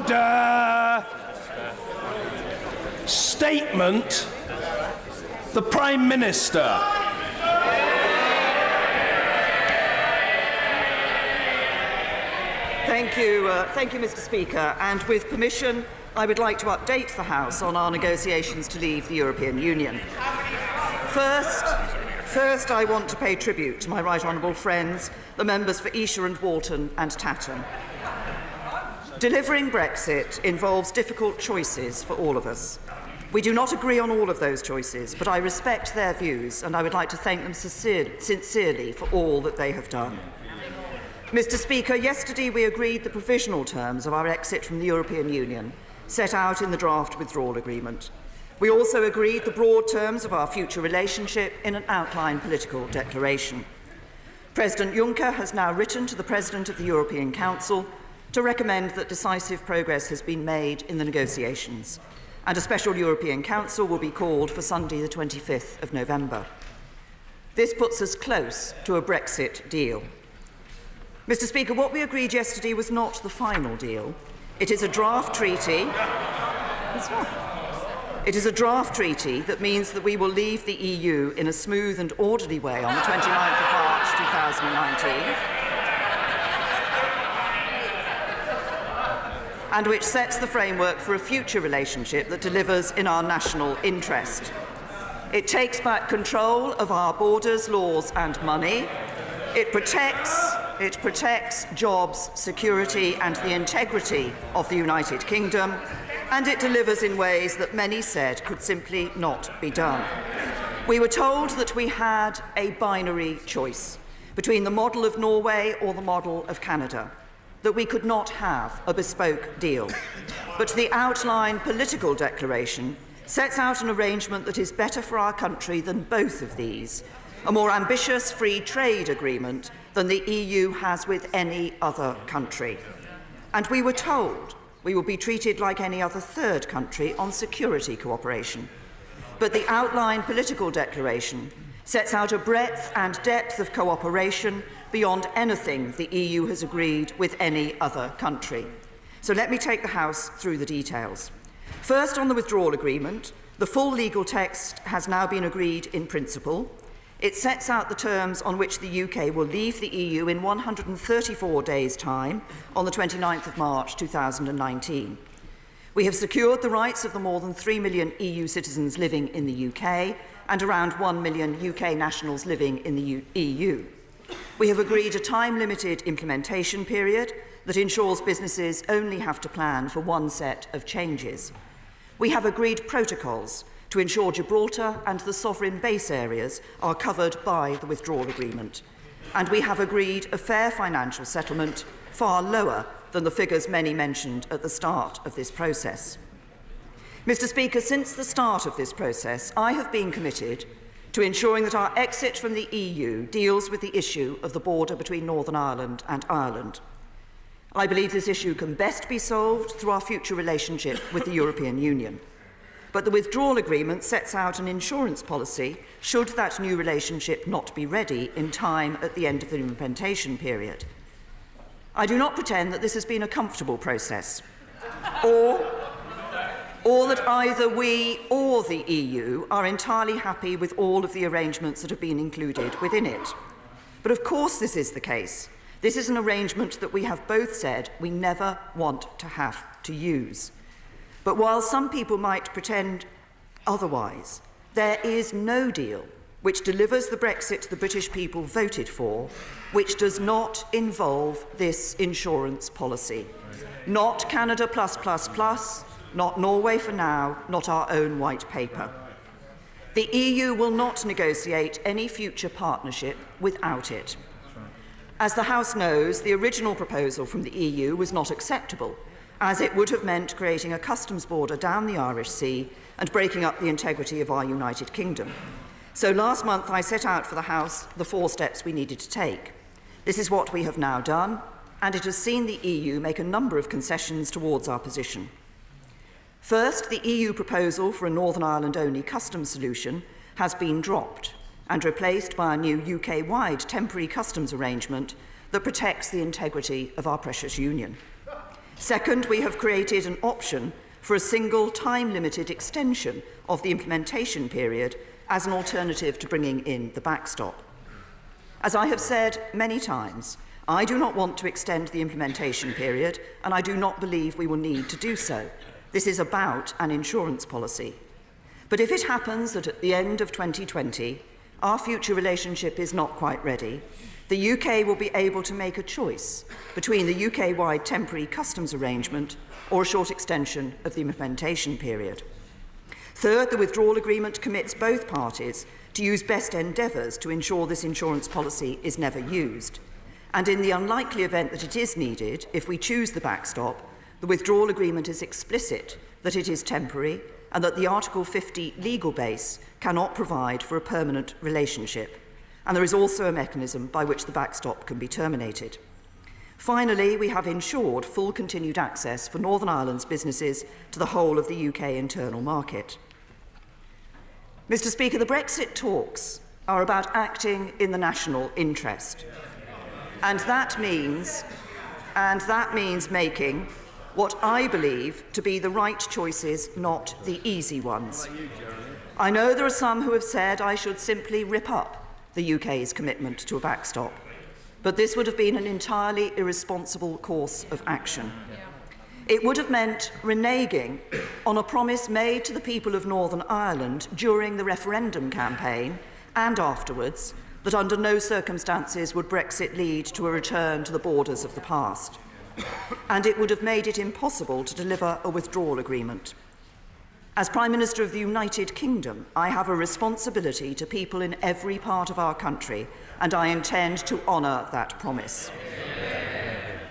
Order! Statement. The Prime Minister. Thank you, Mr. Speaker. And with permission, I would like to update the House on our negotiations to leave the European Union. First, I want to pay tribute to my right honourable friends, the members for Esher and Walton and Tatton. Delivering Brexit involves difficult choices for all of us. We do not agree on all of those choices, but I respect their views, and I would like to thank them sincerely for all that they have done. Mr. Speaker, yesterday we agreed the provisional terms of our exit from the European Union, set out in the draft Withdrawal Agreement. We also agreed the broad terms of our future relationship in an outline political declaration. President Juncker has now written to the President of the European Council to recommend that decisive progress has been made in the negotiations, and a special European Council will be called for Sunday the 25th of November. This puts us close to a Brexit deal. Mr. Speaker, what we agreed yesterday was not the final deal. It is a draft treaty. It is a draft treaty that means that we will leave the EU in a smooth and orderly way on the 29th of March 2019, and which sets the framework for a future relationship that delivers in our national interest. It takes back control of our borders, laws and money. It protects jobs, security and the integrity of the United Kingdom, and it delivers in ways that many said could simply not be done. We were told that we had a binary choice between the model of Norway or the model of Canada, that we could not have a bespoke deal. But the outline political declaration sets out an arrangement that is better for our country than both of these, a more ambitious free trade agreement than the EU has with any other country. And we were told we will be treated like any other third country on security cooperation. But the outline political declaration sets out a breadth and depth of cooperation beyond anything the EU has agreed with any other country. So let me take the House through the details. First, on the withdrawal agreement, the full legal text has now been agreed in principle. It sets out the terms on which the UK will leave the EU in 134 days' time on the 29th of March 2019. We have secured the rights of the more than 3 million EU citizens living in the UK and around 1 million UK nationals living in the EU. We have agreed a time-limited implementation period that ensures businesses only have to plan for one set of changes. We have agreed protocols to ensure Gibraltar and the sovereign base areas are covered by the withdrawal agreement. And we have agreed a fair financial settlement far lower than the figures many mentioned at the start of this process. Mr. Speaker, since the start of this process, I have been committed to ensuring that our exit from the EU deals with the issue of the border between Northern Ireland and Ireland. I believe this issue can best be solved through our future relationship with the European Union. But the withdrawal agreement sets out an insurance policy should that new relationship not be ready in time at the end of the implementation period. I do not pretend that this has been a comfortable process, or that either we or the EU are entirely happy with all of the arrangements that have been included within it. But of course this is the case. This is an arrangement that we have both said we never want to have to use. But while some people might pretend otherwise, there is no deal which delivers the Brexit the British people voted for, which does not involve this insurance policy. Not Canada plus plus plus, not Norway for now, not our own white paper. The EU will not negotiate any future partnership without it. As the House knows, the original proposal from the EU was not acceptable, as it would have meant creating a customs border down the Irish Sea and breaking up the integrity of our United Kingdom. So last month I set out for the House the 4 steps we needed to take. This is what we have now done, and it has seen the EU make a number of concessions towards our position. First, the EU proposal for a Northern Ireland-only customs solution has been dropped and replaced by a new UK-wide temporary customs arrangement that protects the integrity of our precious union. Second, we have created an option for a single time-limited extension of the implementation period as an alternative to bringing in the backstop. As I have said many times, I do not want to extend the implementation period, and I do not believe we will need to do so. This is about an insurance policy. But if it happens that at the end of 2020, our future relationship is not quite ready, the UK will be able to make a choice between the UK-wide temporary customs arrangement or a short extension of the implementation period. Third, the withdrawal agreement commits both parties to use best endeavours to ensure this insurance policy is never used. And in the unlikely event that it is needed, if we choose the backstop, the withdrawal agreement is explicit that it is temporary and that the Article 50 legal base cannot provide for a permanent relationship. And there is also a mechanism by which the backstop can be terminated. Finally, we have ensured full continued access for Northern Ireland's businesses to the whole of the UK internal market. Mr. Speaker, the Brexit talks are about acting in the national interest. And that means making what I believe to be the right choices, not the easy ones. I know there are some who have said I should simply rip up the UK's commitment to a backstop, but this would have been an entirely irresponsible course of action. It would have meant reneging on a promise made to the people of Northern Ireland during the referendum campaign and afterwards that under no circumstances would Brexit lead to a return to the borders of the past. And it would have made it impossible to deliver a withdrawal agreement. As Prime Minister of the United Kingdom, I have a responsibility to people in every part of our country, and I intend to honour that promise.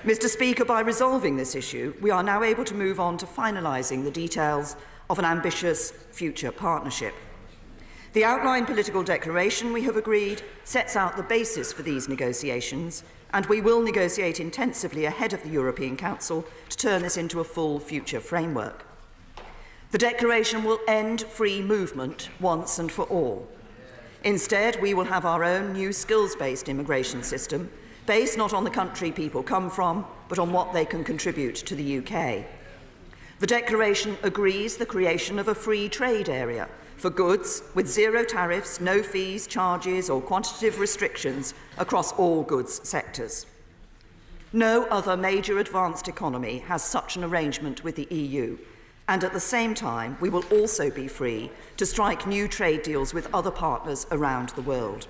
Mr. Speaker, by resolving this issue, we are now able to move on to finalising the details of an ambitious future partnership. The outline political declaration we have agreed sets out the basis for these negotiations, and we will negotiate intensively ahead of the European Council to turn this into a full future framework. The declaration will end free movement once and for all. Instead, we will have our own new skills-based immigration system, based not on the country people come from, but on what they can contribute to the UK. The declaration agrees the creation of a free trade area for goods with zero tariffs, no fees, charges or quantitative restrictions across all goods sectors. No other major advanced economy has such an arrangement with the EU, and at the same time we will also be free to strike new trade deals with other partners around the world.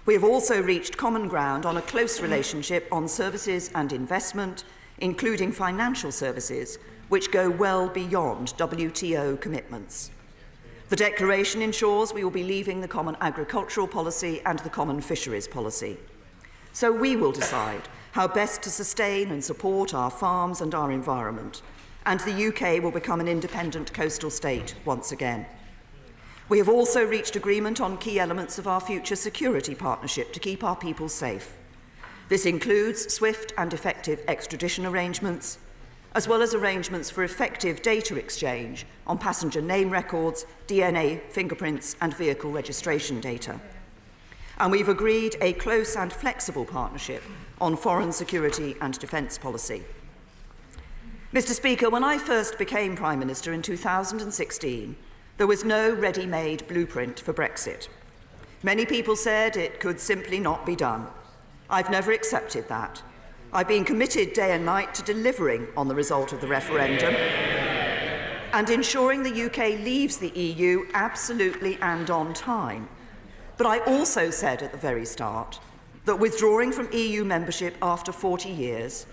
We have also reached common ground on a close relationship on services and investment, including financial services, which go well beyond WTO commitments. The declaration ensures we will be leaving the common agricultural policy and the common fisheries policy. So we will decide how best to sustain and support our farms and our environment, and the UK will become an independent coastal state once again. We have also reached agreement on key elements of our future security partnership to keep our people safe. This includes swift and effective extradition arrangements, as well as arrangements for effective data exchange on passenger name records, DNA, fingerprints and vehicle registration data. And we've agreed a close and flexible partnership on foreign security and defence policy. Mr. Speaker, when I first became Prime Minister in 2016, there was no ready-made blueprint for Brexit. Many people said it could simply not be done. I've never accepted that. I've been committed day and night to delivering on the result of the referendum and ensuring the UK leaves the EU absolutely and on time. But I also said at the very start that withdrawing from EU membership after 40 years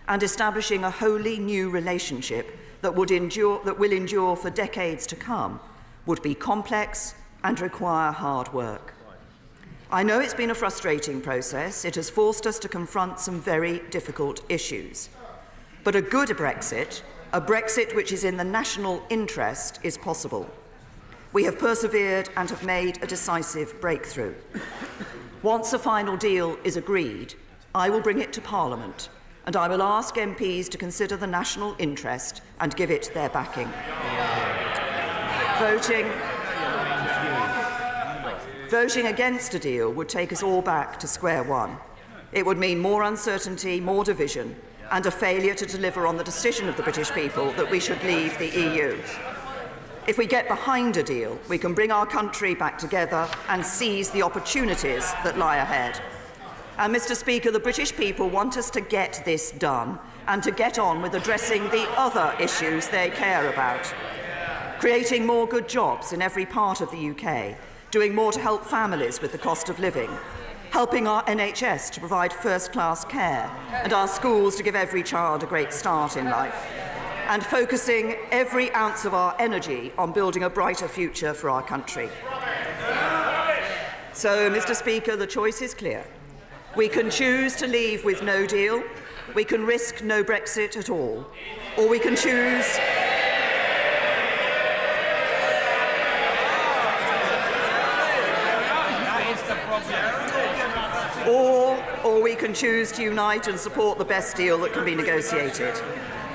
and establishing a wholly new relationship that will endure for decades to come would be complex and require hard work. I know it's been a frustrating process. It has forced us to confront some very difficult issues. But a good Brexit, a Brexit which is in the national interest, is possible. We have persevered and have made a decisive breakthrough. Once a final deal is agreed, I will bring it to Parliament, and I will ask MPs to consider the national interest and give it their backing. Voting against a deal would take us all back to square one. It would mean more uncertainty, more division, and a failure to deliver on the decision of the British people that we should leave the EU. If we get behind a deal, we can bring our country back together and seize the opportunities that lie ahead. And, Mr. Speaker, the British people want us to get this done and to get on with addressing the other issues they care about. Creating more good jobs in every part of the UK, doing more to help families with the cost of living, helping our NHS to provide first-class care and our schools to give every child a great start in life, and focusing every ounce of our energy on building a brighter future for our country. So, Mr. Speaker, the choice is clear. We can choose to leave with no deal, we can risk no Brexit at all, or we can choose or we can choose to unite and support the best deal that can be negotiated.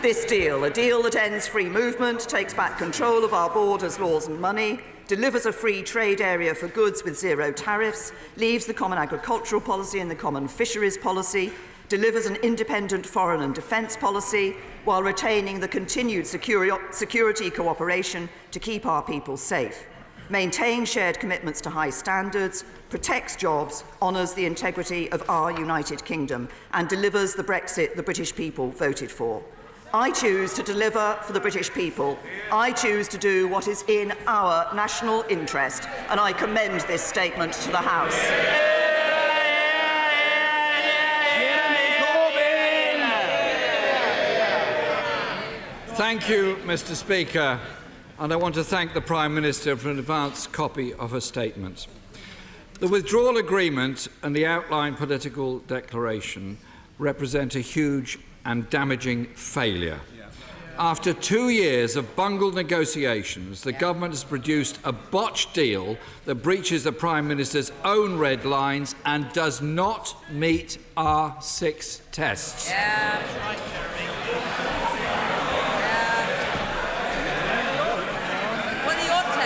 This deal, a deal that ends free movement, takes back control of our borders, laws and money, delivers a free trade area for goods with zero tariffs, leaves the common agricultural policy and the common fisheries policy, delivers an independent foreign and defence policy while retaining the continued security cooperation to keep our people safe, maintains shared commitments to high standards, protects jobs, honours the integrity of our United Kingdom and delivers the Brexit the British people voted for. I choose to deliver for the British people. I choose to do what is in our national interest, and I commend this statement to the House. Thank you, Mr. Speaker, and I want to thank the Prime Minister for an advance copy of her statement. The Withdrawal Agreement and the outline political declaration represent a huge and damaging failure. After 2 years of bungled negotiations, the government has produced a botched deal that breaches the Prime Minister's own red lines and does not meet our 6 tests.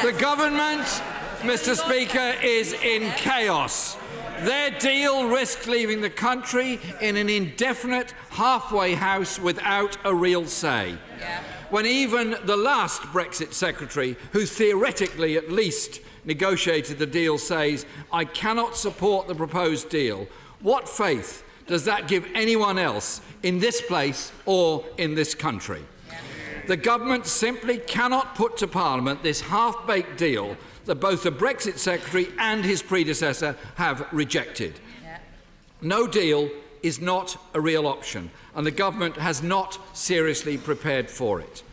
The government, Mr. Speaker, is in chaos. Their deal risks leaving the country in an indefinite halfway house without a real say. When even the last Brexit secretary, who theoretically at least negotiated the deal, says, "I cannot support the proposed deal," what faith does that give anyone else in this place or in this country? The government simply cannot put to Parliament this half-baked deal that both the Brexit Secretary and his predecessor have rejected. No deal is not a real option, and the government has not seriously prepared for it.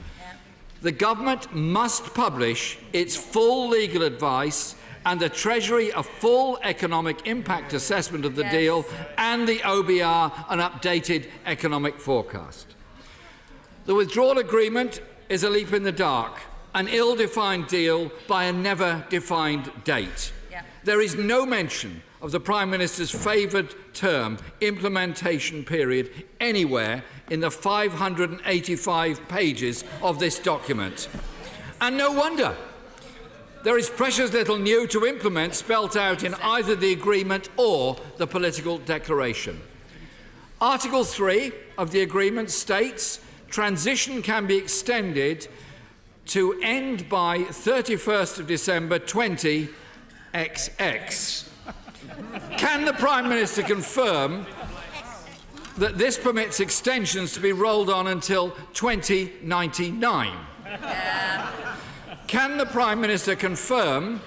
The government must publish its full legal advice and the Treasury a full economic impact assessment of the deal and the OBR an updated economic forecast. The Withdrawal Agreement is a leap in the dark, an ill-defined deal by a never-defined date. There is no mention of the Prime Minister's favoured term, implementation period, anywhere in the 585 pages of this document. And no wonder. There is precious little new to implement spelt out in either the agreement or the political declaration. Article 3 of the agreement states transition can be extended to end by 31st of December 20XX. Can the Prime Minister confirm that this permits extensions to be rolled on until 2099? Can the Prime Minister confirm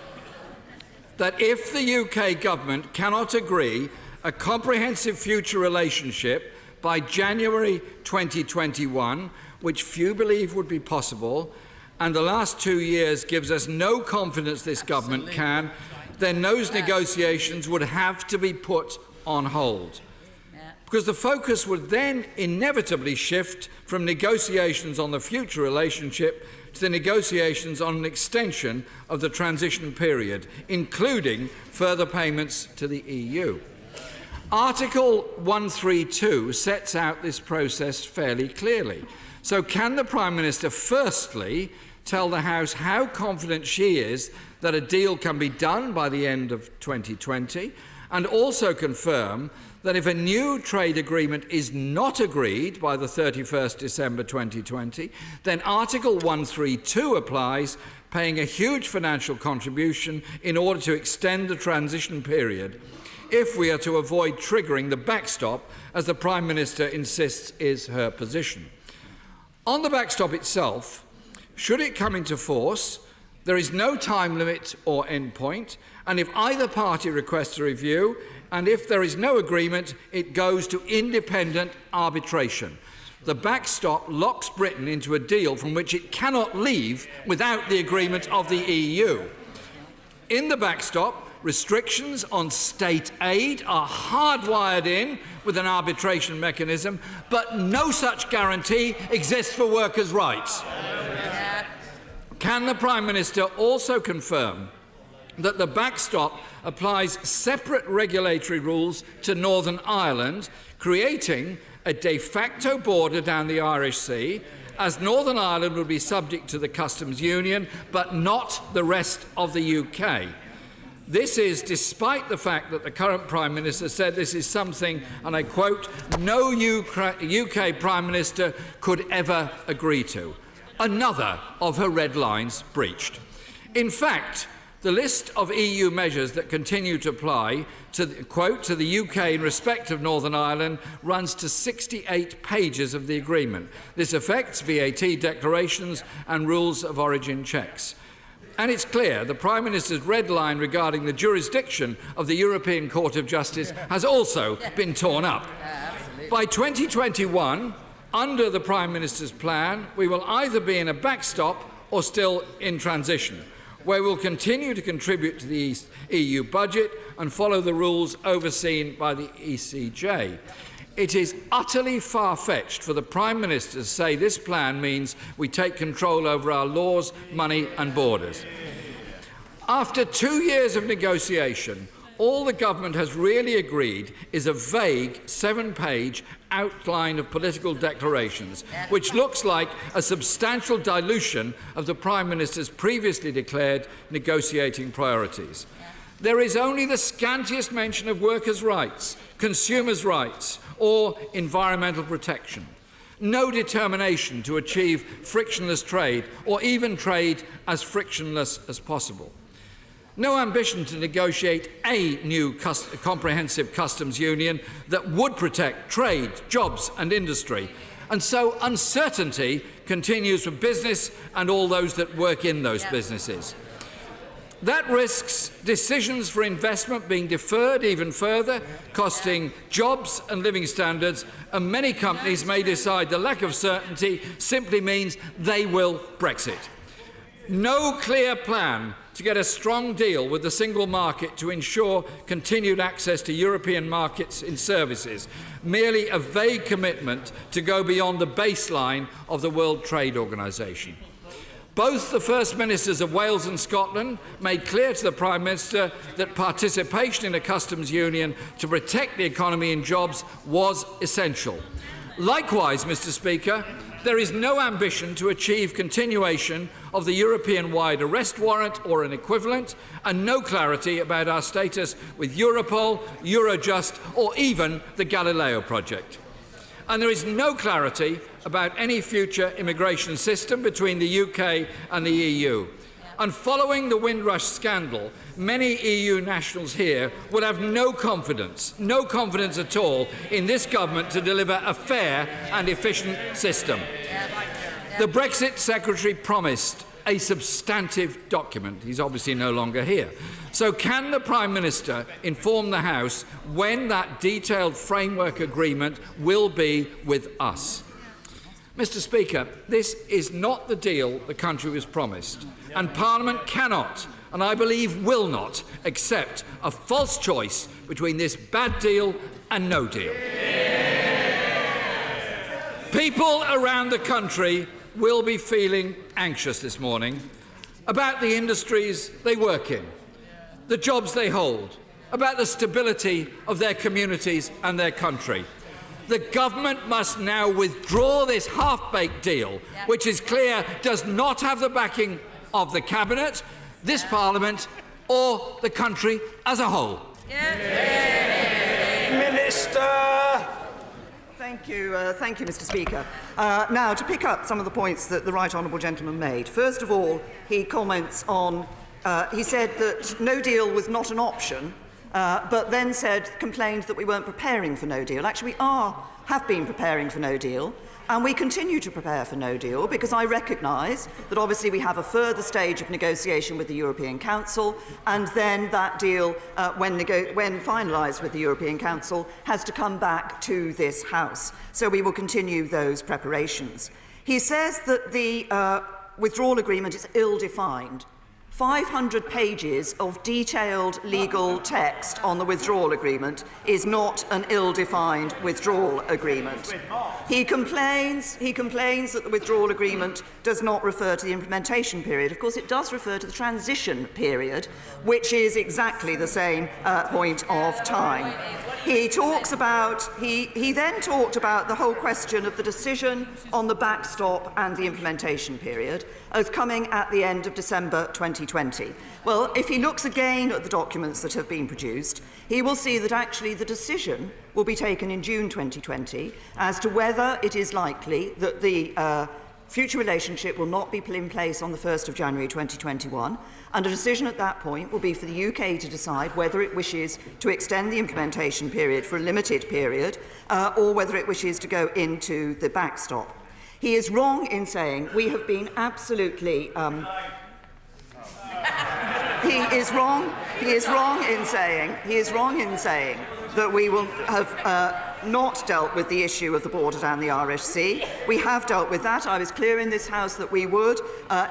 that if the UK government cannot agree a comprehensive future relationship by January 2021, which few believe would be possible, and the last 2 years gives us no confidence this government can, then those negotiations would have to be put on hold. Because the focus would then inevitably shift from negotiations on the future relationship to the negotiations on an extension of the transition period, including further payments to the EU. Article 132 sets out this process fairly clearly. So can the Prime Minister firstly tell the House how confident she is that a deal can be done by the end of 2020, and also confirm that if a new trade agreement is not agreed by the 31st December 2020, then Article 132 applies, paying a huge financial contribution in order to extend the transition period if we are to avoid triggering the backstop, as the Prime Minister insists is her position. On the backstop itself, should it come into force, there is no time limit or end point, and if either party requests a review, and if there is no agreement, it goes to independent arbitration. The backstop locks Britain into a deal from which it cannot leave without the agreement of the EU. In the backstop, restrictions on state aid are hardwired in with an arbitration mechanism, but no such guarantee exists for workers' rights. Can the Prime Minister also confirm that the backstop applies separate regulatory rules to Northern Ireland, creating a de facto border down the Irish Sea, as Northern Ireland would be subject to the customs union, but not the rest of the UK? This is despite the fact that the current Prime Minister said this is something, and I quote, no UK Prime Minister could ever agree to. Another of her red lines breached. In fact, the list of EU measures that continue to apply to the UK in respect of Northern Ireland runs to 68 pages of the agreement. This affects VAT declarations and rules of origin checks. And it's clear the Prime Minister's red line regarding the jurisdiction of the European Court of Justice has also been torn up. By 2021, under the Prime Minister's plan, we will either be in a backstop or still in transition, where we'll continue to contribute to the EU budget and follow the rules overseen by the ECJ. It is utterly far-fetched for the Prime Minister to say this plan means we take control over our laws, money and borders. After 2 years of negotiation, all the government has really agreed is a vague 7-page outline of political declarations, which looks like a substantial dilution of the Prime Minister's previously declared negotiating priorities. There is only the scantiest mention of workers' rights, consumers' rights, or environmental protection. No determination to achieve frictionless trade, or even trade as frictionless as possible. No ambition to negotiate a new comprehensive customs union that would protect trade, jobs and industry. And so uncertainty continues for business and all those that work in those businesses. That risks decisions for investment being deferred even further, costing jobs and living standards, and many companies may decide the lack of certainty simply means they will Brexit. No clear plan to get a strong deal with the single market to ensure continued access to European markets in services, merely a vague commitment to go beyond the baseline of the World Trade Organization. Both the First Ministers of Wales and Scotland made clear to the Prime Minister that participation in a customs union to protect the economy and jobs was essential. Likewise, Mr. Speaker, there is no ambition to achieve continuation of the European-wide arrest warrant or an equivalent, and no clarity about our status with Europol, Eurojust, or even the Galileo project. And there is no clarity about any future immigration system between the UK and the EU. And following the Windrush scandal, many EU nationals here will have no confidence at all in this government to deliver a fair and efficient system. The Brexit Secretary promised a substantive document. He's obviously no longer here. So can the Prime Minister inform the House when that detailed framework agreement will be with us? Mr. Speaker, this is not the deal the country was promised, and Parliament cannot, and I believe will not, accept a false choice between this bad deal and no deal. People around the country will be feeling anxious this morning about the industries they work in, the jobs they hold, about the stability of their communities and their country. The government must now withdraw this half-baked deal, which is clear does not have the backing of the Cabinet, this Parliament or the country as a whole. Minister. Thank you, Mr. Speaker. Now, to pick up some of the points that the right honourable gentleman made. First of all, he comments on. He said that no deal was not an option, but then complained that we weren't preparing for no deal. Actually, we have been preparing for no deal, and we continue to prepare for no deal because I recognise that obviously we have a further stage of negotiation with the European Council, and then that deal, when finalised with the European Council, has to come back to this House. So we will continue those preparations. He says that the withdrawal agreement is ill-defined. 500 pages of detailed legal text on the withdrawal agreement is not an ill-defined withdrawal agreement. He complains that the withdrawal agreement does not refer to the implementation period. Of course, it does refer to the transition period, which is exactly the same point of time. He then talked about the whole question of the decision on the backstop and the implementation period as coming at the end of December 2020. Well, if he looks again at the documents that have been produced, he will see that actually the decision will be taken in June 2020 as to whether it is likely that the future relationship will not be in place on the 1st of January 2021, and a decision at that point will be for the UK to decide whether it wishes to extend the implementation period for a limited period or whether it wishes to go into the backstop. He is wrong in saying we have been absolutely... He is wrong in saying that we will have not dealt with the issue of the borders and the Irish Sea. We have dealt with that. I was clear in this House that we would.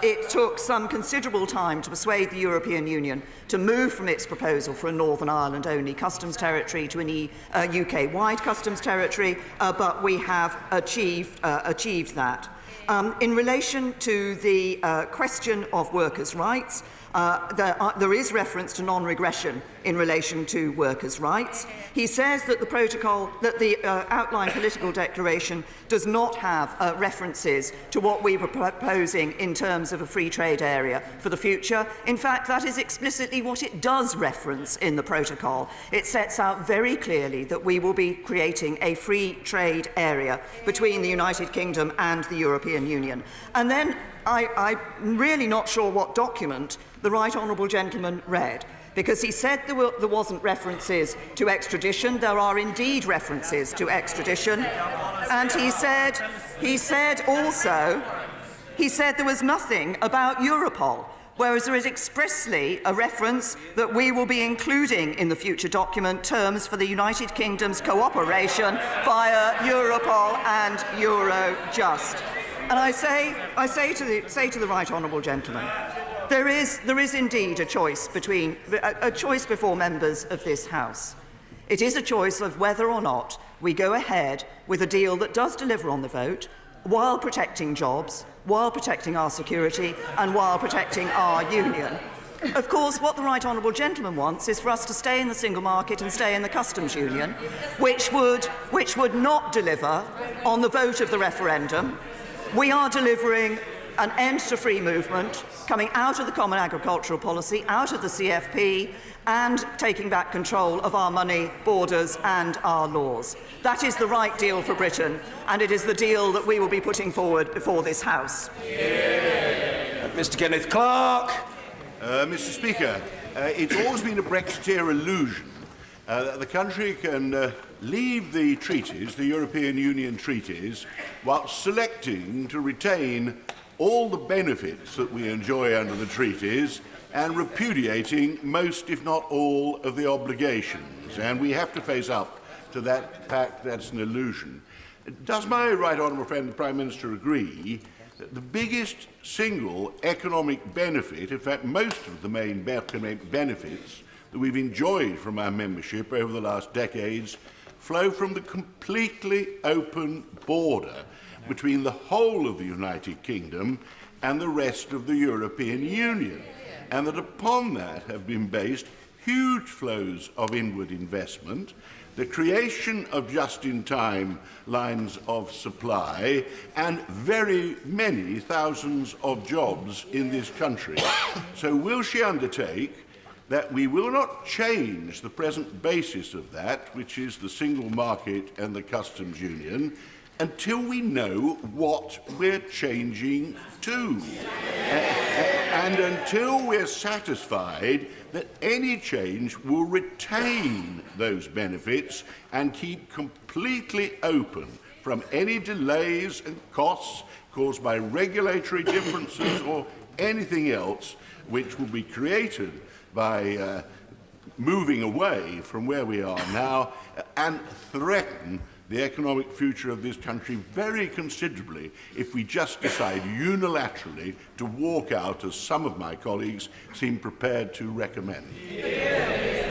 It took some considerable time to persuade the European Union to move from its proposal for a Northern Ireland-only customs territory to an UK-wide customs territory, but we have achieved that. In relation to the question of workers' rights, there is reference to non-regression in relation to workers' rights. He says that the protocol, that the outline political declaration does not have references to what we were proposing in terms of a free trade area for the future. In fact, that is explicitly what it does reference in the protocol. It sets out very clearly that we will be creating a free trade area between the United Kingdom and the European Union. And then I'm really not sure what document the right honourable gentleman read, because he said there wasn't references to extradition. There are indeed references to extradition, and he said there was nothing about Europol, whereas there is expressly a reference that we will be including in the future document terms for the United Kingdom's cooperation via Europol and Eurojust. And I say to the right honourable gentleman, there is indeed a choice before members of this House. It is a choice of whether or not we go ahead with a deal that does deliver on the vote, while protecting jobs, while protecting our security, and while protecting our union. Of course, what the right honourable gentleman wants is for us to stay in the single market and stay in the customs union, which would not deliver on the vote of the referendum. We are delivering an end to free movement, coming out of the Common Agricultural Policy, out of the CFP, and taking back control of our money, borders and our laws. That is the right deal for Britain, and it is the deal that we will be putting forward before this House. Mr. Kenneth Clark. Mr. Speaker, it's always been a Brexiteer illusion that the country can leave the treaties, the European Union treaties, while selecting to retain all the benefits that we enjoy under the treaties and repudiating most, if not all, of the obligations. And we have to face up to that fact. That's an illusion. Does my right honourable friend the Prime Minister agree that the biggest single economic benefit, in fact most of the main economic benefits that we've enjoyed from our membership over the last decades, flow from the completely open border between the whole of the United Kingdom and the rest of the European Union, and that upon that have been based huge flows of inward investment, the creation of just-in-time lines of supply, and very many thousands of jobs in this country. So will she undertake that we will not change the present basis of that, which is the single market and the customs union, until we know what we're changing to. And until we're satisfied that any change will retain those benefits and keep completely open from any delays and costs caused by regulatory differences or anything else which will be created by moving away from where we are now and threaten the economic future of this country very considerably if we just decide unilaterally to walk out, as some of my colleagues seem prepared to recommend.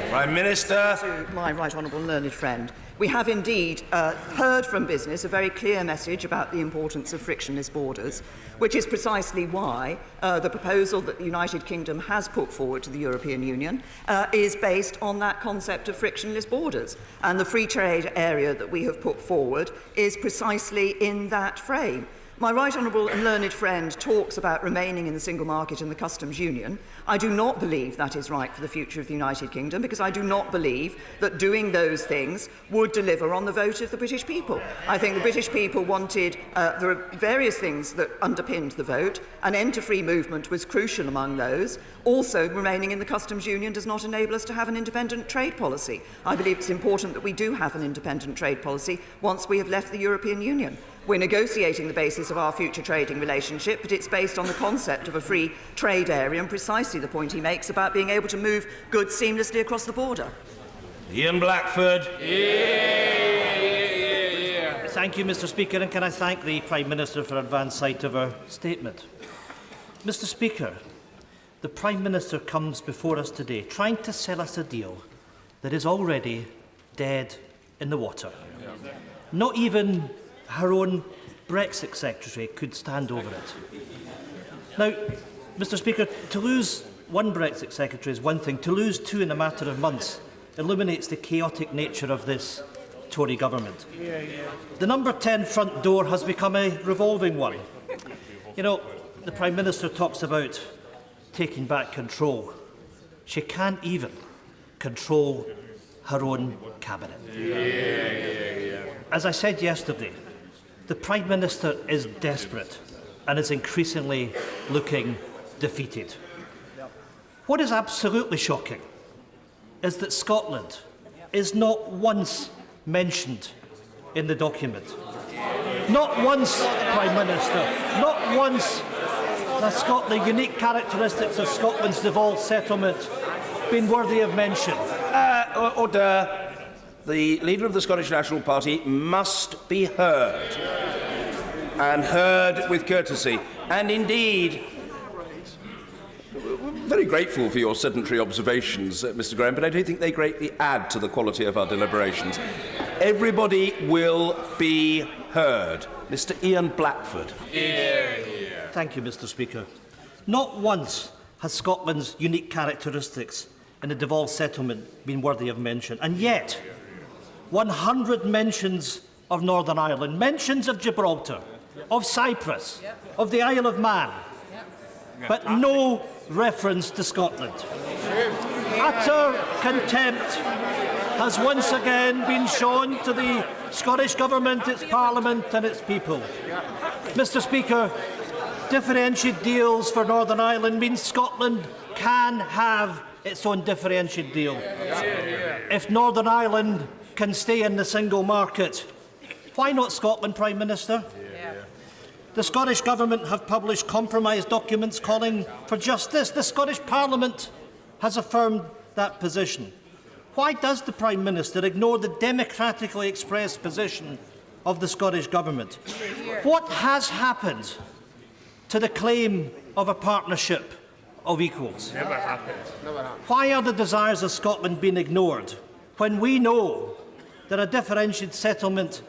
Prime Minister. To my right honourable learned friend, we have indeed heard from business a very clear message about the importance of frictionless borders, which is precisely why the proposal that the United Kingdom has put forward to the European Union is based on that concept of frictionless borders. And the free trade area that we have put forward is precisely in that frame. My right honourable and learned friend talks about remaining in the single market and the customs union. I do not believe that is right for the future of the United Kingdom, because I do not believe that doing those things would deliver on the vote of the British people. I think the British people wanted, there are various things that underpinned the vote. An end to free movement was crucial among those. Also, remaining in the customs union does not enable us to have an independent trade policy. I believe it's important that we do have an independent trade policy once we have left the European Union. We're negotiating the basis of our future trading relationship, but it's based on the concept of a free trade area and precisely the point he makes about being able to move goods seamlessly across the border. Ian Blackford. Thank you, Mr. Speaker, and can I thank the Prime Minister for advance sight of her statement. Mr. Speaker, the Prime Minister comes before us today trying to sell us a deal that is already dead in the water. Not even her own Brexit Secretary could stand over it. Now, Mr. Speaker, to lose one Brexit Secretary is one thing. To lose two in a matter of months illuminates the chaotic nature of this Tory government. The number 10 front door has become a revolving one. You know, the Prime Minister talks about taking back control. She can't even control her own cabinet. As I said yesterday, the Prime Minister is desperate and is increasingly looking defeated. What is absolutely shocking is that Scotland is not once mentioned in the document. Not once, Prime Minister, not once has the unique characteristics of Scotland's devolved settlement been worthy of mention. Order. The leader of the Scottish National Party must be heard, and heard with courtesy. And indeed, we're very grateful for your sedentary observations, Mr. Graham, but I don't think they greatly add to the quality of our deliberations. Everybody will be heard. Mr. Ian Blackford. Thank you, Mr. Speaker. Not once has Scotland's unique characteristics in the devolved settlement been worthy of mention, and yet 100 mentions of Northern Ireland, mentions of Gibraltar, of Cyprus, of the Isle of Man, but no reference to Scotland. Utter contempt has once again been shown to the Scottish Government, its Parliament and its people. Mr. Speaker, differentiated deals for Northern Ireland means Scotland can have its own differentiated deal. If Northern Ireland can stay in the single market, why not Scotland, Prime Minister? The Scottish Government have published compromise documents calling for justice. The Scottish Parliament has affirmed that position. Why does the Prime Minister ignore the democratically expressed position of the Scottish Government? What has happened to the claim of a partnership of equals? Never happened. Why are the desires of Scotland being ignored when we know that a differentiated settlement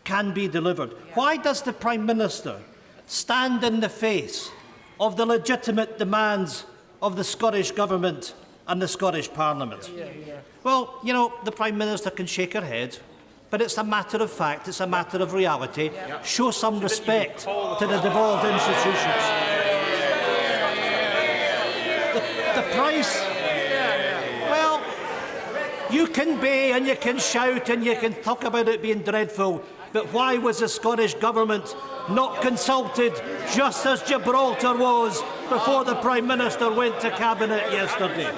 can be delivered? Why does the Prime Minister stand in the face of the legitimate demands of the Scottish Government and the Scottish Parliament? Well, you know, the Prime Minister can shake her head, but it's a matter of fact, it's a matter of reality. Show some respect to the devolved institutions. You can bay and you can shout and you can talk about it being dreadful, but why was the Scottish Government not consulted just as Gibraltar was before the Prime Minister went to Cabinet yesterday?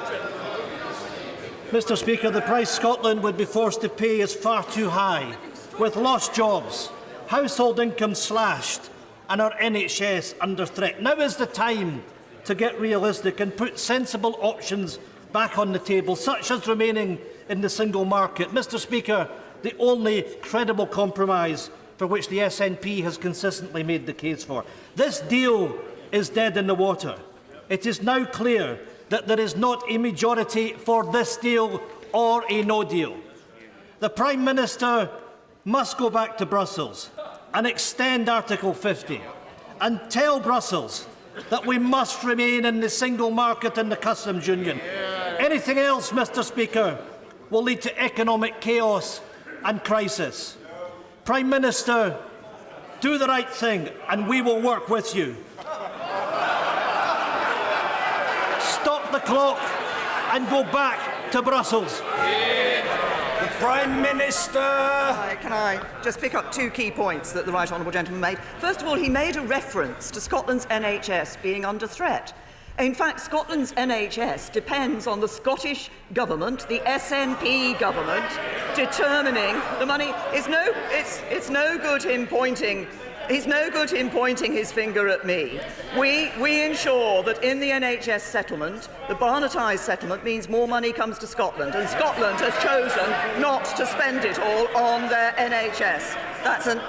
Mr. Speaker, the price Scotland would be forced to pay is far too high, with lost jobs, household income slashed and our NHS under threat. Now is the time to get realistic and put sensible options back on the table, such as remaining in the single market. Mr. Speaker, the only credible compromise for which the SNP has consistently made the case for. This deal is dead in the water. It is now clear that there is not a majority for this deal or a no deal. The Prime Minister must go back to Brussels and extend Article 50 and tell Brussels that we must remain in the single market and the customs union. Anything else, Mr. Speaker, will lead to economic chaos and crisis. Prime Minister, do the right thing and we will work with you. Stop the clock and go back to Brussels. The Prime Minister. Can I just pick up two key points that the right honourable gentleman made? First of all, he made a reference to Scotland's NHS being under threat. In fact, Scotland's NHS depends on the Scottish Government, the SNP government, determining the money. It's no good him pointing. He's no good him pointing his finger at me. We ensure that in the NHS settlement, the Barnetized settlement means more money comes to Scotland, and Scotland has chosen not to spend it all on their NHS. That's an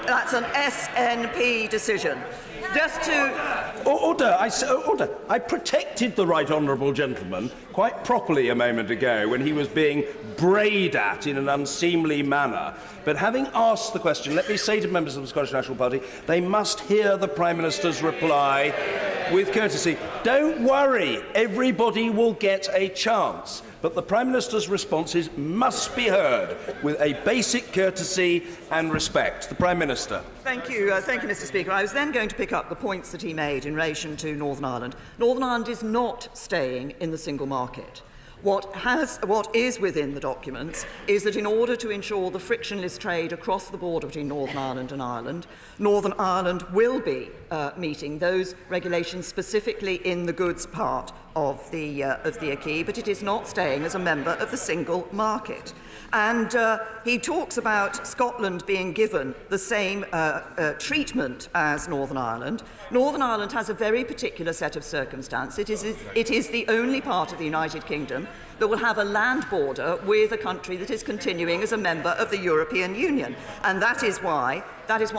SNP decision. Just to... Order. I protected the right honourable gentleman quite properly a moment ago when he was being brayed at in an unseemly manner. But having asked the question, let me say to members of the Scottish National Party, they must hear the Prime Minister's reply with courtesy. Don't worry, everybody will get a chance. But the Prime Minister's responses must be heard with a basic courtesy and respect. The Prime Minister. Thank you, Mr. Speaker. I was then going to pick up the points that he made in relation to Northern Ireland. Northern Ireland is not staying in the single market. What is within the documents is that in order to ensure the frictionless trade across the border between Northern Ireland and Ireland, Northern Ireland will be meeting those regulations specifically in the goods part of the acquis, but it is not staying as a member of the single market. And he talks about Scotland being given the same treatment as Northern Ireland. Northern Ireland has a very particular set of circumstances. It is the only part of the United Kingdom that will have a land border with a country that is continuing as a member of the European Union. And that is why,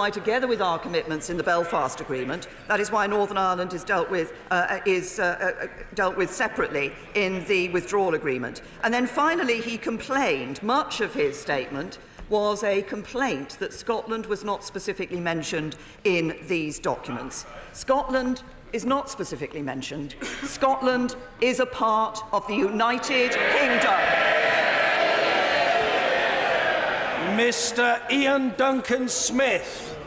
together with our commitments in the Belfast Agreement, that is why Northern Ireland is dealt with separately in the Withdrawal Agreement. And then finally, he complained, much of his statement was a complaint that Scotland was not specifically mentioned in these documents. Scotland is not specifically mentioned. Scotland is a part of the United Kingdom. Mr. Ian Duncan Smith.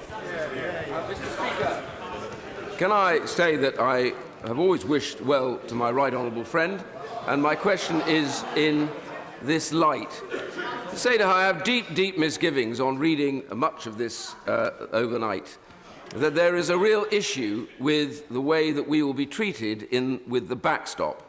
Can I say that I have always wished well to my right honourable friend, and my question is in this light. To say to her, I have deep, deep misgivings on reading much of this overnight, that there is a real issue with the way that we will be treated with the backstop.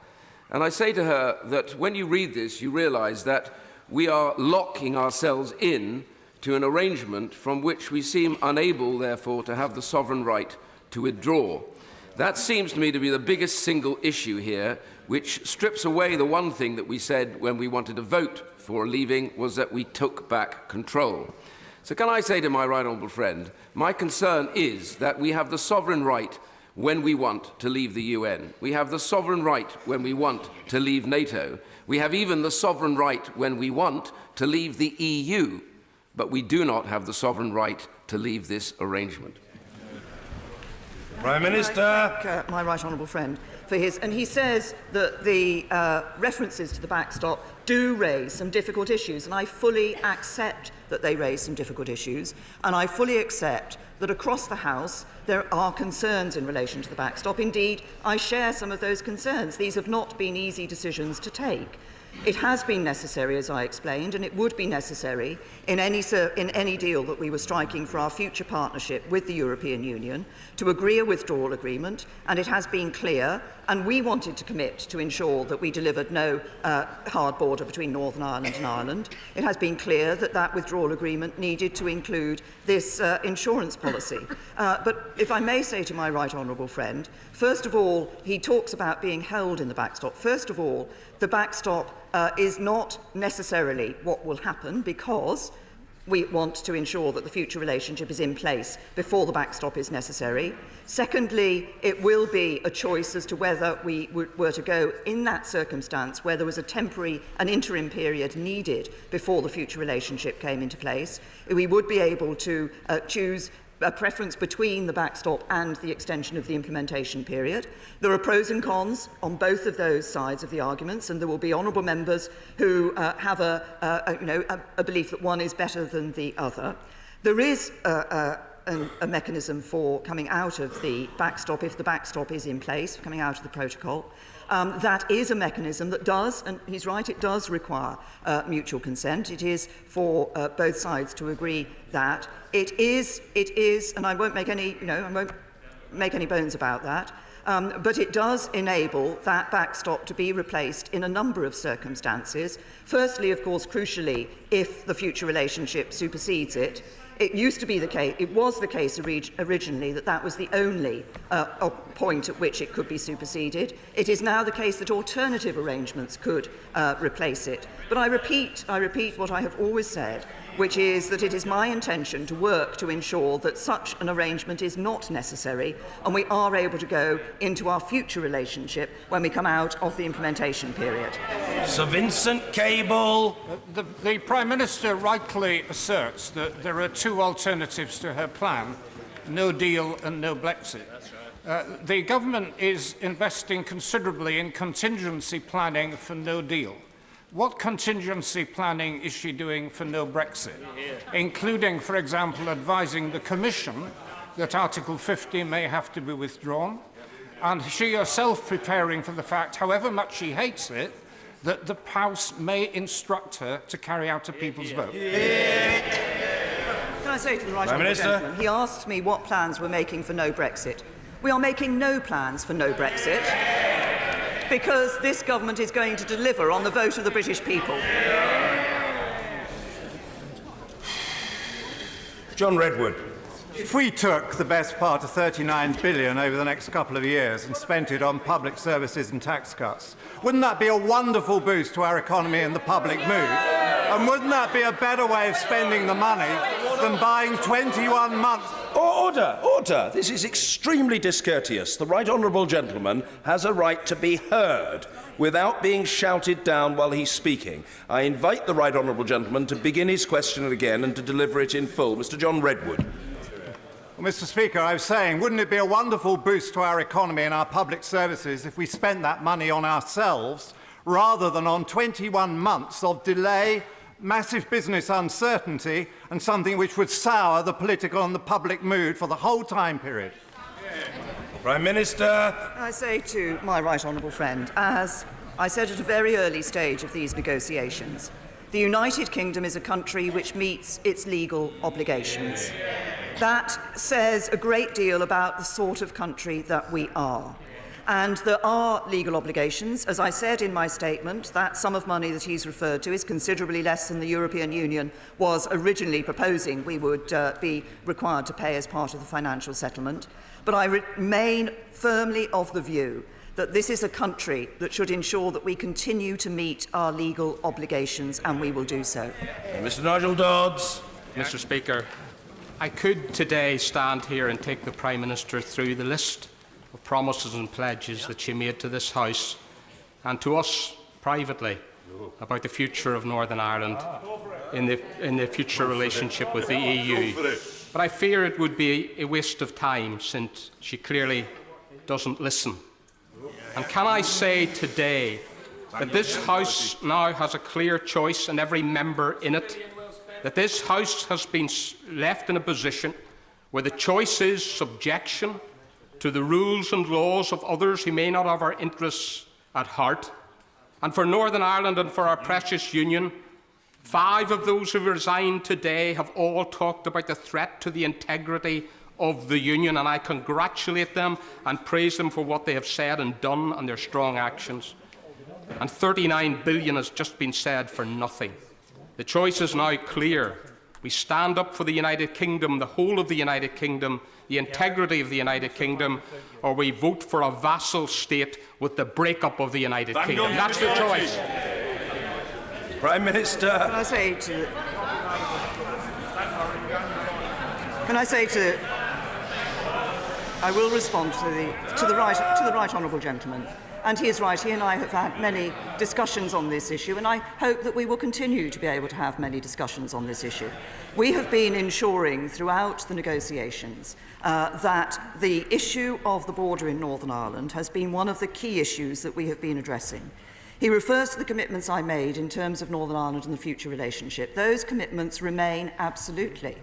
And I say to her that when you read this, you realise that we are locking ourselves in to an arrangement from which we seem unable, therefore, to have the sovereign right to withdraw. That seems to me to be the biggest single issue here, which strips away the one thing that we said when we wanted to vote for leaving, was that we took back control. So can I say to my right honourable friend, my concern is that we have the sovereign right when we want to leave the UN. We have the sovereign right when we want to leave NATO. We have even the sovereign right when we want to leave the EU. But we do not have the sovereign right to leave this arrangement. Prime Minister. I thank my right honourable friend for his, and he says that the references to the backstop do raise some difficult issues, and I fully accept that they raise some difficult issues, and I fully accept that across the House there are concerns in relation to the backstop. Indeed, I share some of those concerns. These have not been easy decisions to take. It has been necessary, as I explained, and it would be necessary in any deal that we were striking for our future partnership with the European Union to agree a withdrawal agreement, and it has been clear, and we wanted to commit to ensure that we delivered no hard border between Northern Ireland and Ireland. It has been clear that that withdrawal agreement needed to include this insurance policy. But if I may say to my right honourable friend, first of all, he talks about being held in the backstop. First of all, the backstop is not necessarily what will happen, because we want to ensure that the future relationship is in place before the backstop is necessary. Secondly, it will be a choice as to whether we were to go in that circumstance where there was an interim period needed before the future relationship came into place. We would be able to choose a preference between the backstop and the extension of the implementation period. There are pros and cons on both of those sides of the arguments, and there will be honourable members who have a belief that one is better than the other. There is a mechanism for coming out of the backstop if the backstop is in place, coming out of the protocol. That is a mechanism that does, and he's right, it does require mutual consent. It is for both sides to agree that. It is, and I won't make any, bones about that. But it does enable that backstop to be replaced in a number of circumstances. Firstly, of course, crucially, if the future relationship supersedes it. It used to be the case, it was the case originally that was the only point at which it could be superseded. It is now the case that alternative arrangements could replace it. But I repeat what I have always said, which is that it is my intention to work to ensure that such an arrangement is not necessary, and we are able to go into our future relationship when we come out of the implementation period. Sir Vincent Cable. The Prime Minister rightly asserts that there are two alternatives to her plan, no deal and no Brexit. The government is investing considerably in contingency planning for no deal. What contingency planning is she doing for no Brexit, including, for example, advising the Commission that Article 50 may have to be withdrawn, and she herself preparing for the fact, however much she hates it, that the House may instruct her to carry out a people's vote? Can I say to the right honourable gentleman, he asked me what plans we're making for no Brexit. We are making no plans for no Brexit, because this government is going to deliver on the vote of the British people. John Redwood. If we took the best part of £39 billion over the next couple of years and spent it on public services and tax cuts, wouldn't that be a wonderful boost to our economy and the public mood? And wouldn't that be a better way of spending the money than buying 21 months? Order, order. This is extremely discourteous. The right honourable gentleman has a right to be heard without being shouted down while he's speaking. I invite the right honourable gentleman to begin his question again and to deliver it in full. Mr. John Redwood. Well, Mr. Speaker, I was saying, wouldn't it be a wonderful boost to our economy and our public services if we spent that money on ourselves rather than on 21 months of delay, massive business uncertainty, and something which would sour the political and the public mood for the whole time period? Prime Minister. I say to my right honourable friend, as I said at a very early stage of these negotiations, the United Kingdom is a country which meets its legal obligations. That says a great deal about the sort of country that we are. And there are legal obligations. As I said in my statement, that sum of money that he's referred to is considerably less than the European Union was originally proposing we would be required to pay as part of the financial settlement. But I remain firmly of the view that this is a country that should ensure that we continue to meet our legal obligations, and we will do so. Mr. Nigel Dodds. Mr. Speaker, I could today stand here and take the Prime Minister through the list of promises and pledges that she made to this House and to us privately about the future of Northern Ireland in the future relationship with the EU. But I fear it would be a waste of time, since she clearly doesn't listen. And can I say today that this House now has a clear choice, and every member in it, that this House has been left in a position where the choice is subjection to the rules and laws of others who may not have our interests at heart, And for Northern Ireland and for our precious Union, 5 of those who resigned today have all talked about the threat to the integrity of the Union, and I congratulate them and praise them for what they have said and done and their strong actions. And 39 billion has just been said for nothing. The choice is now clear. We stand up for the United Kingdom, the whole of the United Kingdom, the integrity of the United Kingdom, or we vote for a vassal state with the breakup of the United Kingdom. That's the choice. Prime Minister. I will respond to the right honourable gentleman. And he is right. He and I have had many discussions on this issue, and I hope that we will continue to be able to have many discussions on this issue. We have been ensuring throughout the negotiations that the issue of the border in Northern Ireland has been one of the key issues that we have been addressing. He refers to the commitments I made in terms of Northern Ireland and the future relationship. Those commitments remain absolutely.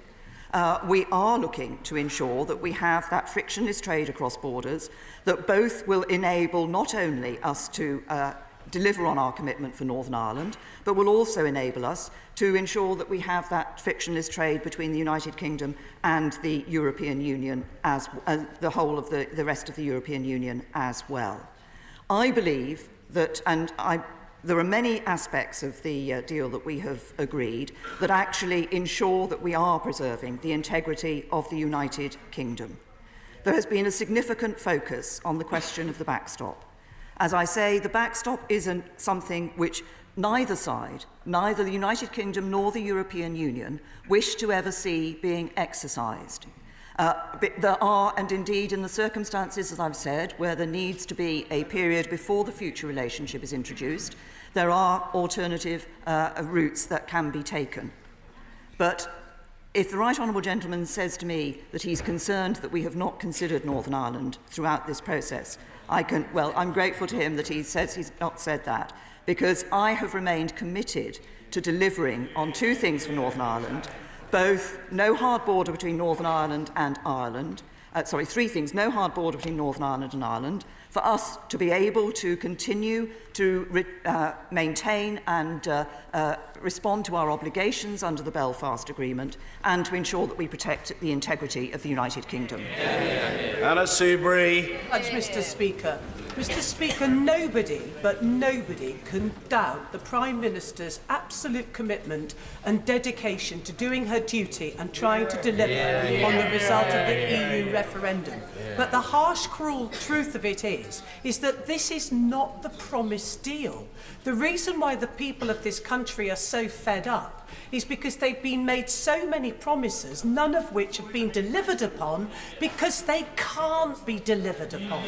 We are looking to ensure that we have that frictionless trade across borders, that both will enable not only us to deliver on our commitment for Northern Ireland, but will also enable us to ensure that we have that frictionless trade between the United Kingdom and the European Union, as the whole of the rest of the European Union as well. I believe that, there are many aspects of the deal that we have agreed that actually ensure that we are preserving the integrity of the United Kingdom. There has been a significant focus on the question of the backstop. As I say, the backstop isn't something which neither side, neither the United Kingdom nor the European Union, wish to ever see being exercised. There are, and indeed in the circumstances, as I've said, where there needs to be a period before the future relationship is introduced, there are alternative routes that can be taken. But if the right honourable gentleman says to me that he's concerned that we have not considered Northern Ireland throughout this process, I'm grateful to him that he says he's not said that, because I have remained committed to delivering on 2 things for Northern Ireland. Both no hard border between Northern Ireland and Ireland, 3 things, no hard border between Northern Ireland and Ireland, for us to be able to continue to maintain and respond to our obligations under the Belfast Agreement, and to ensure that we protect the integrity of the United Kingdom. Anna Soubry. Mr. Speaker. Mr. Speaker, nobody can doubt the Prime Minister's absolute commitment and dedication to doing her duty and trying to deliver on the result of the EU referendum. But the harsh, cruel truth of it is that this is not the promised deal. The reason why the people of this country are so fed up is because they've been made so many promises, none of which have been delivered upon, because they can't be delivered upon.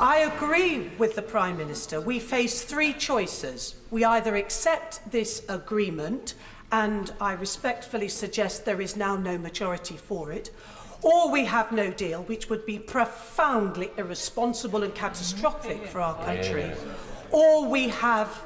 I agree with the Prime Minister. We face 3 choices. We either accept this agreement, and I respectfully suggest there is now no majority for it, or we have no deal, which would be profoundly irresponsible and catastrophic for our country, or we have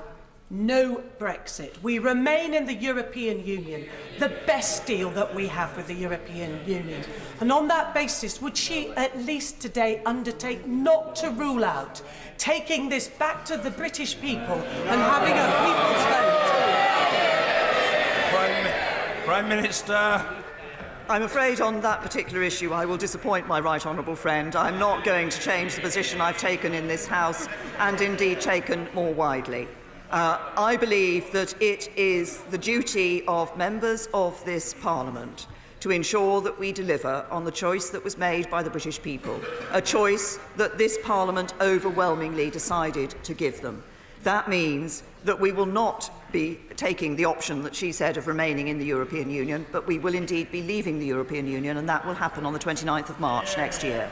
no Brexit. We remain in the European Union, the best deal that we have with the European Union. And on that basis, would she at least today undertake not to rule out taking this back to the British people and having a people's vote? Prime Minister. I'm afraid on that particular issue I will disappoint my right honourable friend. I'm not going to change the position I've taken in this House, and indeed taken more widely. I believe that it is the duty of members of this Parliament to ensure that we deliver on the choice that was made by the British people, a choice that this Parliament overwhelmingly decided to give them. That means that we will not be taking the option that she said of remaining in the European Union, but we will indeed be leaving the European Union, and that will happen on the 29th of March next year.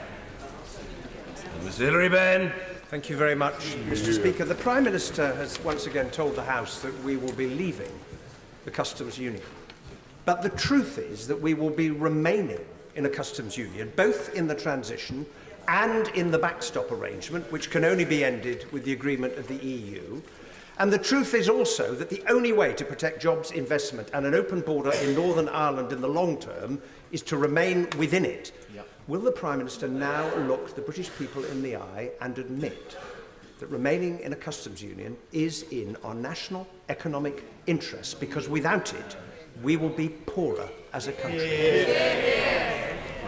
Ms. Hilary Benn. Thank you very much, Mr. Speaker. The Prime Minister has once again told the House that we will be leaving the customs union. But the truth is that we will be remaining in a customs union, both in the transition and in the backstop arrangement, which can only be ended with the agreement of the EU. And the truth is also that the only way to protect jobs, investment and an open border in Northern Ireland in the long term is to remain within it. Will the Prime Minister now look the British people in the eye and admit that remaining in a customs union is in our national economic interest, because without it, we will be poorer as a country.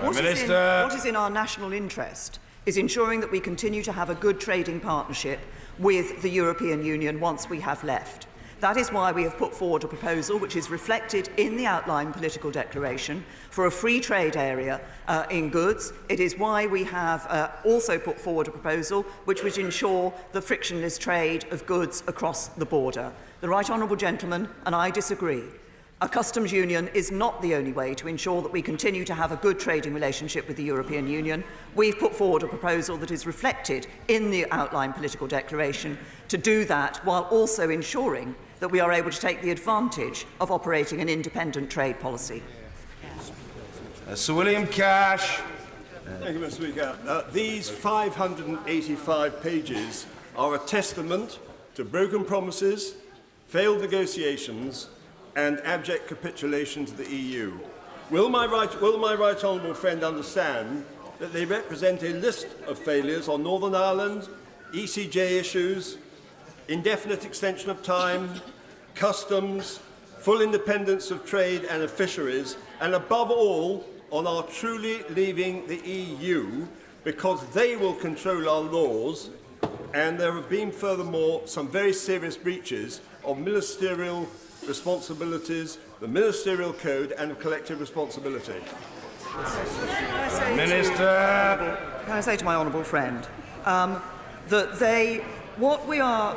What is in our national interest is ensuring that we continue to have a good trading partnership with the European Union once we have left. That is why we have put forward a proposal which is reflected in the outline political declaration for a free trade area in goods. It is why we have also put forward a proposal which would ensure the frictionless trade of goods across the border. The Right Honourable Gentleman and I disagree. A customs union is not the only way to ensure that we continue to have a good trading relationship with the European Union. We've put forward a proposal that is reflected in the outline political declaration to do that while also ensuring that we are able to take the advantage of operating an independent trade policy. Sir William Cash. Thank you, Mr. Speaker. These 585 pages are a testament to broken promises, failed negotiations, and abject capitulation to the EU. Will my right honourable friend understand that they represent a list of failures on Northern Ireland, ECJ issues, indefinite extension of time, customs, full independence of trade and of fisheries, and above all, on our truly leaving the EU, because they will control our laws, and there have been furthermore some very serious breaches of ministerial responsibilities, the ministerial code, and of collective responsibility. Minister. Can I say to my honourable friend that what we are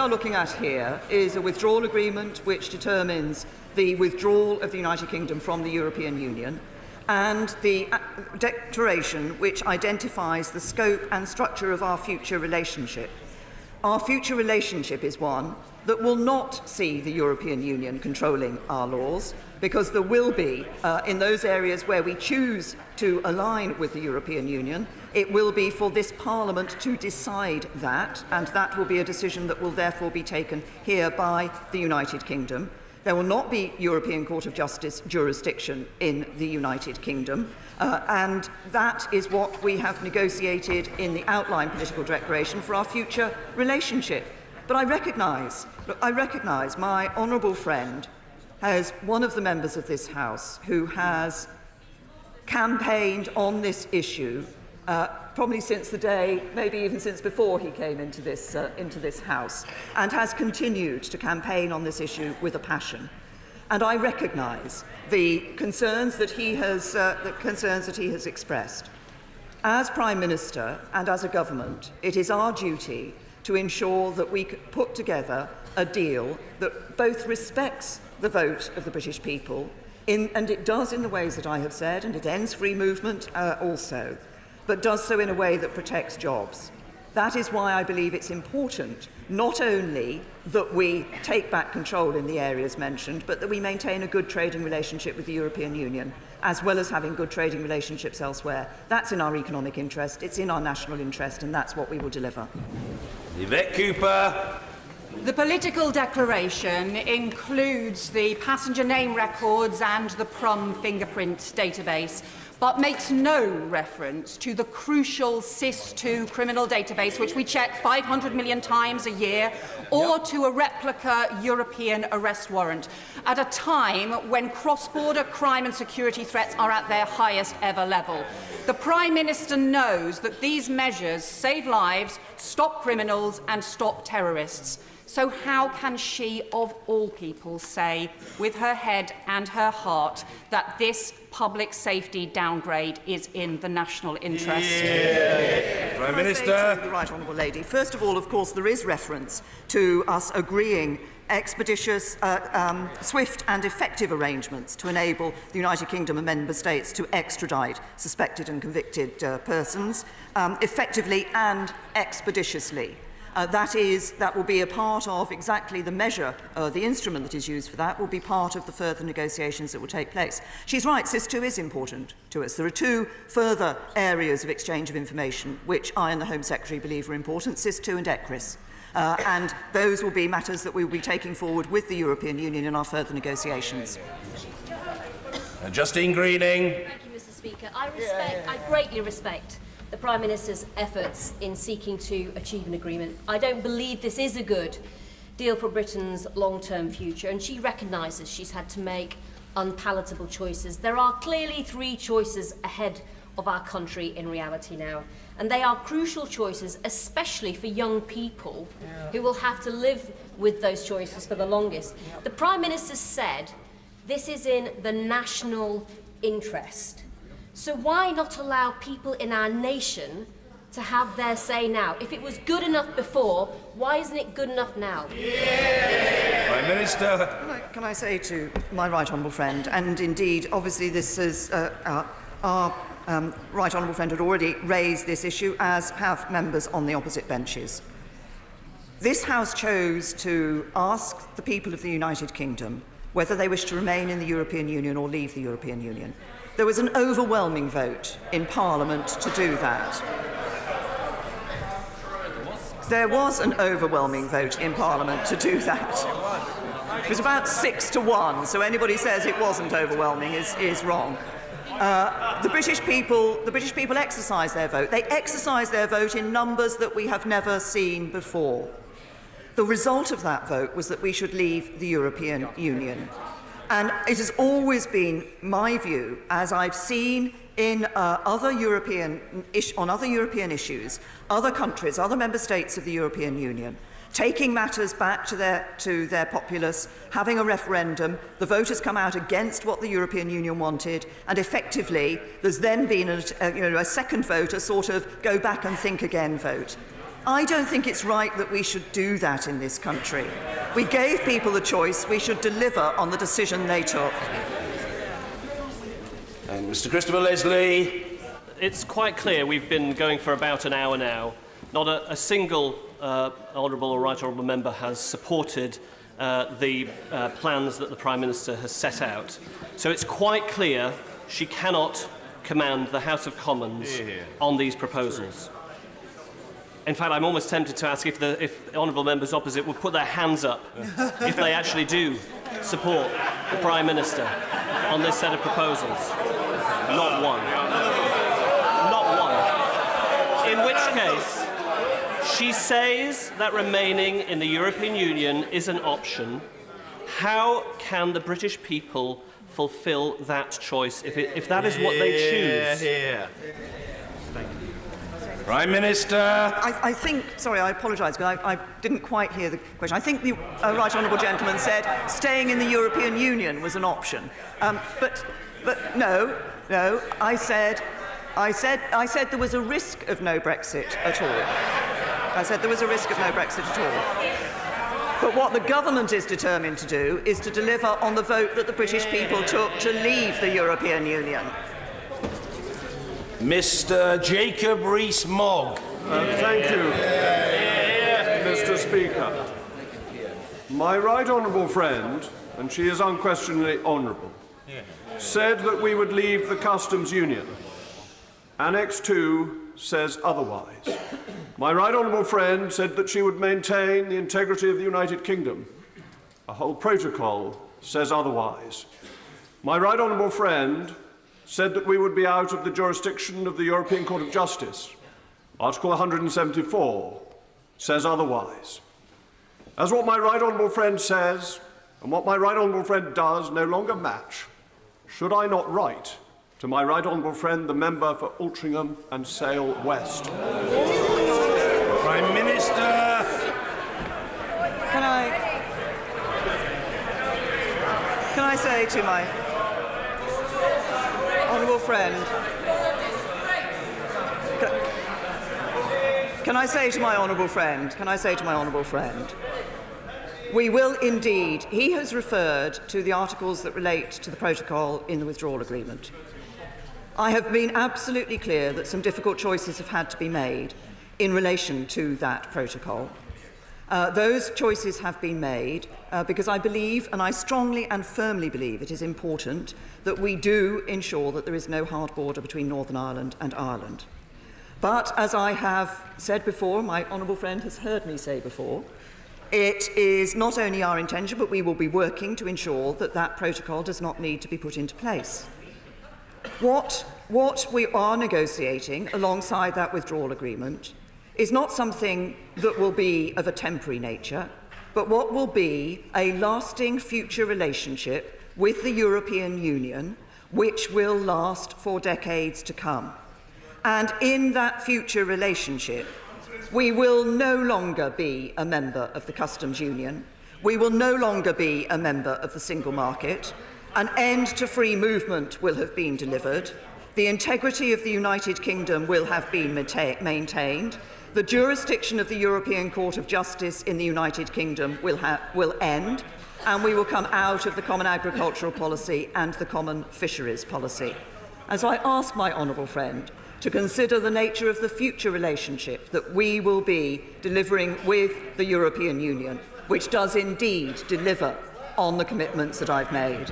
looking at here is a withdrawal agreement which determines the withdrawal of the United Kingdom from the European Union, and the declaration which identifies the scope and structure of our future relationship. Our future relationship is one that will not see the European Union controlling our laws, because there will be, in those areas where we choose to align with the European Union, it will be for this Parliament to decide that, and that will be a decision that will therefore be taken here by the United Kingdom. There will not be European Court of Justice jurisdiction in the United Kingdom, and that is what we have negotiated in the outline political declaration for our future relationship. But I recognise my honourable friend as one of the members of this House who has campaigned on this issue probably since the day, maybe even since before he came into this House, and has continued to campaign on this issue with a passion. And I recognise the concerns that he has expressed. As Prime Minister and as a government, it is our duty to ensure that we put together a deal that both respects the vote of the British people, and it does in the ways that I have said, and it ends free movement also, but does so in a way that protects jobs. That is why I believe it's important not only that we take back control in the areas mentioned, but that we maintain a good trading relationship with the European Union, as well as having good trading relationships elsewhere. That's in our economic interest, it's in our national interest, and that's what we will deliver. Yvette Cooper. The political declaration includes the passenger name records and the PRUM fingerprint database, but makes no reference to the crucial SIS2 criminal database, which we check 500 million times a year, or to a replica European arrest warrant, at a time when cross-border crime and security threats are at their highest ever level. The Prime Minister knows that these measures save lives, stop criminals and stop terrorists. So how can she, of all people, say, with her head and her heart, that this public safety downgrade is in the national interest? Prime Minister. The Right Honourable Lady. First of all, of course, there is reference to us agreeing expeditious, swift and effective arrangements to enable the United Kingdom and member states to extradite suspected and convicted persons effectively and expeditiously. That will be a part of exactly the measure, the instrument that is used for that will be part of the further negotiations that will take place. She's right, SIS2 is important to us. There are two further areas of exchange of information which I and the Home Secretary believe are important, SIS2 and ECRIS. And those will be matters that we will be taking forward with the European Union in our further negotiations. Justine Greening. Thank you, Mr. Speaker. I greatly respect the Prime Minister's efforts in seeking to achieve an agreement. I don't believe this is a good deal for Britain's long-term future, and she recognises she's had to make unpalatable choices. There are clearly 3 choices ahead of our country in reality now, and they are crucial choices, especially for young people who will have to live with those choices for the longest. The Prime Minister said this is in the national interest. So why not allow people in our nation to have their say now? If it was good enough before, why isn't it good enough now? Prime Minister. Can I say to my right honourable friend, and indeed, obviously this is our right honourable friend had already raised this issue, as have members on the opposite benches. This House chose to ask the people of the United Kingdom whether they wish to remain in the European Union or leave the European Union. There was an overwhelming vote in Parliament to do that. There was an overwhelming vote in Parliament to do that. It was about 6 to 1, so anybody says it wasn't overwhelming is wrong. The British people exercised their vote. They exercised their vote in numbers that we have never seen before. The result of that vote was that we should leave the European Union. And it has always been my view, as I've seen in other European issues, other countries, other member states of the European Union, taking matters back to their populace, having a referendum, the voters come out against what the European Union wanted, and effectively there's then been a second vote, a sort of go back and think again vote. I don't think it's right that we should do that in this country. We gave people the choice. We should deliver on the decision they took. And Mr. Christopher Leslie. It's quite clear we've been going for about an hour now. Not a single honourable or right honourable member has supported the plans that the Prime Minister has set out. So it's quite clear she cannot command the House of Commons on these proposals. In fact, I'm almost tempted to ask if the honourable members opposite would put their hands up if they actually do support the Prime Minister on this set of proposals. Not one. Not one. In which case, she says that remaining in the European Union is an option. How can the British people fulfil that choice if that is what they choose? Thank you. Prime Minister. I think, sorry, I apologise, but I didn't quite hear the question. I think the right honourable gentleman said staying in the European Union was an option. But no, I said there was a risk of no Brexit at all. I said there was a risk of no Brexit at all. But what the government is determined to do is to deliver on the vote that the British people took to leave the European Union. Mr. Jacob Rees-Mogg. Thank you, Mr. Speaker. My right honourable friend, and she is unquestionably honourable, said that we would leave the customs union. Annex 2 says otherwise. My right honourable friend said that she would maintain the integrity of the United Kingdom. A whole protocol says otherwise. My right honourable friend said that we would be out of the jurisdiction of the European Court of Justice. Article 174 says otherwise. As what my right honourable friend says and what my right honourable friend does no longer match, should I not write to my right honourable friend, the member for Altrincham and Sale West? Prime Minister. Can I say to my honourable friend, can I say to my honourable friend, we will indeed, he has referred to the articles that relate to the protocol in the withdrawal agreement. I have been absolutely clear that some difficult choices have had to be made in relation to that protocol. Those choices have been made because I believe, and I strongly and firmly believe, it is important that we do ensure that there is no hard border between Northern Ireland and Ireland. But as I have said before, my honourable friend has heard me say before, it is not only our intention, but we will be working to ensure that that protocol does not need to be put into place. What what we are negotiating alongside that withdrawal agreement is not something that will be of a temporary nature, but what will be a lasting future relationship with the European Union, which will last for decades to come. And in that future relationship, we will no longer be a member of the Customs Union. We will no longer be a member of the single market. An end to free movement will have been delivered. The integrity of the United Kingdom will have been maintained. The jurisdiction of the European Court of Justice in the United Kingdom will end, and we will come out of the Common Agricultural Policy and the Common Fisheries Policy. As I ask my honourable friend to consider the nature of the future relationship that we will be delivering with the European Union, which does indeed deliver on the commitments that I've made.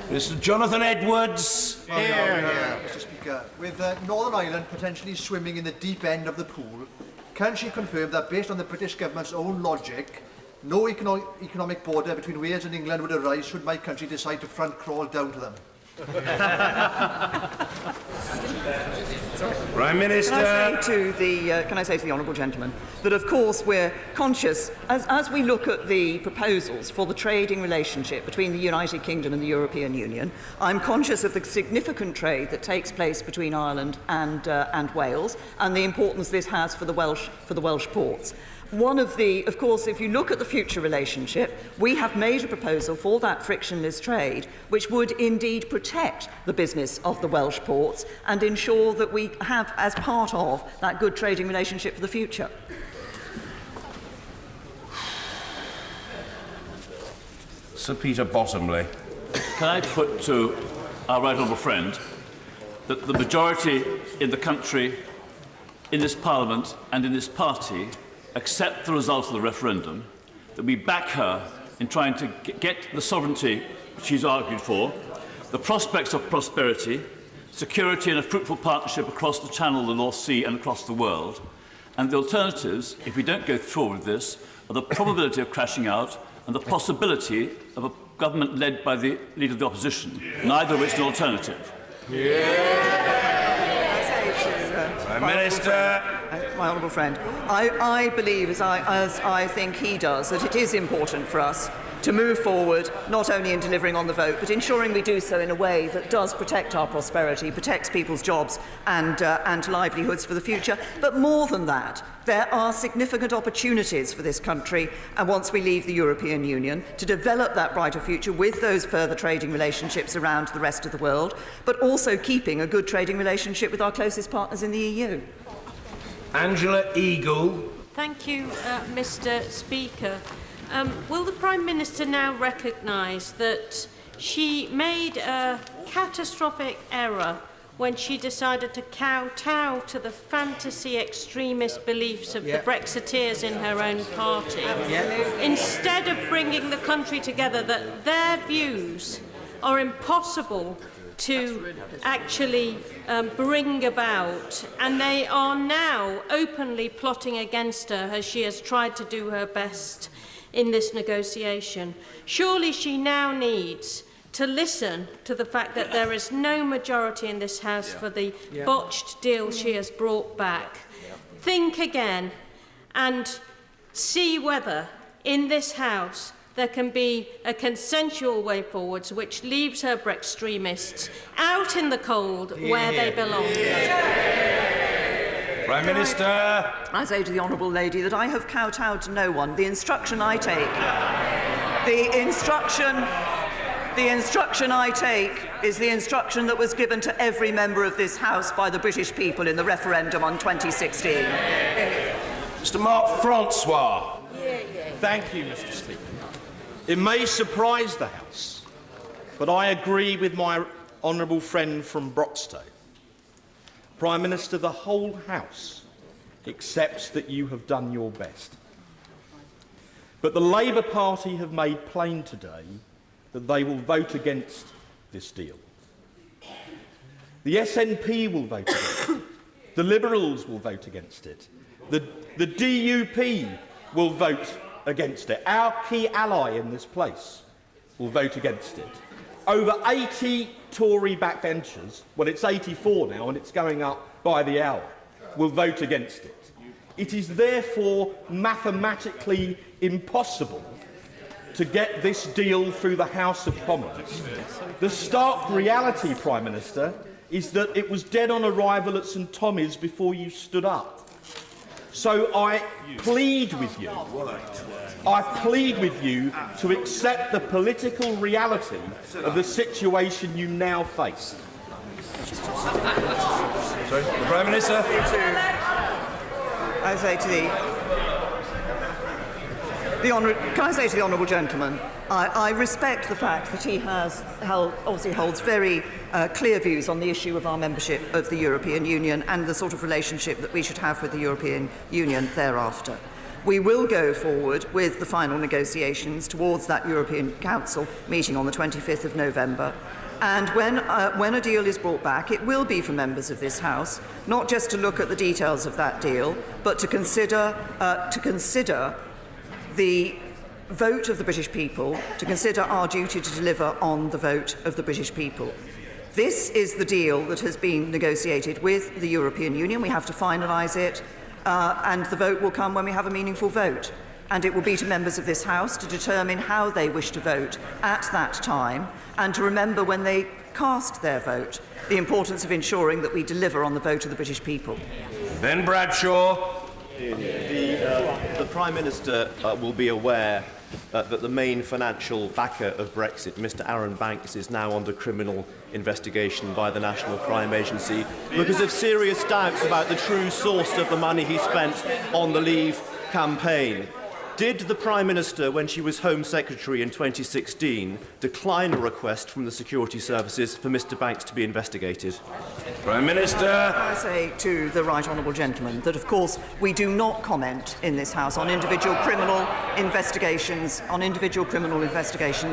Mr. Jonathan Edwards. Mr. Speaker, with Northern Ireland potentially swimming in the deep end of the pool, can she confirm that, based on the British government's own logic, no economic border between Wales and England would arise should my country decide to front crawl down to them? Prime Minister. Can I say to the honourable gentleman that, of course, we're conscious, as we look at the proposals for the trading relationship between the United Kingdom and the European Union, I'm conscious of the significant trade that takes place between Ireland and Wales, and the importance this has for the Welsh ports. Of course, if you look at the future relationship, we have made a proposal for that frictionless trade, which would indeed protect the business of the Welsh ports and ensure that we have, as part of that good trading relationship for the future. Sir Peter Bottomley. Can I put to our right honourable friend that the majority in the country, in this Parliament and in this party accept the result of the referendum, that we back her in trying to get the sovereignty she's argued for, the prospects of prosperity, security and a fruitful partnership across the Channel, the North Sea and across the world, and the alternatives, if we don't go forward with this, are the probability of crashing out and the possibility of a government led by the Leader of the Opposition, neither of which is an alternative. Prime Minister. My honourable friend, I believe, as I think he does, that it is important for us to move forward, not only in delivering on the vote, but ensuring we do so in a way that does protect our prosperity, protects people's jobs and livelihoods for the future. But more than that, there are significant opportunities for this country, and once we leave the European Union, to develop that brighter future with those further trading relationships around the rest of the world, but also keeping a good trading relationship with our closest partners in the EU. Angela Eagle. Thank you, Mr. Speaker. Will the Prime Minister now recognise that she made a catastrophic error when she decided to kowtow to the fantasy extremist beliefs of the Brexiteers in her own party, instead of bringing the country together, that their views are impossible to actually bring about, and they are now openly plotting against her as she has tried to do her best in this negotiation? Surely she now needs to listen to the fact that there is no majority in this House for the botched deal she has brought back. Think again and see whether in this House there can be a consensual way forwards which leaves her Brextremists out in the cold where they belong. Prime Minister. I say to the honourable lady that I have kowtowed to no one. The instruction I take is the instruction that was given to every member of this House by the British people in the referendum on 2016. Mr. Mark Francois. Thank you, Mr. Speaker. It may surprise the House, but I agree with my honourable friend from Broxtowe. Prime Minister, the whole House accepts that you have done your best. But the Labour Party have made plain today that they will vote against this deal. The SNP will vote against it. The Liberals will vote against it. The DUP will vote against it. Our key ally in this place will vote against it. over 80 Tory backbenchers, well, it's 84 now and it's going up by the hour, will vote against it. It is therefore mathematically impossible to get this deal through the House of Commons. The stark reality, Prime Minister, is that it was dead on arrival at St Tommy's before you stood up. So I plead with you to accept the political reality of the situation you now face. Sorry, the Prime Minister. I say to can I say to the honourable gentleman, I respect the fact that he obviously holds very clear views on the issue of our membership of the European Union and the sort of relationship that we should have with the European Union thereafter. We will go forward with the final negotiations towards that European Council meeting on the 25th of November. And when a deal is brought back, it will be for members of this House, not just to look at the details of that deal, but to consider the vote of the British people, to consider our duty to deliver on the vote of the British people. This is the deal that has been negotiated with the European Union. We have to finalise it, and the vote will come when we have a meaningful vote. And it will be to members of this House to determine how they wish to vote at that time, and to remember when they cast their vote the importance of ensuring that we deliver on the vote of the British people. Ben Bradshaw. The Prime Minister will be aware that the main financial backer of Brexit, Mr Aaron Banks, is now under criminal investigation by the National Crime Agency because of serious doubts about the true source of the money he spent on the Leave campaign. Did the Prime Minister, when she was Home Secretary in 2016, decline a request from the security services for Mr Banks to be investigated? Prime Minister. I say to the right honourable gentleman that, of course, we do not comment in this House on individual criminal investigations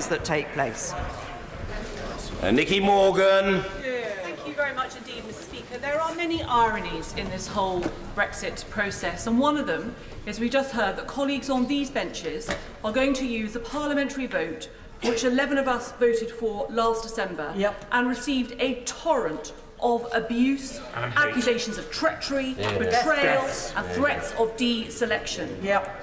that take place. Nicky Morgan. Thank you very much indeed, Mr Speaker. There are many ironies in this whole Brexit process, and one of them is we just heard that colleagues on these benches are going to use a parliamentary vote, which 11 of us voted for last December, and received a torrent of abuse, accusations of treachery, betrayal, and threats of deselection.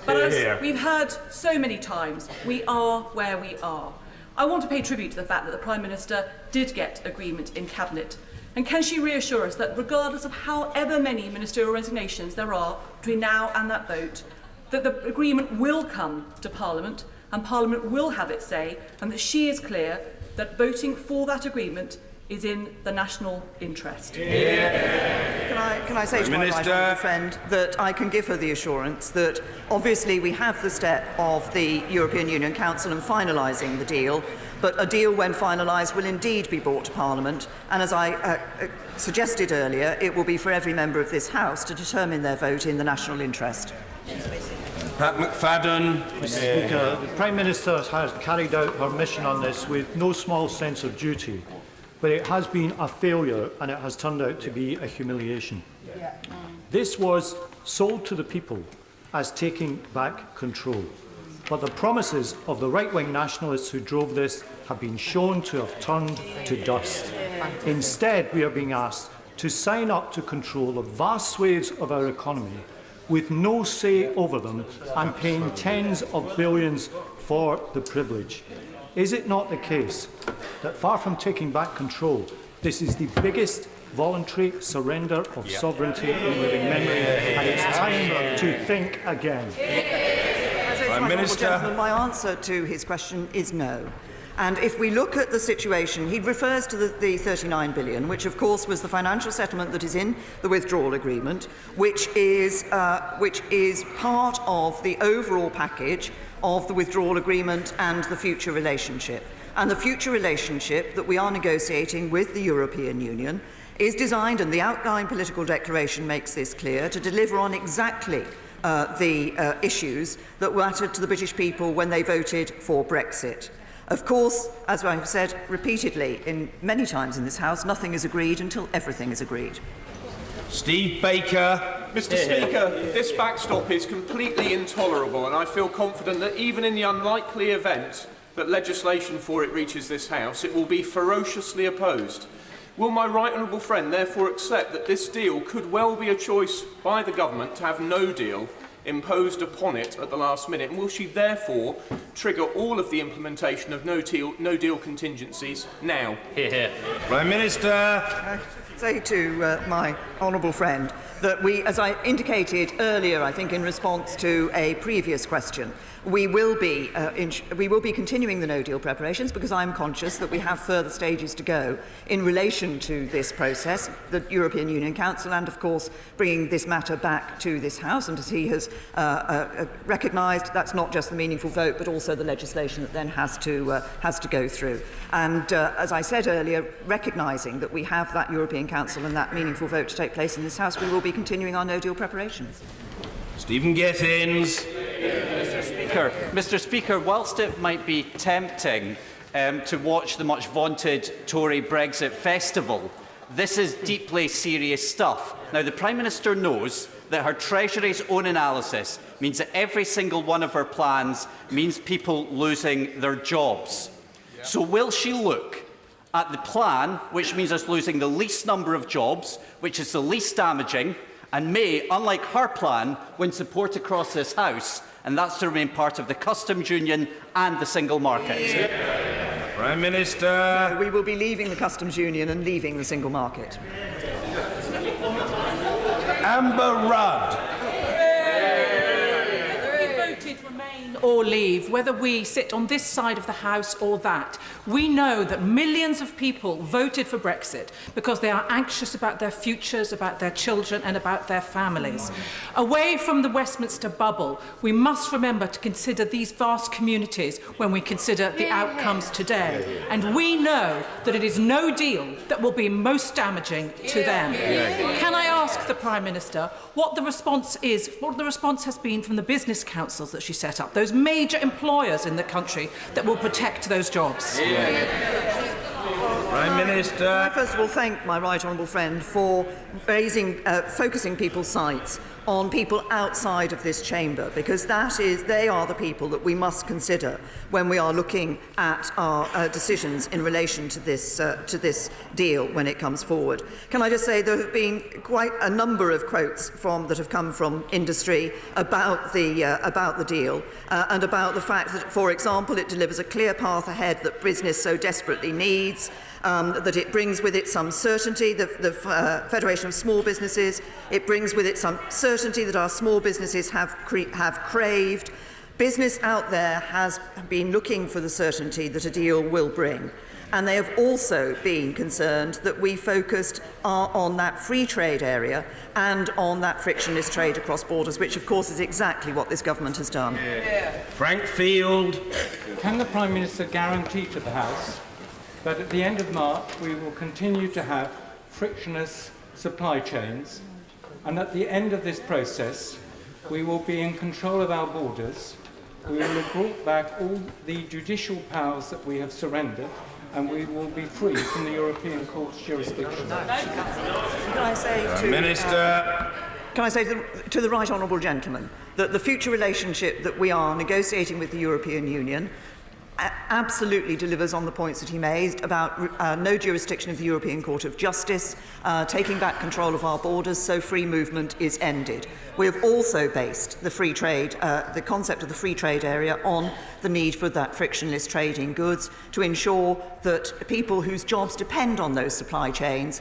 But as we've heard so many times, we are where we are. I want to pay tribute to the fact that the Prime Minister did get agreement in Cabinet. And can she reassure us that regardless of however many ministerial resignations there are between now and that vote, that the agreement will come to Parliament and Parliament will have its say, and that she is clear that voting for that agreement is in the national interest? Can I say to my right honourable friend that I can give her the assurance that obviously we have the step of the European Union Council and finalising the deal, but a deal when finalised will indeed be brought to Parliament, and as I suggested earlier, it will be for every member of this House to determine their vote in the national interest. Pat McFadden. Mr Speaker, the Prime Minister has carried out her mission on this with no small sense of duty, but it has been a failure and it has turned out to be a humiliation. This was sold to the people as taking back control, but the promises of the right-wing nationalists who drove this have been shown to have turned to dust. Instead, we are being asked to sign up to control of vast swathes of our economy with no say over them and paying tens of billions for the privilege. Is it not the case that, far from taking back control, this is the biggest voluntary surrender of sovereignty in living memory, and it's time to think again? Prime Minister. My answer to his question is no. And if we look at the situation, he refers to the 39 billion, which of course was the financial settlement that is in the withdrawal agreement, which is part of the overall package of the withdrawal agreement and the future relationship. And the future relationship that we are negotiating with the European Union is designed, and the outline political declaration makes this clear, to deliver on exactly the issues that were uttered to the British people when they voted for Brexit. Of course, as I have said repeatedly many times in this House, nothing is agreed until everything is agreed. Steve Baker. Mr. Speaker, this backstop is completely intolerable, and I feel confident that even in the unlikely event that legislation for it reaches this House, it will be ferociously opposed. Will my right honourable friend therefore accept that this deal could well be a choice by the government to have no deal imposed upon it at the last minute? And will she therefore trigger all of the implementation of no deal contingencies now? Hear, hear. Prime Minister. I say to my honourable friend that we, as I indicated earlier, I think in response to a previous question, we will be continuing the no-deal preparations because I'm conscious that we have further stages to go in relation to this process, the European Union Council, and of course bringing this matter back to this House. And as he has recognised, that's not just the meaningful vote, but also the legislation that then has to go through. And as I said earlier, recognising that we have that European Council and that meaningful vote to take place in this House, we will be continuing our no-deal preparations. Stephen Gethins. Mr. Speaker, whilst it might be tempting to watch the much vaunted Tory Brexit festival, this is deeply serious stuff. Now, the Prime Minister knows that her Treasury's own analysis means that every single one of her plans means people losing their jobs. So will she look at the plan, which means us losing the least number of jobs, which is the least damaging, and may, unlike her plan, win support across this House, and that's to remain part of the customs union and the single market? Prime Minister. No, we will be leaving the customs union and leaving the single market. Amber Rudd. Or leave, whether we sit on this side of the House or that. We know that millions of people voted for Brexit because they are anxious about their futures, about their children and about their families. Away from the Westminster bubble, we must remember to consider these vast communities when we consider the outcomes today. And we know that it is no deal that will be most damaging to them. Can I ask the Prime Minister what the response is, what the response has been from the business councils that she set up, those major employers in the country that will protect those jobs? Prime Minister. I first of all thank my right honourable friend for focusing people's sights on people outside of this chamber, because they are the people that we must consider when we are looking at our decisions in relation to this deal when it comes forward. Can I just say there have been quite a number of quotes that have come from industry about the deal and about the fact that, for example, it delivers a clear path ahead that business so desperately needs. That it brings with it some certainty, the Federation of Small Businesses, it brings with it some certainty that our small businesses have craved. Business out there has been looking for the certainty that a deal will bring. And they have also been concerned that we focused on that free trade area and on that frictionless trade across borders, which of course is exactly what this government has done. Frank Field. Can the Prime Minister guarantee to the House that at the end of March we will continue to have frictionless supply chains, and at the end of this process we will be in control of our borders, we will have brought back all the judicial powers that we have surrendered, and we will be free from the European Court's jurisdiction? Can I say to, Minister. Can I say to the right honourable gentleman that the future relationship that we are negotiating with the European Union absolutely delivers on the points that he made about no jurisdiction of the European Court of Justice, taking back control of our borders so free movement is ended. We have also based the free trade, the concept of the free trade area on the need for that frictionless trade in goods to ensure that people whose jobs depend on those supply chains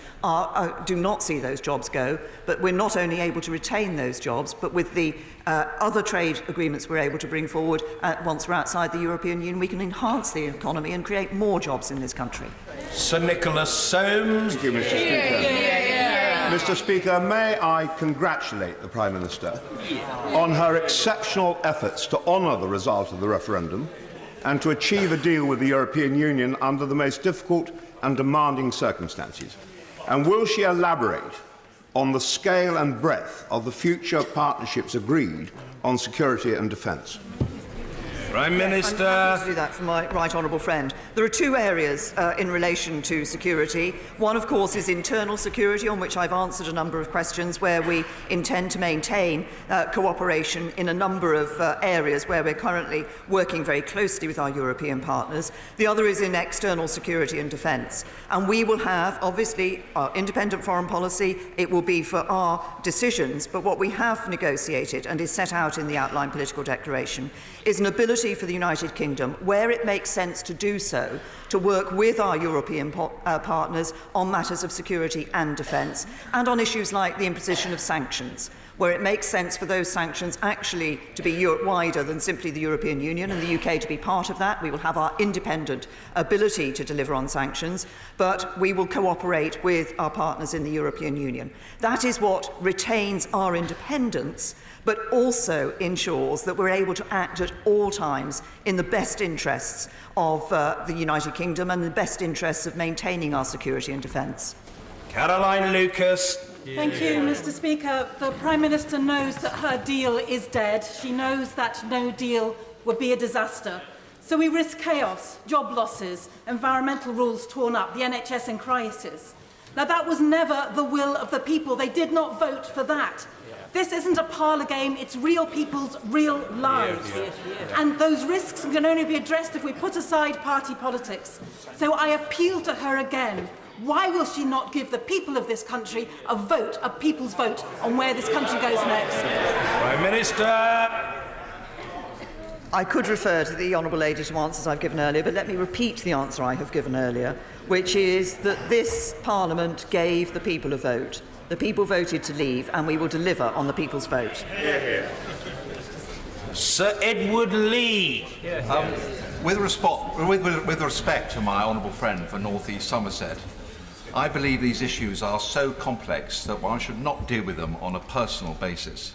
do not see those jobs go, but we're not only able to retain those jobs, but with the other trade agreements we're able to bring forward once we're outside the European Union, we can enhance the economy and create more jobs in this country. Sir Nicholas Soames. Thank you, Mr. Speaker. Mr. Speaker, may I congratulate the Prime Minister on her exceptional efforts to honour the result of the referendum and to achieve a deal with the European Union under the most difficult and demanding circumstances. And will she elaborate on the scale and breadth of the future partnerships agreed on security and defence? Prime Minister. I'm happy to do that for my right honourable friend. There are two areas in relation to security. One, of course, is internal security, on which I've answered a number of questions, where we intend to maintain cooperation in a number of areas where we're currently working very closely with our European partners. The other is in external security and defence. And we will have, obviously, our independent foreign policy. It will be for our decisions. But what we have negotiated and is set out in the outline political declaration is an ability for the United Kingdom, where it makes sense to do so, to work with our European partners on matters of security and defence, and on issues like the imposition of sanctions, where it makes sense for those sanctions actually to be Europe-wider than simply the European Union, and the UK to be part of that. We will have our independent ability to deliver on sanctions, but we will cooperate with our partners in the European Union. That is what retains our independence, but also ensures that we're able to act at all times in the best interests of the United Kingdom and the best interests of maintaining our security and defence. Caroline Lucas. Thank you, Mr. Speaker. The Prime Minister knows that her deal is dead. She knows that no deal would be a disaster. So we risk chaos, job losses, environmental rules torn up, the NHS in crisis. Now, that was never the will of the people. They did not vote for that. This isn't a parlour game, it's real people's real lives. And those risks can only be addressed if we put aside party politics. So I appeal to her again. Why will she not give the people of this country a vote, a people's vote, on where this country goes next? Prime Minister. I could refer to the Honourable Lady to answers I've given earlier, but let me repeat the answer I have given earlier, which is that this Parliament gave the people a vote. The people voted to leave, and we will deliver on the people's vote. Sir Edward Lee. With respect to my honourable friend for North East Somerset, I believe these issues are so complex that one should not deal with them on a personal basis.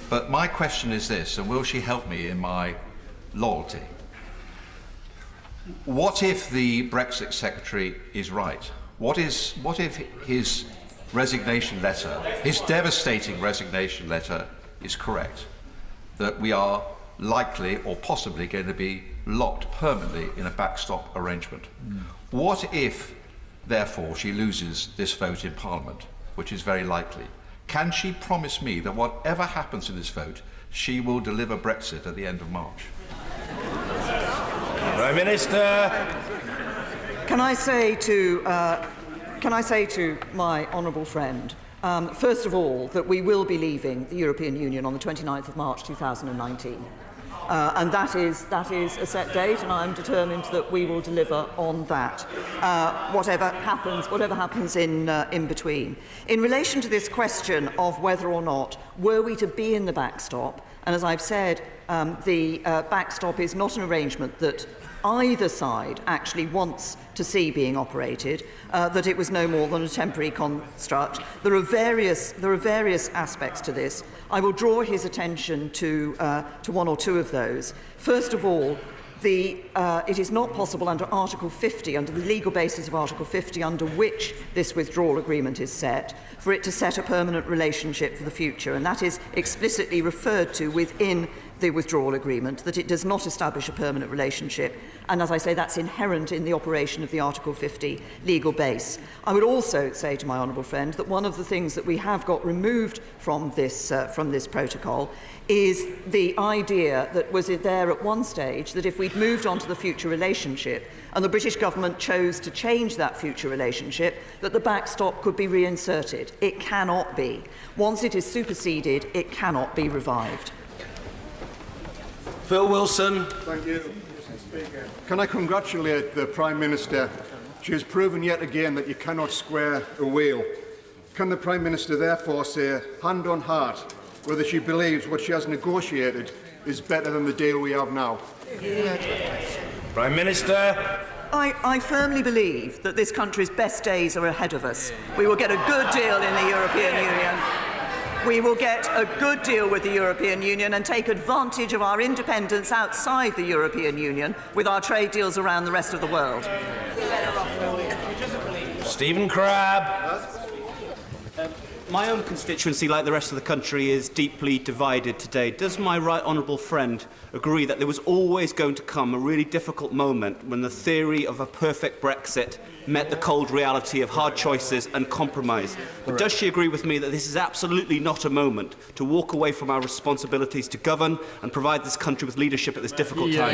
But my question is this, and will she help me in my loyalty? What if the Brexit Secretary is right? What if his resignation letter, his devastating resignation letter, is correct? That we are likely or possibly going to be locked permanently in a backstop arrangement. What if, therefore, she loses this vote in Parliament, which is very likely? Can she promise me that whatever happens in this vote, she will deliver Brexit at the end of March? Prime Minister. Can I say to my honourable friend, first of all, that we will be leaving the European Union on the 29th of March 2019. And that is a set date, and I'm determined that we will deliver on that, whatever happens in between. In relation to this question of whether or not were we to be in the backstop, and as I've said, the backstop is not an arrangement that either side actually wants to see being operated, that it was no more than a temporary construct. There are various aspects to this. I will draw his attention to one or two of those. First of all, it is not possible under Article 50, under the legal basis of Article 50, under which this withdrawal agreement is set, for it to set a permanent relationship for the future, and that is explicitly referred to within the withdrawal agreement, that it does not establish a permanent relationship, and as I say, that's inherent in the operation of the Article 50 legal base. I would also say to my honourable friend that one of the things that we have got removed from this protocol is the idea that was there at one stage that if we'd moved on to the future relationship and the British government chose to change that future relationship, that the backstop could be reinserted. It cannot be. Once it is superseded, it cannot be revived. Phil Wilson. Thank you, Mr. Speaker. Can I congratulate the Prime Minister? She has proven yet again that you cannot square a wheel. Can the Prime Minister therefore say, hand on heart, whether she believes what she has negotiated is better than the deal we have now? Prime Minister. I firmly believe that this country's best days are ahead of us. We will get a good deal in the European Union. We will get a good deal with the European Union and take advantage of our independence outside the European Union with our trade deals around the rest of the world. Stephen Crabb. My own constituency, like the rest of the country, is deeply divided today. Does my right honourable friend agree that there was always going to come a really difficult moment when the theory of a perfect Brexit met the cold reality of hard choices and compromise? But does she agree with me that this is absolutely not a moment to walk away from our responsibilities to govern and provide this country with leadership at this difficult time?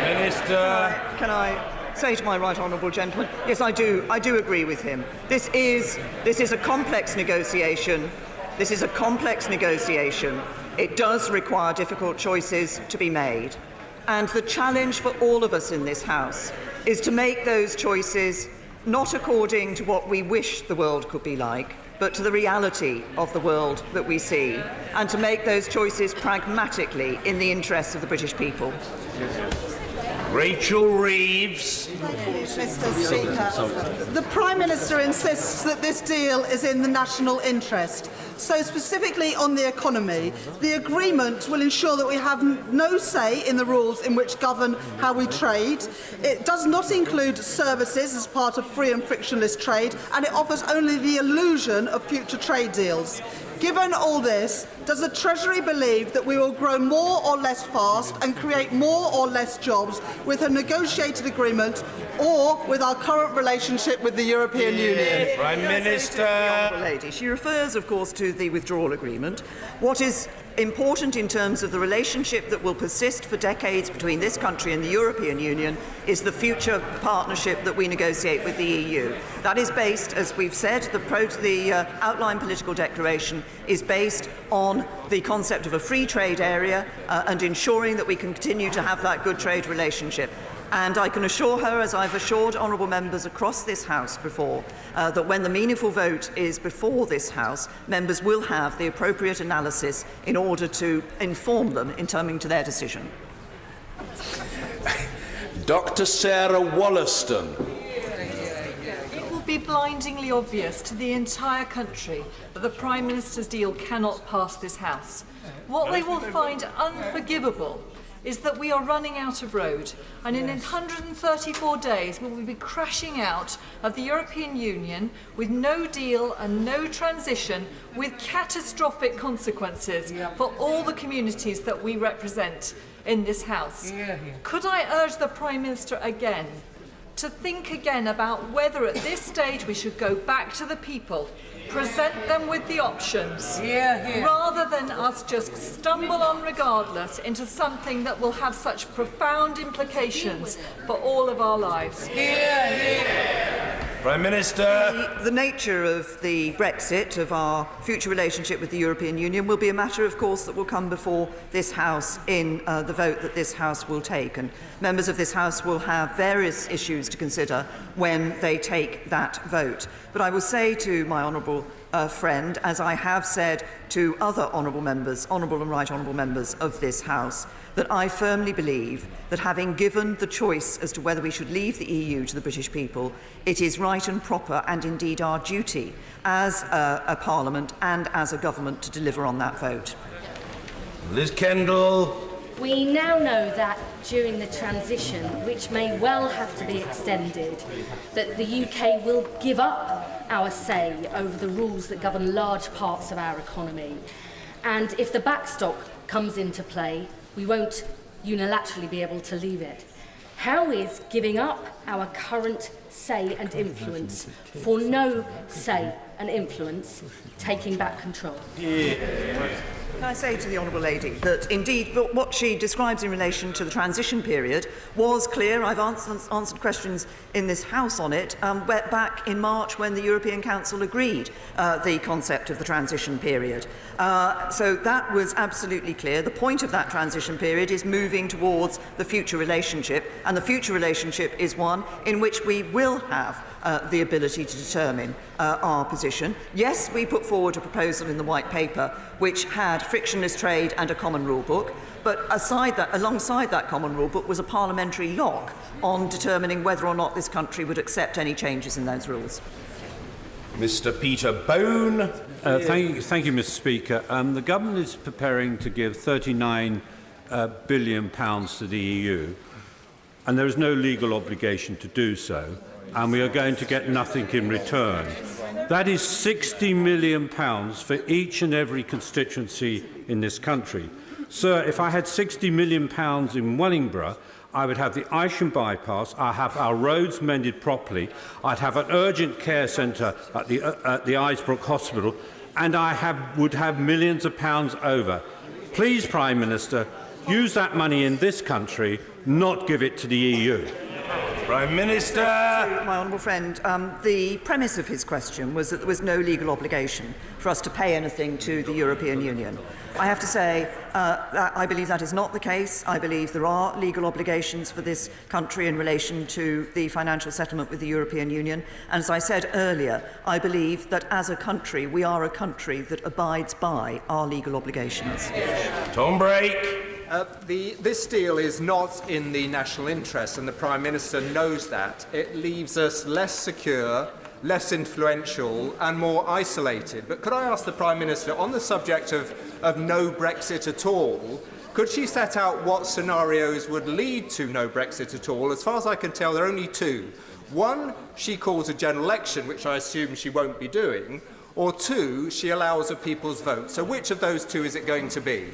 Minister. Can I say to my right honourable gentleman, yes, I do agree with him. This is a complex negotiation. This is a complex negotiation. It does require difficult choices to be made. And the challenge for all of us in this House is to make those choices not according to what we wish the world could be like, but to the reality of the world that we see, and to make those choices pragmatically in the interests of the British people. Rachel Reeves. Mr. Speaker, the Prime Minister insists that this deal is in the national interest. So specifically on the economy, the agreement will ensure that we have no say in the rules in which govern how we trade. It does not include services as part of free and frictionless trade, and it offers only the illusion of future trade deals. Given all this, does the Treasury believe that we will grow more or less fast and create more or less jobs with a negotiated agreement or with our current relationship with the European Union? Prime Minister. Lady, she refers, of course, to the withdrawal agreement. What is important in terms of the relationship that will persist for decades between this country and the European Union is the future partnership that we negotiate with the EU. That is based, as we've said, the outline political declaration is based on the concept of a free trade area and ensuring that we can continue to have that good trade relationship. And I can assure her, as I've assured honourable members across this House before, that when the meaningful vote is before this House, members will have the appropriate analysis in order to inform them in coming to their decision. Dr. Sarah Wollaston. It will be blindingly obvious to the entire country that the Prime Minister's deal cannot pass this House. What they will find unforgivable is that we are running out of road, and in 134 days we will be crashing out of the European Union with no deal and no transition, with catastrophic consequences for all the communities that we represent in this House. Could I urge the Prime Minister again to think again about whether at this stage we should go back to the people, present them with the options, rather than us just stumble on regardless into something that will have such profound implications for all of our lives. Prime Minister. The nature of the Brexit, of our future relationship with the European Union, will be a matter, of course, that will come before this House in the vote that this House will take. And members of this House will have various issues to consider when they take that vote. But I will say to my honourable friend, as I have said to other honourable members, honourable and right honourable members of this House, that I firmly believe that having given the choice as to whether we should leave the EU to the British people, it is right and proper and indeed our duty as a Parliament and as a government to deliver on that vote. Liz Kendall. We now know that during the transition, which may well have to be extended, that the UK will give up our say over the rules that govern large parts of our economy. And if the backstop comes into play, we won't unilaterally be able to leave it. How is giving up our current say and influence for no say and influence taking back control? Can I say to the Honourable Lady that indeed what she describes in relation to the transition period was clear. I've answered questions in this House on it back in March when the European Council agreed the concept of the transition period. So that was absolutely clear. The point of that transition period is moving towards the future relationship, and the future relationship is one in which we will have the ability to determine our position. Yes, we put forward a proposal in the White Paper which had frictionless trade and a common rule book, but alongside that common rule book was a parliamentary lock on determining whether or not this country would accept any changes in those rules. Mr. Peter Bone. Thank you, Mr. Speaker. The government is preparing to give £39 billion to the EU, and there is no legal obligation to do so. and we are going to get nothing in return. That is £60 million for each and every constituency in this country. Sir, if I had £60 million in Wellingborough, I would have the Isham bypass, I'd have our roads mended properly, I'd have an urgent care centre at the Isbrook Hospital, and would have millions of pounds over. Please, Prime Minister, use that money in this country, not give it to the EU. Prime Minister. My honourable friend, the premise of his question was that there was no legal obligation for us to pay anything to the European Union. I have to say that I believe that is not the case. I believe there are legal obligations for this country in relation to the financial settlement with the European Union. And as I said earlier, I believe that as a country, we are a country that abides by our legal obligations. Tom Brake. This deal is not in the national interest, and the Prime Minister knows that. It leaves us less secure, less influential and more isolated. But could I ask the Prime Minister, on the subject of no Brexit at all, could she set out what scenarios would lead to no Brexit at all? As far as I can tell, there are only two. One, she calls a general election, which I assume she won't be doing, or two, she allows a people's vote. So which of those two is it going to be?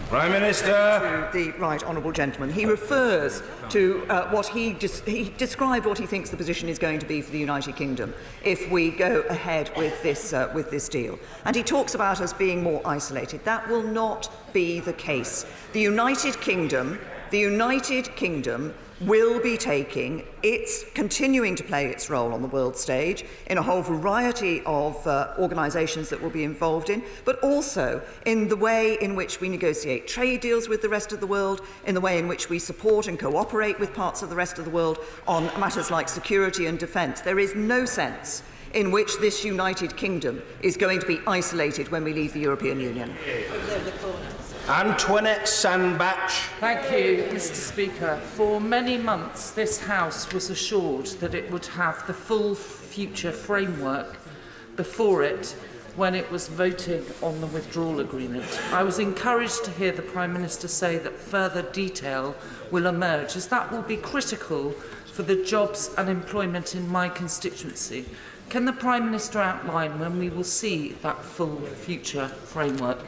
Prime Minister. To the right honourable gentleman. He refers to what he described what he thinks the position is going to be for the United Kingdom if we go ahead with this deal. And he talks about us being more isolated. That will not be the case. The United Kingdom will be continuing to play its role on the world stage in a whole variety of organisations that will be involved in, but also in the way in which we negotiate trade deals with the rest of the world, in the way in which we support and cooperate with parts of the rest of the world on matters like security and defence. There is no sense in which this United Kingdom is going to be isolated when we leave the European Union. Antoinette Sandbach. Thank you, Mr. Speaker. For many months, this House was assured that it would have the full future framework before it when it was voting on the Withdrawal Agreement. I was encouraged to hear the Prime Minister say that further detail will emerge, as that will be critical for the jobs and employment in my constituency. Can the Prime Minister outline when we will see that full future framework?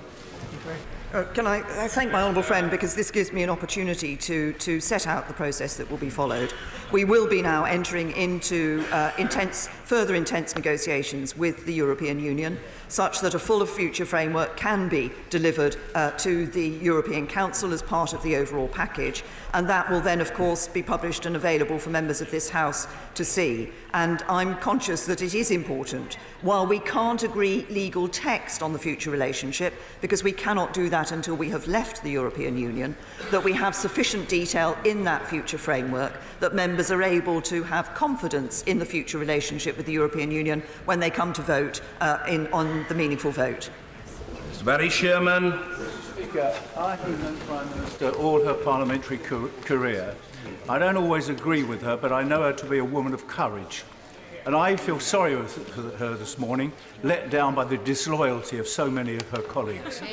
Can I thank my honourable friend, because this gives me an opportunity to set out the process that will be followed. We will be now entering into further intense negotiations with the European Union, such that a full future framework can be delivered to the European Council as part of the overall package, and that will then of course be published and available for members of this House to see. And I'm conscious that it is important, while we can't agree legal text on the future relationship, because we cannot do that until we have left the European Union, that we have sufficient detail in that future framework that members are able to have confidence in the future relationship with the European Union when they come to vote on the meaningful vote. Mr. Barry Sherman. Speaker, I have known the Prime Minister all her parliamentary career. I don't always agree with her, but I know her to be a woman of courage. And I feel sorry for her this morning, let down by the disloyalty of so many of her colleagues.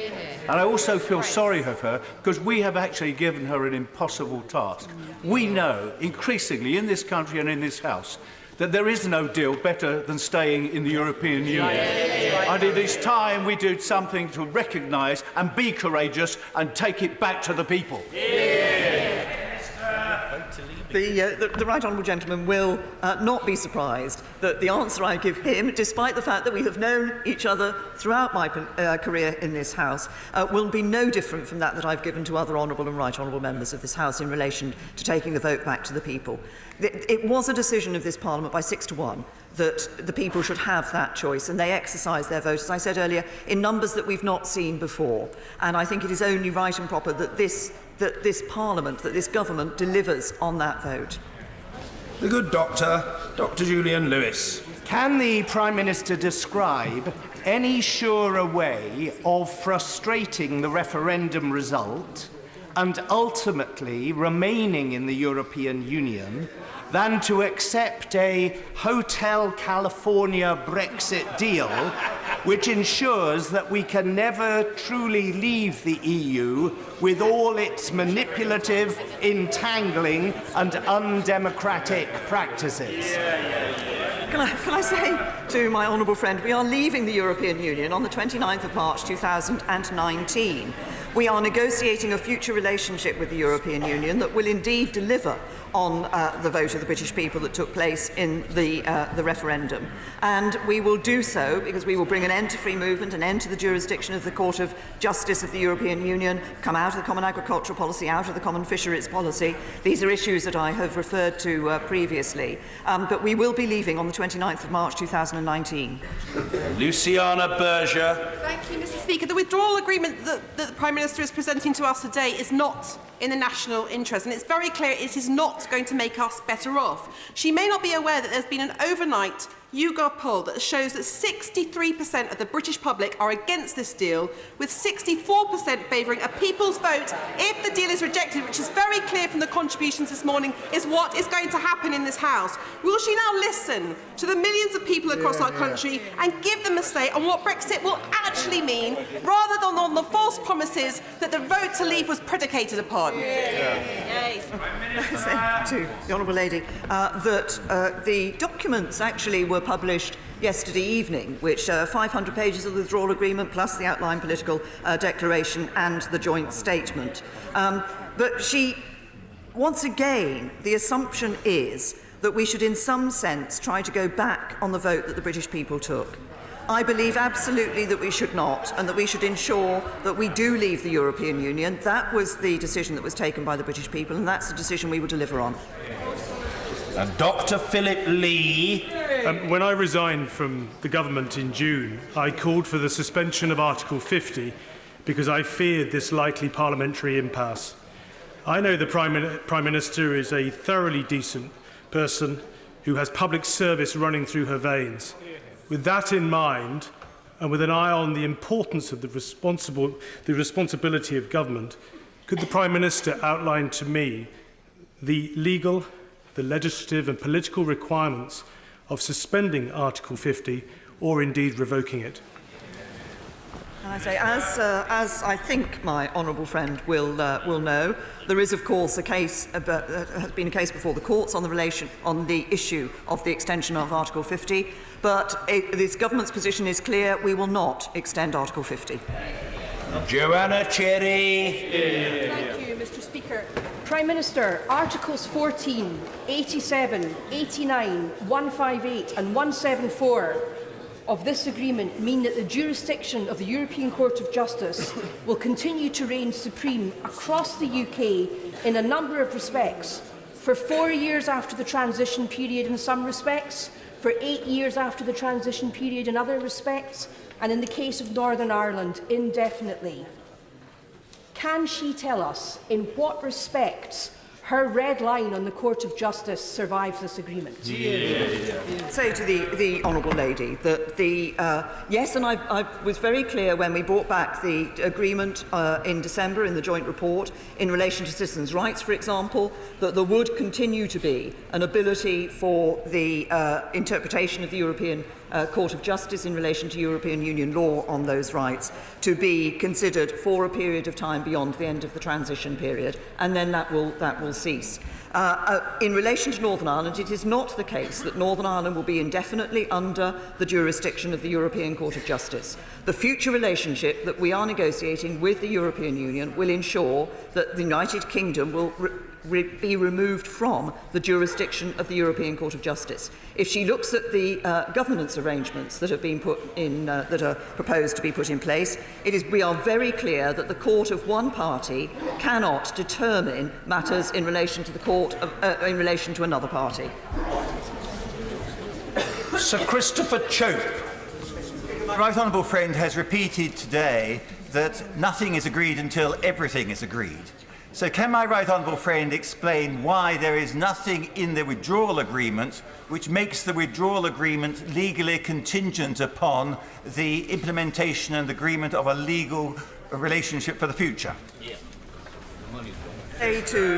And I also feel sorry for her because we have actually given her an impossible task. We know, increasingly in this country and in this House, that there is no deal better than staying in the European Union. And it is time we did something to recognise and be courageous and take it back to the people. The right honourable gentleman will not be surprised that the answer I give him, despite the fact that we have known each other throughout my career in this House, will be no different from that I've given to other honourable and right honourable members of this House in relation to taking the vote back to the people. It was a decision of this Parliament by 6-1 that the people should have that choice, and they exercised their vote, as I said earlier, in numbers that we've not seen before. And I think it is only right and proper that this Parliament, that this government delivers on that vote. The good doctor, Dr. Julian Lewis. Can the Prime Minister describe any surer way of frustrating the referendum result and ultimately remaining in the European Union than to accept a Hotel California Brexit deal which ensures that we can never truly leave the EU with all its manipulative, entangling and undemocratic practices. Can I say to my honourable friend, we are leaving the European Union on the 29th of March 2019. We are negotiating a future relationship with the European Union that will indeed deliver on the vote of the British people that took place in the referendum. And we will do so because we will bring an end to free movement, an end to the jurisdiction of the Court of Justice of the European Union, come out of the Common Agricultural Policy, out of the Common Fisheries Policy. These are issues that I have referred to previously. But we will be leaving on the 29th of March 2019. Luciana Berger. Thank you, Mr. Speaker. The withdrawal agreement that the Prime Minister is presenting to us today is not in the national interest, and it's very clear it is not going to make us better off. She may not be aware that there's been an overnight YouGov poll that shows that 63% of the British public are against this deal, with 64% favouring a people's vote if the deal is rejected, which is very clear from the contributions this morning is what is going to happen in this House. Will she now listen to the millions of people across our country and give them a say on what Brexit will actually mean, rather than on the false promises that the vote to leave was predicated upon? To the Honourable Lady, that the documents actually were published yesterday evening, which 500 pages of the withdrawal agreement plus the outline political declaration and the joint statement. But once again, the assumption is that we should in some sense try to go back on the vote that the British people took. I believe absolutely that we should not, and that we should ensure that we do leave the European Union. That was the decision that was taken by the British people, and that's the decision we will deliver on. And Dr. Philip Lee. When I resigned from the government in June, I called for the suspension of Article 50 because I feared this likely parliamentary impasse. I know the Prime Minister is a thoroughly decent person who has public service running through her veins. With that in mind, and with an eye on the importance of the responsibility of government, could the Prime Minister outline to me the legal, the legislative and political requirements of suspending Article 50 or indeed revoking it? I say, as I think my honourable friend will know, there is, of course, a case has been a case before the courts on the issue of the extension of Article 50. But this government's position is clear: we will not extend Article 50. Joanna Cherry. Thank you, Mr. Speaker. Prime Minister, Articles 14, 87, 89, 158 and 174 of this agreement mean that the jurisdiction of the European Court of Justice will continue to reign supreme across the UK in a number of respects, for 4 years after the transition period in some respects, for 8 years after the transition period in other respects, and in the case of Northern Ireland, indefinitely. Can she tell us in what respects her red line on the Court of Justice survives this agreement? Say to the honourable lady that yes, and I was very clear when we brought back the agreement in December in the joint report in relation to citizens' rights, for example, that there would continue to be an ability for the interpretation of the European Court of Justice in relation to European Union law on those rights to be considered for a period of time beyond the end of the transition period, and then that will cease. In relation to Northern Ireland, it is not the case that Northern Ireland will be indefinitely under the jurisdiction of the European Court of Justice. The future relationship that we are negotiating with the European Union will ensure that the United Kingdom will be removed from the jurisdiction of the European Court of Justice. If she looks at the governance arrangements that have been put in, that are proposed to be put in place, we are very clear that the court of one party cannot determine matters in relation to the court in relation to another party. Sir Christopher Chope. My right honourable friend has repeated today that nothing is agreed until everything is agreed. So can my right honourable friend explain why there is nothing in the withdrawal agreement which makes the withdrawal agreement legally contingent upon the implementation and agreement of a legal relationship for the future? say to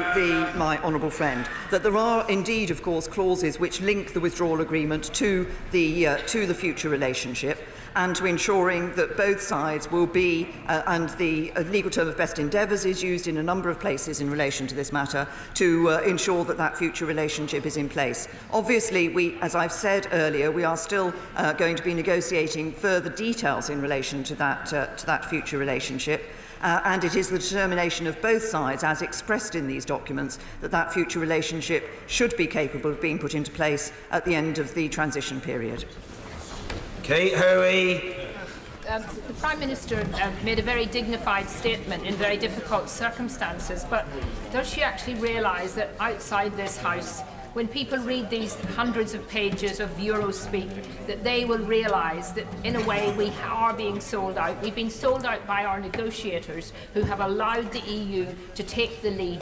my honourable friend that there are indeed, of course, clauses which link the withdrawal agreement to the future relationship, and to ensuring that both sides will be, and the legal term of best endeavours is used in a number of places in relation to this matter, to ensure that that future relationship is in place. Obviously, as I've said earlier, we are still going to be negotiating further details in relation to that future relationship. And it is the determination of both sides, as expressed in these documents, that that future relationship should be capable of being put into place at the end of the transition period. Kate Hoey. The Prime Minister made a very dignified statement in very difficult circumstances, but does she actually realise that outside this House, when people read these hundreds of pages of Eurospeak, that they will realise that, in a way, we are being sold out. We've been sold out by our negotiators, who have allowed the EU to take the lead.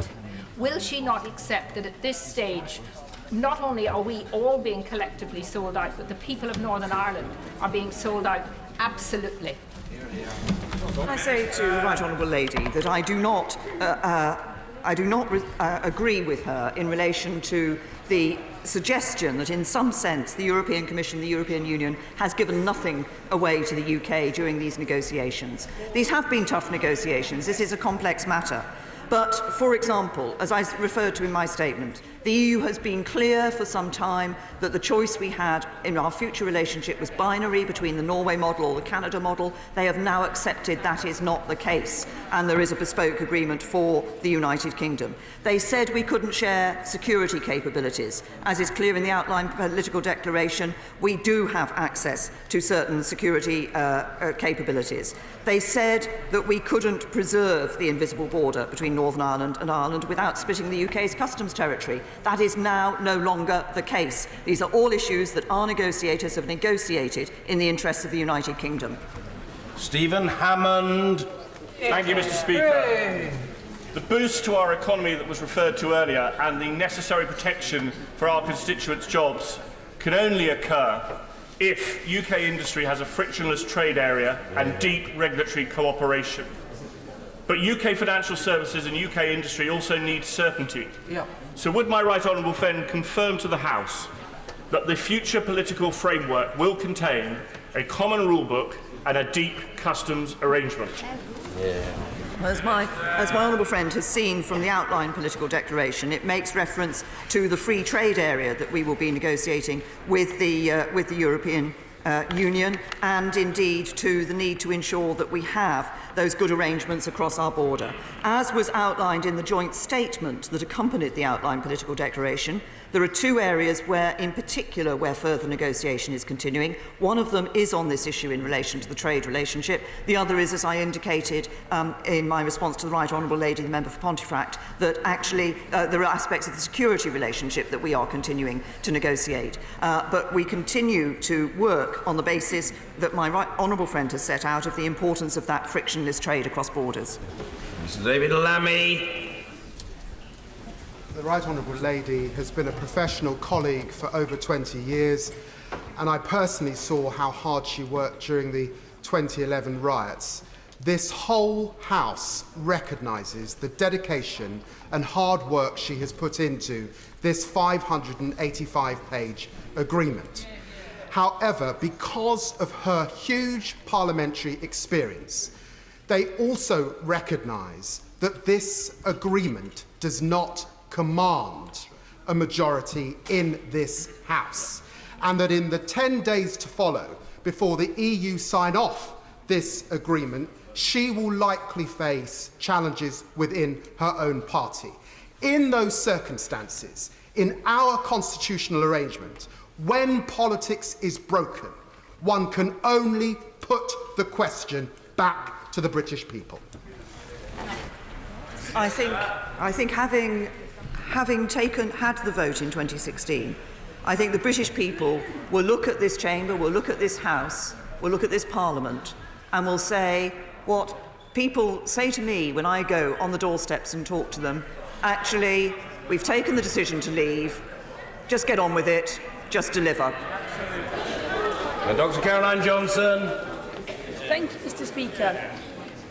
Will she not accept that at this stage, not only are we all being collectively sold out, but the people of Northern Ireland are being sold out absolutely? I say to the Right Honourable Lady that I do not agree with her in relation to the suggestion that in some sense the European Commission, the European Union, has given nothing away to the UK during these negotiations. These have been tough negotiations. This is a complex matter. But, for example, as I referred to in my statement, the EU has been clear for some time that the choice we had in our future relationship was binary between the Norway model or the Canada model. They have now accepted that is not the case, and there is a bespoke agreement for the United Kingdom. They said we couldn't share security capabilities. As is clear in the outline political declaration, we do have access to certain security capabilities. They said that we couldn't preserve the invisible border between Northern Ireland and Ireland without splitting the UK's customs territory. That is now no longer the case. These are all issues that our negotiators have negotiated in the interests of the United Kingdom. Stephen Hammond. Thank you, Mr. Speaker. The boost to our economy that was referred to earlier and the necessary protection for our constituents' jobs can only occur if UK industry has a frictionless trade area and deep regulatory cooperation. But UK financial services and UK industry also need certainty. So would my right honourable friend confirm to the House that the future political framework will contain a common rulebook and a deep customs arrangement? As my honourable friend has seen from the outline political declaration, it makes reference to the free trade area that we will be negotiating with the European Union, and indeed to the need to ensure that we have those good arrangements across our border. As was outlined in the joint statement that accompanied the outline political declaration, there are two areas where, in particular, where further negotiation is continuing. One of them is on this issue in relation to the trade relationship. The other is, as I indicated in my response to the Right Honourable Lady, the member for Pontefract, that actually there are aspects of the security relationship that we are continuing to negotiate. But we continue to work on the basis that my Right Honourable friend has set out of the importance of that frictionless trade across borders. Mr. David Lammy. The Right Honourable Lady has been a professional colleague for over 20 years, and I personally saw how hard she worked during the 2011 riots. This whole House recognises the dedication and hard work she has put into this 585-page agreement. However, because of her huge parliamentary experience, they also recognise that this agreement does not command a majority in this House, and that in the 10 days to follow before the EU sign off this agreement, she will likely face challenges within her own party. In those circumstances, in our constitutional arrangement, when politics is broken, one can only put the question back to the British people. I think having had the vote in 2016, I think the British people will look at this chamber, will look at this House, will look at this Parliament, and will say what people say to me when I go on the doorsteps and talk to them: actually, we've taken the decision to leave, just get on with it, just deliver. And Dr. Caroline Johnson. Thank you, Mr. Speaker.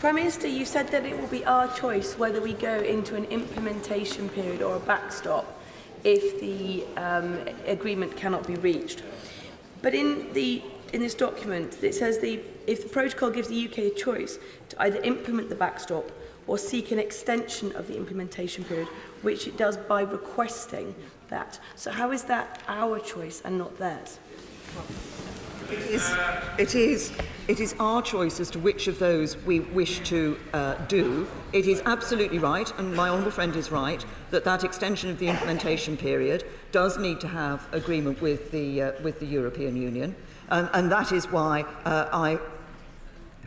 Prime Minister, you said that it will be our choice whether we go into an implementation period or a backstop if the agreement cannot be reached. But in this document, it says if the protocol gives the UK a choice to either implement the backstop or seek an extension of the implementation period, which it does by requesting that. So how is that our choice and not theirs? It is our choice as to which of those we wish to do. It is absolutely right, and my honourable friend is right, that extension of the implementation period does need to have agreement with the European Union, and that is why I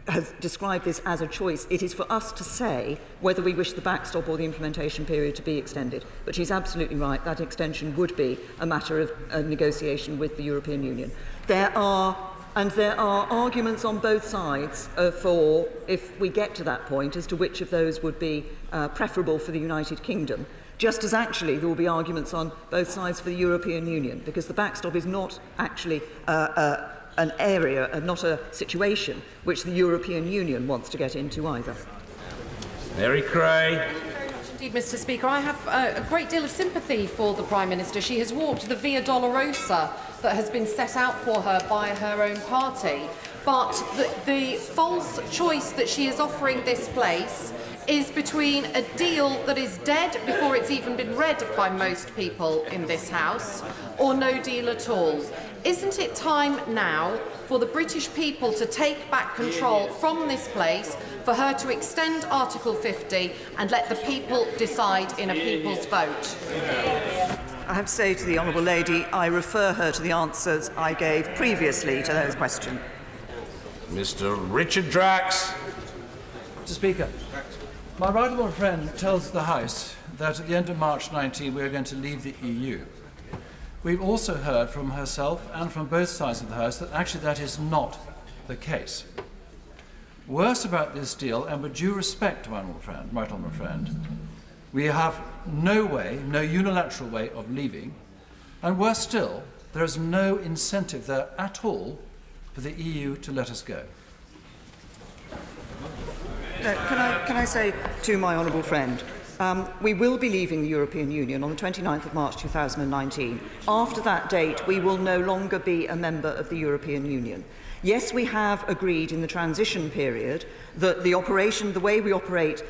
have described this as a choice. It is for us to say whether we wish the backstop or the implementation period to be extended. But she's absolutely right, that extension would be a matter of negotiation with the European Union. There are arguments on both sides for, if we get to that point, as to which of those would be preferable for the United Kingdom. Just as actually there will be arguments on both sides for the European Union, because the backstop is not actually an area, not a situation which the European Union wants to get into either. Mary Cray. Indeed, Mr. Speaker, I have a great deal of sympathy for the Prime Minister. She has walked the Via Dolorosa that has been set out for her by her own party. But the false choice that she is offering this place is between a deal that is dead before it's even been read by most people in this House, or no deal at all. Isn't it time now for the British people to take back control from this place, for her to extend Article 50 and let the people decide in a people's vote? I have to say to the Honourable Lady, I refer her to the answers I gave previously to those questions. Mr. Richard Drax. Mr. Speaker, my right honourable friend tells the House that at the end of March 19 we are going to leave the EU. We've also heard from herself and from both sides of the House that actually that is not the case. Worse about this deal, and with due respect to my right honourable friend, we have no unilateral way of leaving, and worse still, there is no incentive there at all for the EU to let us go. Can I say to my honourable friend, we will be leaving the European Union on the 29th of March 2019. After that date, we will no longer be a member of the European Union. Yes, we have agreed in the transition period that the way we operate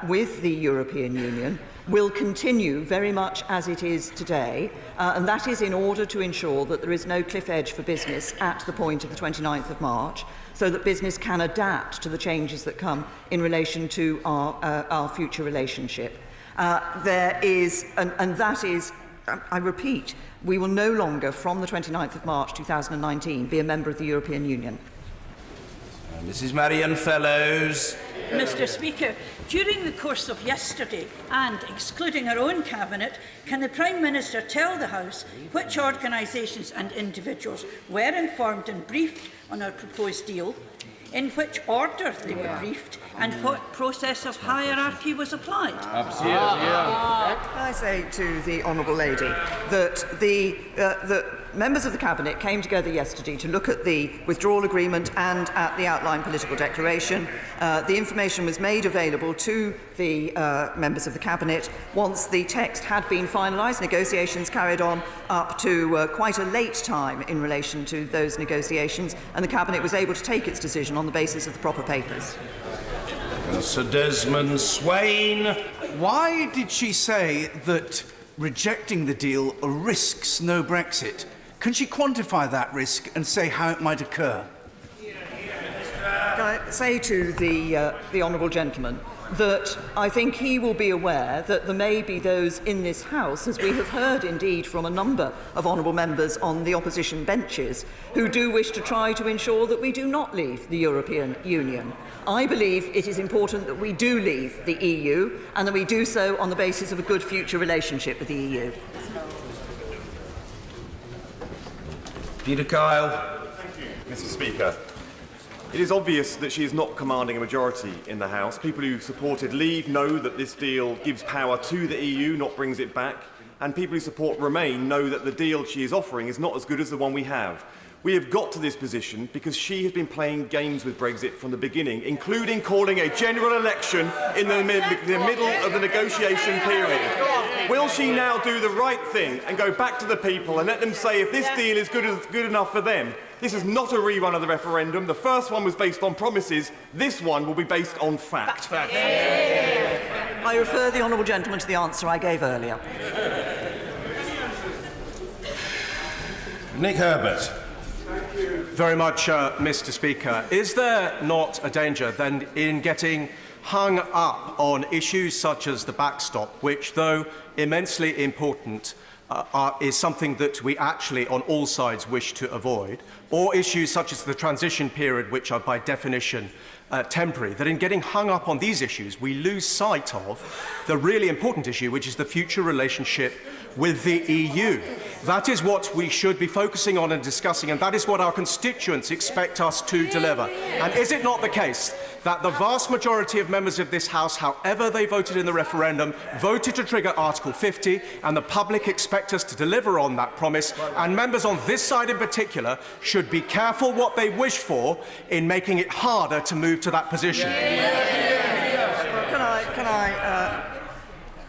with the European Union will continue very much as it is today, and that is in order to ensure that there is no cliff edge for business at the point of the 29th of March, so that business can adapt to the changes that come in relation to our future relationship. There is, and that is, I repeat, we will no longer, from the 29th of March 2019, be a member of the European Union. Mrs. Marianne Fellows. Mr. Speaker, during the course of yesterday, and excluding our own Cabinet, can the Prime Minister tell the House which organisations and individuals were informed and briefed on our proposed deal, in which order they were briefed, and what process of hierarchy was applied? Absolutely. Yeah. I say to the Honourable Lady that the members of the Cabinet came together yesterday to look at the withdrawal agreement and at the outline political declaration. The information was made available to the members of the Cabinet once the text had been finalised. Negotiations carried on up to quite a late time in relation to those negotiations, and the Cabinet was able to take its decision on the basis of the proper papers. Sir Desmond Swain. Why did she say that rejecting the deal risks no Brexit? Can she quantify that risk and say how it might occur? Can I say to the honourable gentleman that I think he will be aware that there may be those in this House, as we have heard indeed from a number of honourable members on the opposition benches, who do wish to try to ensure that we do not leave the European Union. I believe it is important that we do leave the EU, and that we do so on the basis of a good future relationship with the EU. Peter Kyle. Thank you, Mr. Speaker. It is obvious that she is not commanding a majority in the House. People who supported Leave know that this deal gives power to the EU, not brings it back. And people who support Remain know that the deal she is offering is not as good as the one we have. We have got to this position because she has been playing games with Brexit from the beginning, including calling a general election in the middle of the negotiation period. Will she now do the right thing and go back to the people and let them say if this deal is good enough for them? This is not a rerun of the referendum. The first one was based on promises. This one will be based on fact. I refer the honourable gentleman to the answer I gave earlier. Nick Herbert. Thank you very much, Mr. Speaker. Is there not a danger then in getting hung up on issues such as the backstop, which, though immensely important, is something that we actually on all sides wish to avoid, or issues such as the transition period, which are by definition temporary, that in getting hung up on these issues we lose sight of the really important issue, which is the future relationship with the EU. That is what we should be focusing on and discussing, and that is what our constituents expect us to deliver. And is it not the case that the vast majority of members of this House, however they voted in the referendum, voted to trigger Article 50, and the public expect us to deliver on that promise, and members on this side in particular should be careful what they wish for in making it harder to move to that position?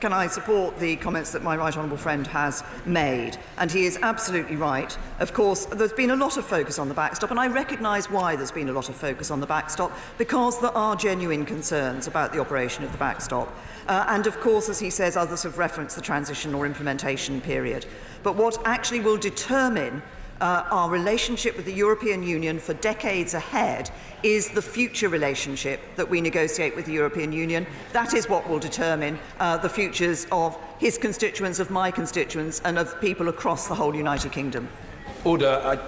Can I support the comments that my right honourable friend has made? And he is absolutely right. Of course, there's been a lot of focus on the backstop, and I recognise why there's been a lot of focus on the backstop, because there are genuine concerns about the operation of the backstop. And of course, as he says, others have referenced the transition or implementation period. But what actually will determine our relationship with the European Union for decades ahead is the future relationship that we negotiate with the European Union. That is what will determine the futures of his constituents, of my constituents, and of people across the whole United Kingdom. Order. I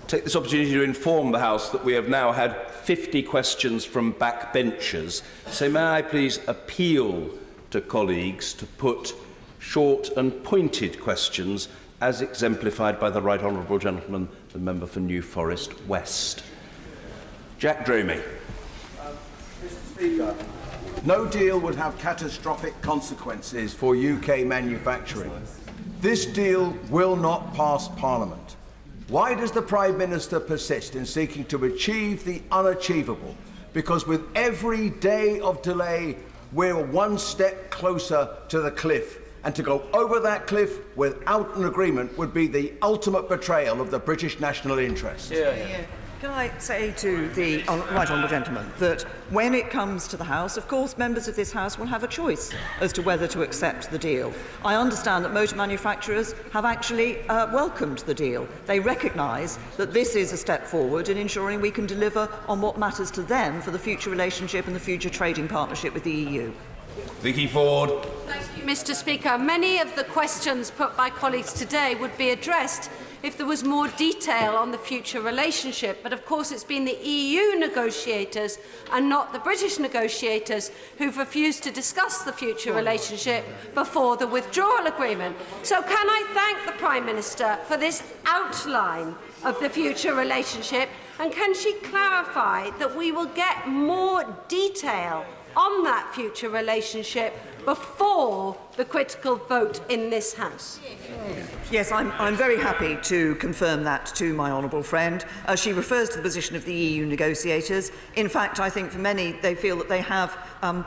take this opportunity to inform the House that we have now had 50 questions from backbenchers. So may I please appeal to colleagues to put short and pointed questions as exemplified by the right honourable gentleman, the member for New Forest West. Jack Dramey. Mr. Speaker, no deal would have catastrophic consequences for UK manufacturing. This deal will not pass Parliament. Why does the Prime Minister persist in seeking to achieve the unachievable? Because with every day of delay, we're one step closer to the cliff. And to go over that cliff without an agreement would be the ultimate betrayal of the British national interest. Can I say to the right honourable gentleman that when it comes to the House, of course, members of this House will have a choice as to whether to accept the deal. I understand that motor manufacturers have actually welcomed the deal. They recognise that this is a step forward in ensuring we can deliver on what matters to them for the future relationship and the future trading partnership with the EU. Vicky Ford. Thank you, Mr. Speaker. Many of the questions put by colleagues today would be addressed if there was more detail on the future relationship. But of course it's been the EU negotiators and not the British negotiators who've refused to discuss the future relationship before the withdrawal agreement. So can I thank the Prime Minister for this outline of the future relationship, and can she clarify that we will get more detail on that future relationship before the critical vote in this House? Yes, I'm very happy to confirm that to my honourable friend. She refers to the position of the EU negotiators. In fact, I think for many, they feel that they have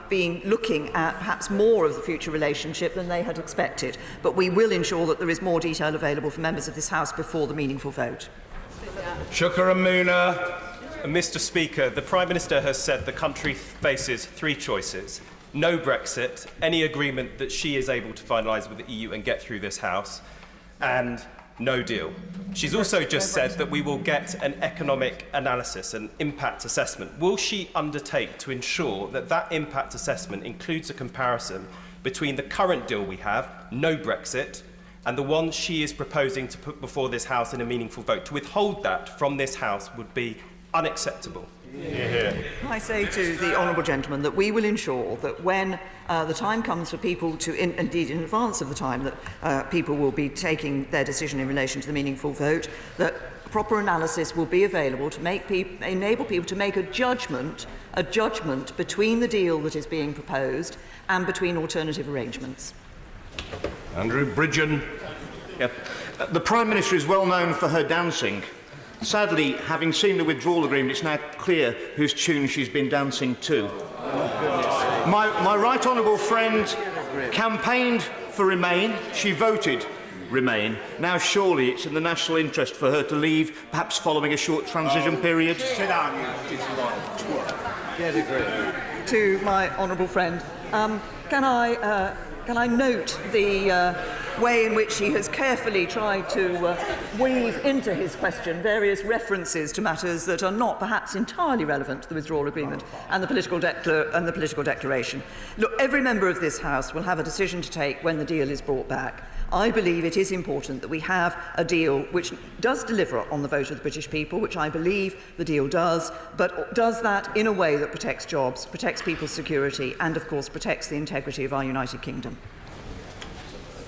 been looking at perhaps more of the future relationship than they had expected. But we will ensure that there is more detail available for members of this House before the meaningful vote. Shukar Amuna. Mr. Speaker, the Prime Minister has said the country faces three choices: no Brexit, any agreement that she is able to finalise with the EU and get through this House, and no deal. She's also just said that we will get an economic analysis, an impact assessment. Will she undertake to ensure that that impact assessment includes a comparison between the current deal we have, no Brexit, and the one she is proposing to put before this House in a meaningful vote? To withhold that from this House would be unacceptable. I say to the honourable gentleman that we will ensure that when the time comes for people to, indeed in advance of the time that people will be taking their decision in relation to the meaningful vote, that proper analysis will be available to enable people to make a judgment between the deal that is being proposed and between alternative arrangements. Andrew Bridgen. The Prime Minister is well known for her dancing. Sadly, having seen the withdrawal agreement, it's now clear whose tune she's been dancing to. My right honourable friend campaigned for Remain. She voted Remain. Now surely it's in the national interest for her to leave, perhaps following a short transition period. Sit down, you to my honourable friend, can I note the way in which he has carefully tried to weave into his question various references to matters that are not perhaps entirely relevant to the withdrawal agreement and the political declaration. Look, every member of this House will have a decision to take when the deal is brought back. I believe it is important that we have a deal which does deliver on the vote of the British people, which I believe the deal does, but does that in a way that protects jobs, protects people's security, and of course protects the integrity of our United Kingdom.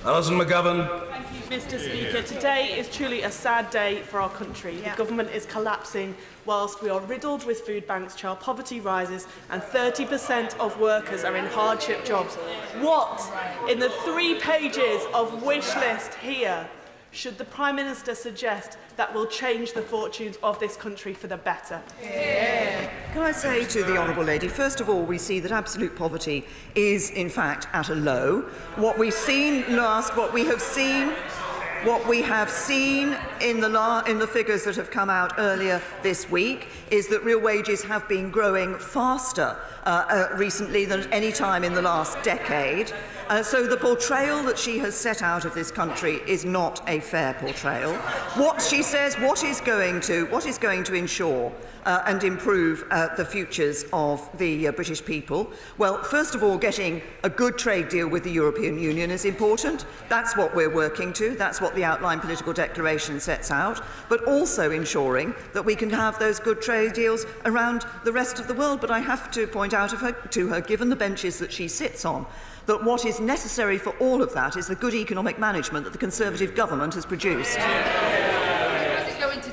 Alison McGovern. Thank you, Mr. Speaker. Today is truly a sad day for our country. The government is collapsing whilst we are riddled with food banks, child poverty rises, and 30% of workers are in hardship jobs. What, in the 3 pages of wish list here, should the Prime Minister suggest that will change the fortunes of this country for the better? Can I say to the Honourable Lady, first of all, we see that absolute poverty is, in fact, at a low. What we have seen in the figures that have come out earlier this week is that real wages have been growing faster recently than any time in the last decade. So the portrayal that she has set out of this country is not a fair portrayal. What she says, what is going to ensure and improve the futures of the British people? Well, first of all, getting a good trade deal with the European Union is important. That's what we're working to. That's what the outline political declaration sets out. But also ensuring that we can have those good trade deals around the rest of the world. But I have to point out to her, given the benches that she sits on, that what is necessary for all of that is the good economic management that the Conservative government has produced.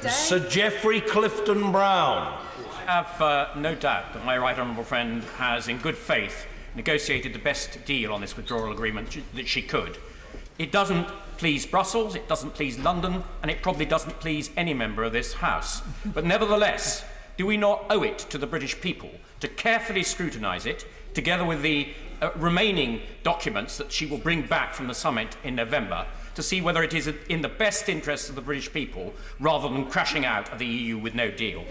Sir Geoffrey Clifton Brown. I have no doubt that my right honourable friend has, in good faith, negotiated the best deal on this withdrawal agreement that she could. It doesn't please Brussels, it doesn't please London, and it probably doesn't please any member of this House. But nevertheless, do we not owe it to the British people to carefully scrutinise it, together with the remaining documents that she will bring back from the summit in November, to see whether it is in the best interests of the British people rather than crashing out of the EU with no deal?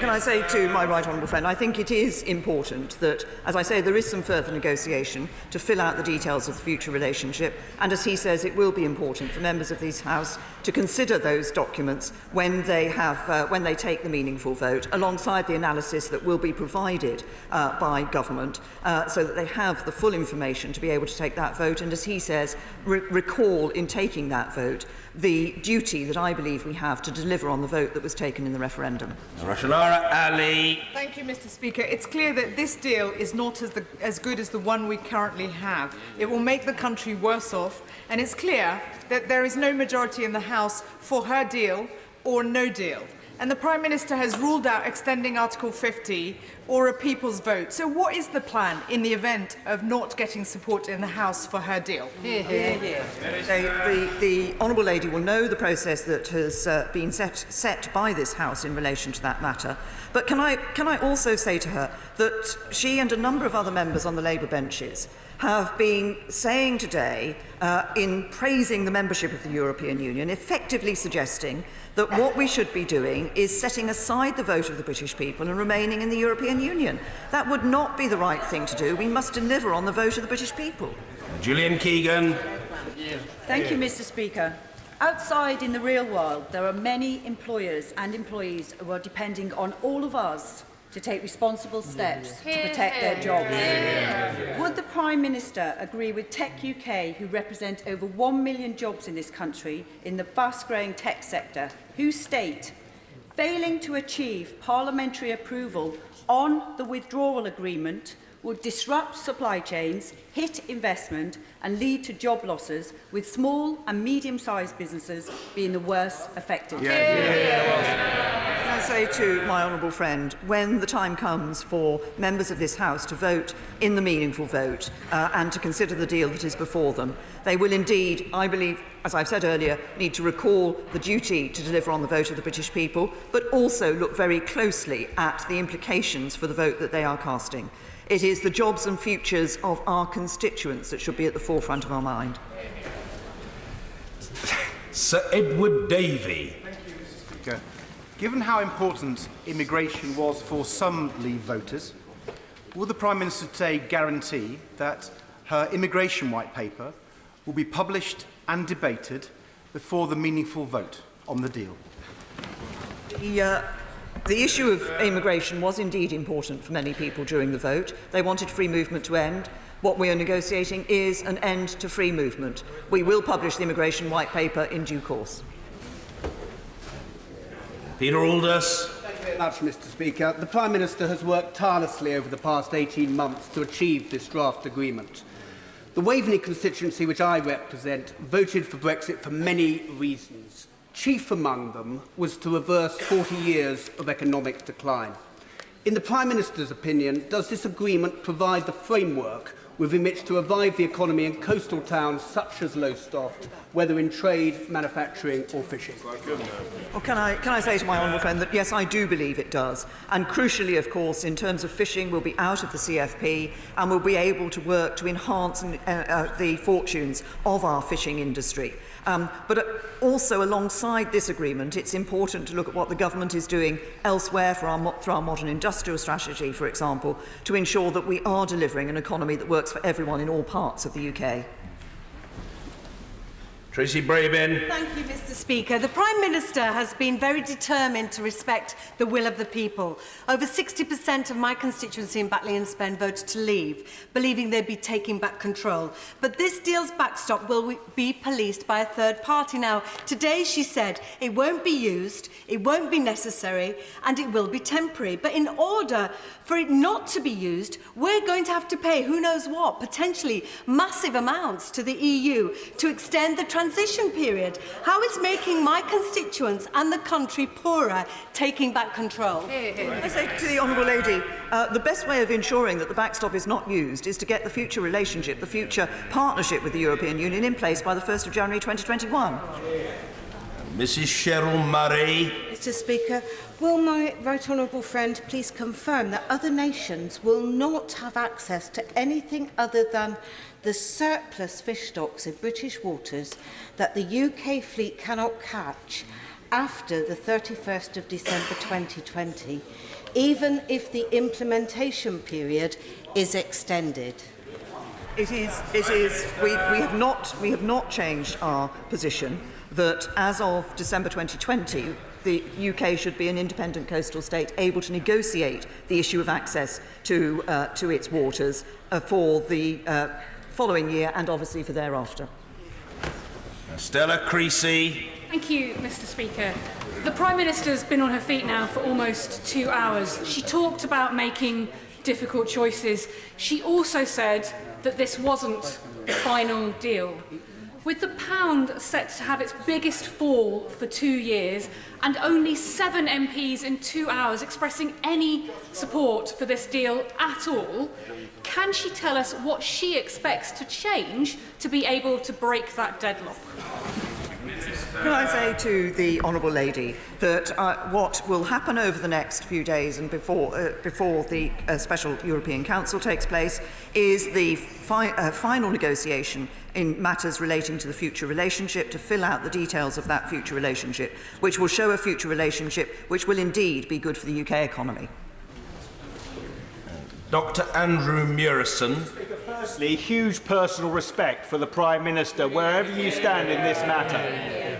Can I say to my right honourable friend, I think it is important that, as I say, there is some further negotiation to fill out the details of the future relationship, and as he says, it will be important for members of this House to consider those documents when they take the meaningful vote, alongside the analysis that will be provided by government, so that they have the full information to be able to take that vote, and as he says, recall in taking that vote the duty that I believe we have to deliver on the vote that was taken in the referendum. Ali. Thank you, Mr. Speaker. It's clear that this deal is not as good as the one we currently have. It will make the country worse off, and it's clear that there is no majority in the House for her deal or no deal. And the Prime Minister has ruled out extending Article 50 or a people's vote. So what is the plan in the event of not getting support in the House for her deal? The Honourable Lady will know the process that has been set by this House in relation to that matter. But can I also say to her that she and a number of other members on the Labour benches have been saying today, in praising the membership of the European Union, effectively suggesting that what we should be doing is setting aside the vote of the British people and remaining in the European Union. That would not be the right thing to do. We must deliver on the vote of the British people. Gillian Keegan. Thank you, Mr. Speaker. Outside in the real world, there are many employers and employees who are depending on all of us to take responsible steps to protect their jobs. Would the Prime Minister agree with Tech UK, who represent over 1 million jobs in this country in the fast-growing tech sector, who state, failing to achieve parliamentary approval on the withdrawal agreement would disrupt supply chains, hit investment and lead to job losses, with small and medium-sized businesses being the worst affected? Can I say to my honourable friend, when the time comes for members of this House to vote in the meaningful vote and to consider the deal that is before them, they will indeed, I believe, as I've said earlier, need to recall the duty to deliver on the vote of the British people, but also look very closely at the implications for the vote that they are casting. It is the jobs and futures of our constituents that should be at the forefront of our mind. Sir Edward Davey. Thank you, Mr. Speaker. Given how important immigration was for some Leave voters, will the Prime Minister today guarantee that her immigration white paper will be published and debated before the meaningful vote on the deal? The issue of immigration was indeed important for many people during the vote. They wanted free movement to end. What we are negotiating is an end to free movement. We will publish the immigration white paper in due course. Peter Aldous. Thank you very much, Mr. Speaker. The Prime Minister has worked tirelessly over the past 18 months to achieve this draft agreement. The Waveney constituency, which I represent, voted for Brexit for many reasons. Chief among them was to reverse 40 years of economic decline. In the Prime Minister's opinion, does this agreement provide the framework within which to revive the economy in coastal towns such as Lowestoft, whether in trade, manufacturing or fishing? Well, can I say to my honourable friend that yes, I do believe it does. And crucially, of course, in terms of fishing, we'll be out of the CFP and we'll be able to work to enhance the fortunes of our fishing industry. But also, alongside this agreement, it's important to look at what the government is doing elsewhere through our modern industrial strategy, for example, to ensure that we are delivering an economy that works for everyone in all parts of the UK. Tracy Brabin. Thank you, Mr. Speaker. The Prime Minister has been very determined to respect the will of the people. Over 60% of my constituency in Batley and Spen voted to leave, believing they'd be taking back control. But this deal's backstop will be policed by a third party. Now, today she said it won't be used, it won't be necessary, and it will be temporary. But in order for it not to be used, we're going to have to pay who knows what, potentially massive amounts to the EU to extend the transition period. How is making my constituents and the country poorer taking back control? I say to the honourable lady, the best way of ensuring that the backstop is not used is to get the future relationship, the future partnership with the European Union in place by the 1st of January 2021. Mrs Cheryl Murray. Mr. Speaker, will my right honourable friend please confirm that other nations will not have access to anything other than the surplus fish stocks in British waters that the UK fleet cannot catch after the 31st of December 2020, even if the implementation period is extended? We have not changed our position that as of December 2020, the UK should be an independent coastal state able to negotiate the issue of access to its waters for the following year and obviously for thereafter. Stella Creasy. Thank you, Mr. Speaker. The Prime Minister's been on her feet now for almost 2 hours. She talked about making difficult choices. She also said that this wasn't the final deal. With the pound set to have its biggest fall for 2 years and only 7 MPs in 2 hours expressing any support for this deal at all, can she tell us what she expects to change to be able to break that deadlock? Can I say to the honourable lady that what will happen over the next few days and before the Special European Council takes place is the final negotiation in matters relating to the future relationship, to fill out the details of that future relationship, which will show a future relationship which will indeed be good for the UK economy. Dr Andrew Murison. Firstly, huge personal respect for the Prime Minister, wherever you stand in this matter.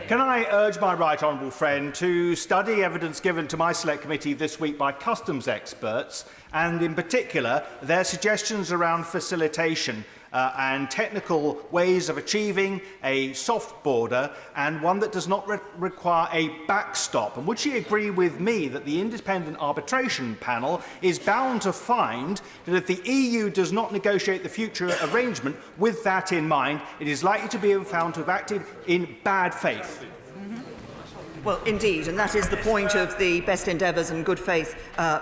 Can I urge my right honourable friend to study evidence given to my Select Committee this week by customs experts, and in particular their suggestions around facilitation and technical ways of achieving a soft border and one that does not require a backstop? And would she agree with me that the independent arbitration panel is bound to find that if the EU does not negotiate the future arrangement with that in mind, it is likely to be found to have acted in bad faith? Well, indeed, and that is the point of the best endeavours and good faith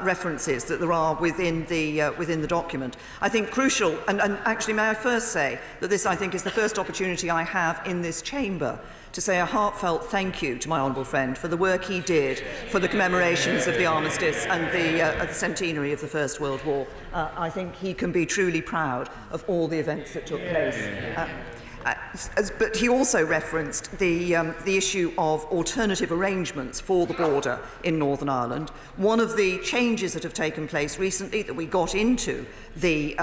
references that there are within the document. I think crucial, and actually may I first say that this, I think, is the first opportunity I have in this chamber to say a heartfelt thank you to my honourable friend for the work he did for the commemorations of the armistice and the centenary of the First World War. I think he can be truly proud of all the events that took place. But he also referenced the issue of alternative arrangements for the border in Northern Ireland. One of the changes that have taken place recently that we got into the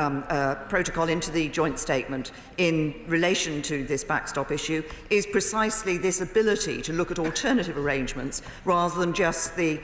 protocol, into the joint statement in relation to this backstop issue, is precisely this ability to look at alternative arrangements rather than just the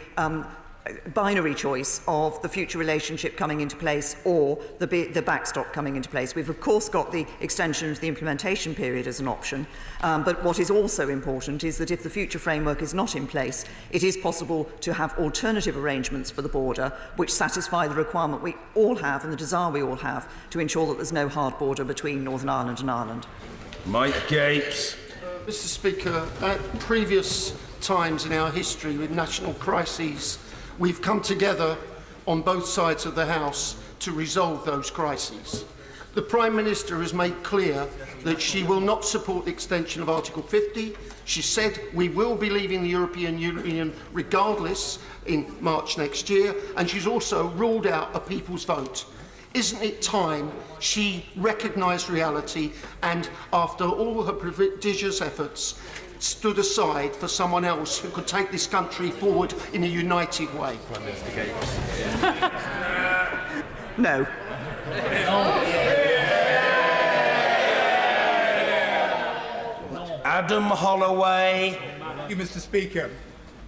binary choice of the future relationship coming into place or the backstop coming into place. We've of course got the extension of the implementation period as an option, but what is also important is that if the future framework is not in place, it is possible to have alternative arrangements for the border which satisfy the requirement we all have and the desire we all have to ensure that there's no hard border between Northern Ireland and Ireland. Mike Gapes. Mr. Speaker, at previous times in our history with national crises, we've come together on both sides of the House to resolve those crises. The Prime Minister has made clear that she will not support the extension of Article 50. She said we will be leaving the European Union regardless in March next year, and she's also ruled out a people's vote. Isn't it time she recognised reality and, after all her prodigious efforts, stood aside for someone else who could take this country forward in a united way? No. Adam Holloway. Thank you, Mr. Speaker.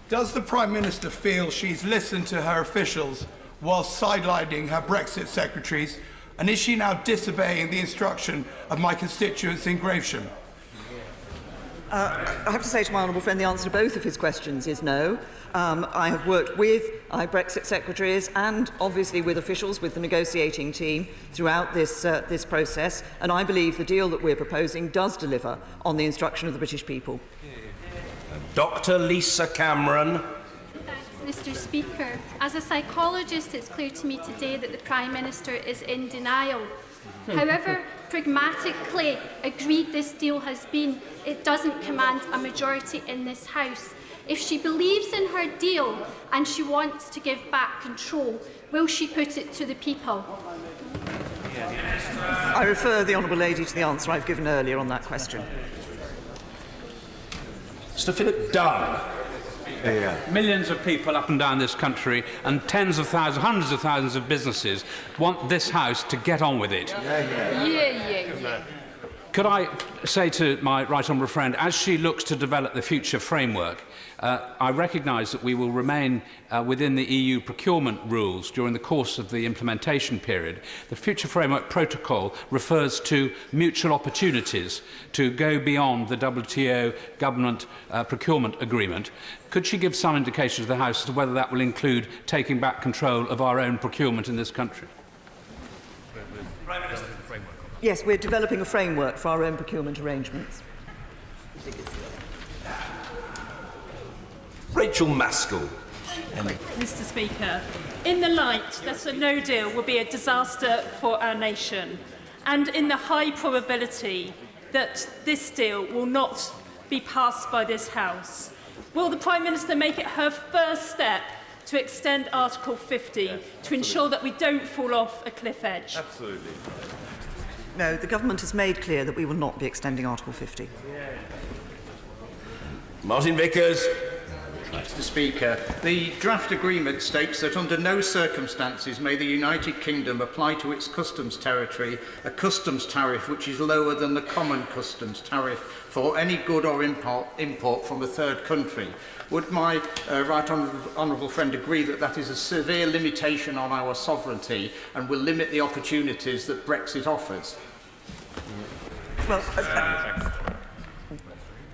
Does the Prime Minister feel she's listened to her officials while sidelining her Brexit secretaries, and is she now disobeying the instruction of my constituents in Gravesham? I have to say to my honourable friend the answer to both of his questions is no. I have worked with Brexit secretaries and obviously with officials, with the negotiating team throughout this process, and I believe the deal that we're proposing does deliver on the instruction of the British people. Dr. Lisa Cameron. Thanks, Mr. Speaker. As a psychologist, it's clear to me today that the Prime Minister is in denial. However pragmatically agreed this deal has been, it doesn't command a majority in this House. If she believes in her deal and she wants to give back control, will she put it to the people? I refer the honourable lady to the answer I've given earlier on that question. Mr. Philip Dunn. Millions of people up and down this country and tens of thousands, hundreds of thousands of businesses want this House to get on with it. Yeah. Could I say to my right honourable friend, as she looks to develop the future framework, I recognise that we will remain within the EU procurement rules during the course of the implementation period. The Future Framework Protocol refers to mutual opportunities to go beyond the WTO government procurement agreement. Could she give some indication to the House as to whether that will include taking back control of our own procurement in this country? Yes, we're developing a framework for our own procurement arrangements. Rachel Maskell. Mr. Speaker, in the light that a no deal will be a disaster for our nation, and in the high probability that this deal will not be passed by this House, will the Prime Minister make it her first step to extend Article 50 to ensure that we don't fall off a cliff edge? Absolutely. No, the government has made clear that we will not be extending Article 50. Martin Vickers. Mr. Speaker, the draft agreement states that under no circumstances may the United Kingdom apply to its customs territory a customs tariff which is lower than the common customs tariff for any good or import from a third country. Would my right honourable friend agree that that is a severe limitation on our sovereignty and will limit the opportunities that Brexit offers? Well,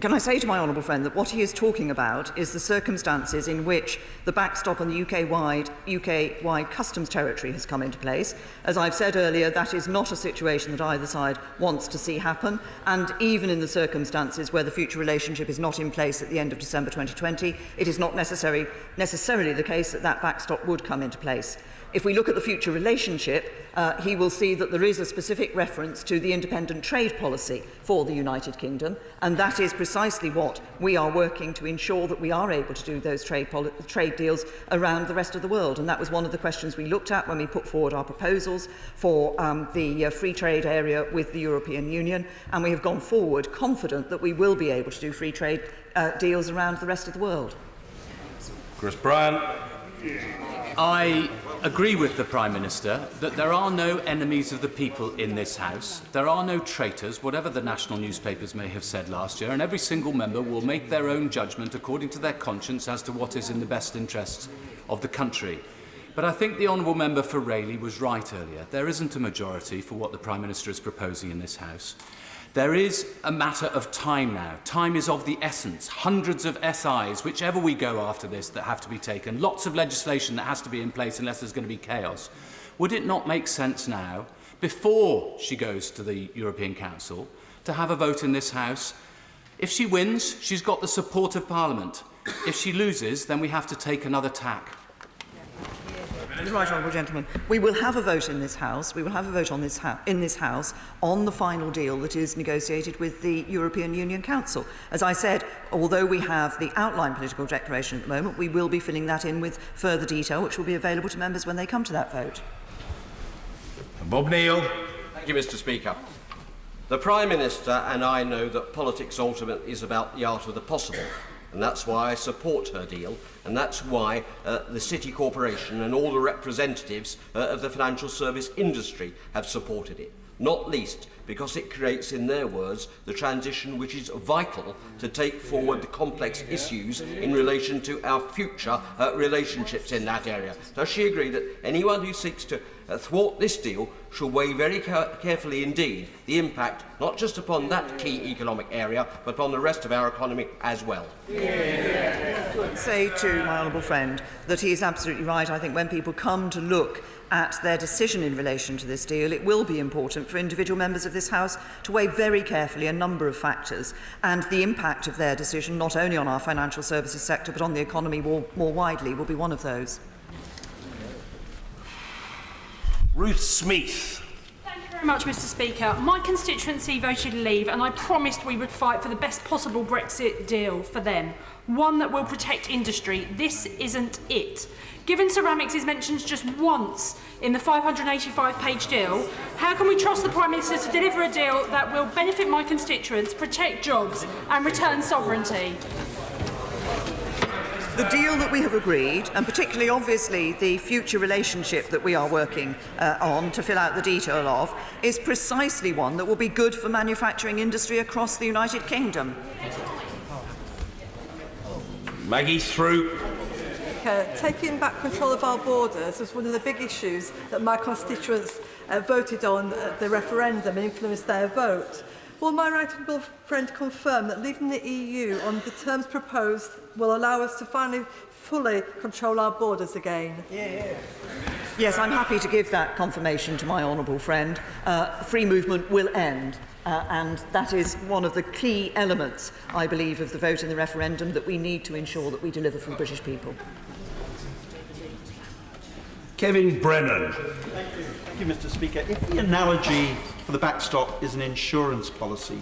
Can I say to my honourable friend that what he is talking about is the circumstances in which the backstop on the UK-wide customs territory has come into place. As I've said earlier, that is not a situation that either side wants to see happen, and even in the circumstances where the future relationship is not in place at the end of December 2020, it is not necessarily the case that that backstop would come into place. If we look at the future relationship, he will see that there is a specific reference to the independent trade policy for the United Kingdom, and that is precisely what we are working to ensure that we are able to do those trade deals around the rest of the world. And that was one of the questions we looked at when we put forward our proposals for the free trade area with the European Union, and we have gone forward confident that we will be able to do free trade deals around the rest of the world. Chris Bryant. I agree with the Prime Minister that there are no enemies of the people in this House. There are no traitors, whatever the national newspapers may have said last year, and every single member will make their own judgment according to their conscience as to what is in the best interests of the country. But I think the Honourable Member for Rayleigh was right earlier. There isn't a majority for what the Prime Minister is proposing in this House. There is a matter of time now. Time is of the essence. Hundreds of SIs, whichever we go after this, that have to be taken. Lots of legislation that has to be in place unless there's going to be chaos. Would it not make sense now, before she goes to the European Council, to have a vote in this House? If she wins, she's got the support of Parliament. If she loses, then we have to take another tack. Right, honourable gentleman. We will have a vote in this House. We will have a vote on in this House on the final deal that is negotiated with the European Union Council. As I said, although we have the outline political declaration at the moment, we will be filling that in with further detail, which will be available to members when they come to that vote. Bob Neal. Thank you, Mr. Speaker. The Prime Minister and I know that politics ultimately is about the art of the possible. And that's why I support her deal, and that's why the City Corporation and all the representatives of the financial service industry have supported it, not least because it creates, in their words, the transition which is vital to take forward the complex issues in relation to our future relationships in that area. Does she agree that anyone who seeks to thwart this deal shall weigh very carefully indeed the impact not just upon that key economic area but upon the rest of our economy as well? Say to my honourable friend that he is absolutely right. I think when people come to look at their decision in relation to this deal, it will be important for individual members of this House to weigh very carefully a number of factors, and the impact of their decision, not only on our financial services sector but on the economy more widely, will be one of those. Ruth Smith. Thank you very much, Mr. Speaker. My constituency voted leave, and I promised we would fight for the best possible Brexit deal for them, one that will protect industry. This isn't it. Given ceramics is mentioned just once in the 585-page deal, how can we trust the Prime Minister to deliver a deal that will benefit my constituents, protect jobs and return sovereignty? The deal that we have agreed, and particularly obviously the future relationship that we are working on to fill out the detail of, is precisely one that will be good for manufacturing industry across the United Kingdom. Maggie Throop. Taking back control of our borders was one of the big issues that my constituents voted on at the referendum and influenced their vote. Will my right honourable friend confirm that leaving the EU on the terms proposed will allow us to finally fully control our borders again? Yes, I'm happy to give that confirmation to my honourable friend. Free movement will end. And that is one of the key elements, I believe, of the vote in the referendum that we need to ensure that we deliver for the British people. Kevin Brennan. Thank you, Mr. Speaker. If the analogy for the backstop is an insurance policy,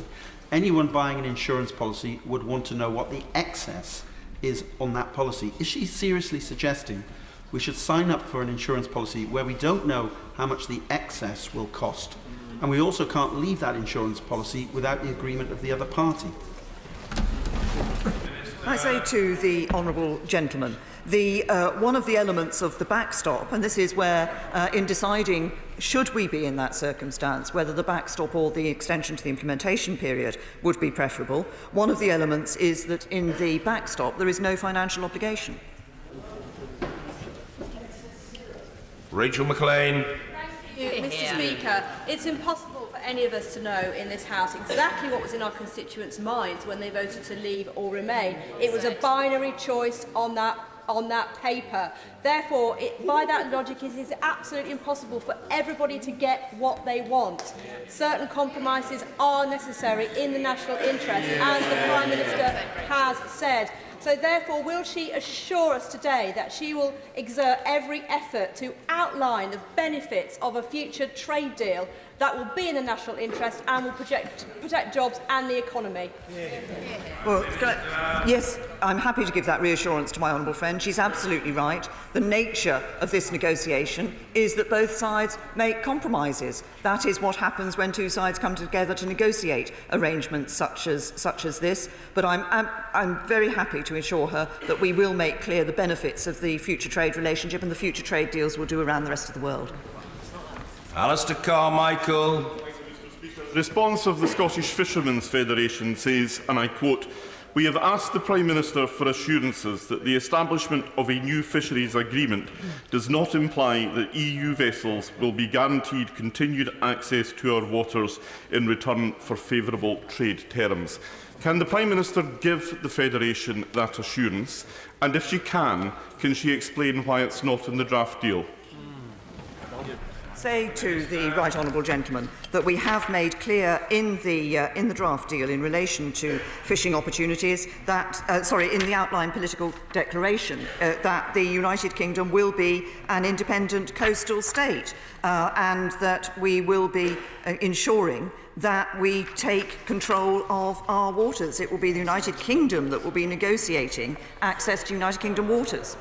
anyone buying an insurance policy would want to know what the excess is on that policy. Is she seriously suggesting we should sign up for an insurance policy where we don't know how much the excess will cost? And we also can't leave that insurance policy without the agreement of the other party. I say to the honourable gentleman, one of the elements of the backstop, and this is where, in deciding should we be in that circumstance, whether the backstop or the extension to the implementation period would be preferable, one of the elements is that in the backstop there is no financial obligation. Rachel McLean. Mr. Speaker. It's impossible for any of us to know in this House exactly what was in our constituents' minds when they voted to leave or remain. It was a binary choice on that paper. Therefore, by that logic, it is absolutely impossible for everybody to get what they want. Certain compromises are necessary in the national interest, as the Prime Minister has said. So therefore, will she assure us today that she will exert every effort to outline the benefits of a future trade deal that will be in the national interest and will protect jobs and the economy? Well, yes, I'm happy to give that reassurance to my honourable friend. She's absolutely right. The nature of this negotiation is that both sides make compromises. That is what happens when two sides come together to negotiate arrangements such as this. But I'm very happy to assure her that we will make clear the benefits of the future trade relationship and the future trade deals we'll do around the rest of the world. Alistair Carmichael. The response of the Scottish Fishermen's Federation says, and I quote, "We have asked the Prime Minister for assurances that the establishment of a new fisheries agreement does not imply that EU vessels will be guaranteed continued access to our waters in return for favourable trade terms." Can the Prime Minister give the Federation that assurance? And if she can she explain why it's not in the draft deal? Say to the right honourable gentleman that we have made clear in the draft deal in relation to fishing opportunities that in the outline political declaration that the United Kingdom will be an independent coastal state and that we will be ensuring that we take control of our waters. It will be the United Kingdom that will be negotiating access to United Kingdom waters.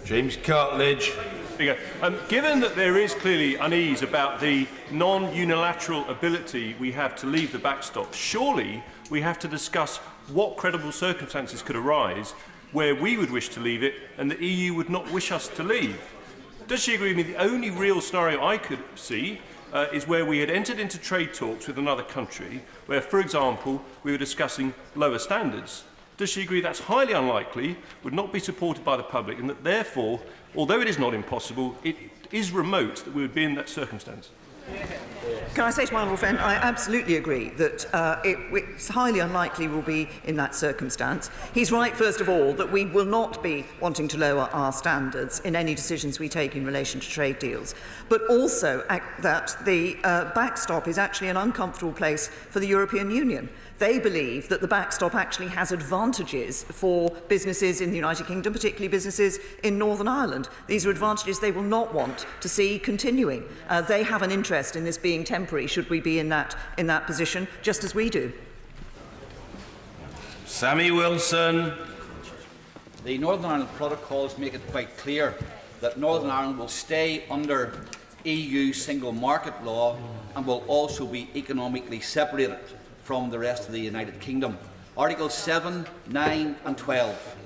James Cartledge. Given that there is clearly unease about the non-unilateral ability we have to leave the backstop, surely we have to discuss what credible circumstances could arise where we would wish to leave it and the EU would not wish us to leave. Does she agree with me? The only real scenario I could see is where we had entered into trade talks with another country where, for example, we were discussing lower standards. Does she agree that's highly unlikely, would not be supported by the public, and that therefore, although it is not impossible, it is remote that we would be in that circumstance? Can I say to my honourable friend, I absolutely agree that it's highly unlikely we'll be in that circumstance. He's right, first of all, that we will not be wanting to lower our standards in any decisions we take in relation to trade deals, but also that the backstop is actually an uncomfortable place for the European Union. They believe that the backstop actually has advantages for businesses in the United Kingdom, particularly businesses in Northern Ireland. These are advantages they will not want to see continuing. They have an interest in this being temporary, should we be in that position, just as we do. Sammy Wilson. The Northern Ireland protocols make it quite clear that Northern Ireland will stay under EU single market law and will also be economically separated from the rest of the United Kingdom. Articles 7, 9 and 12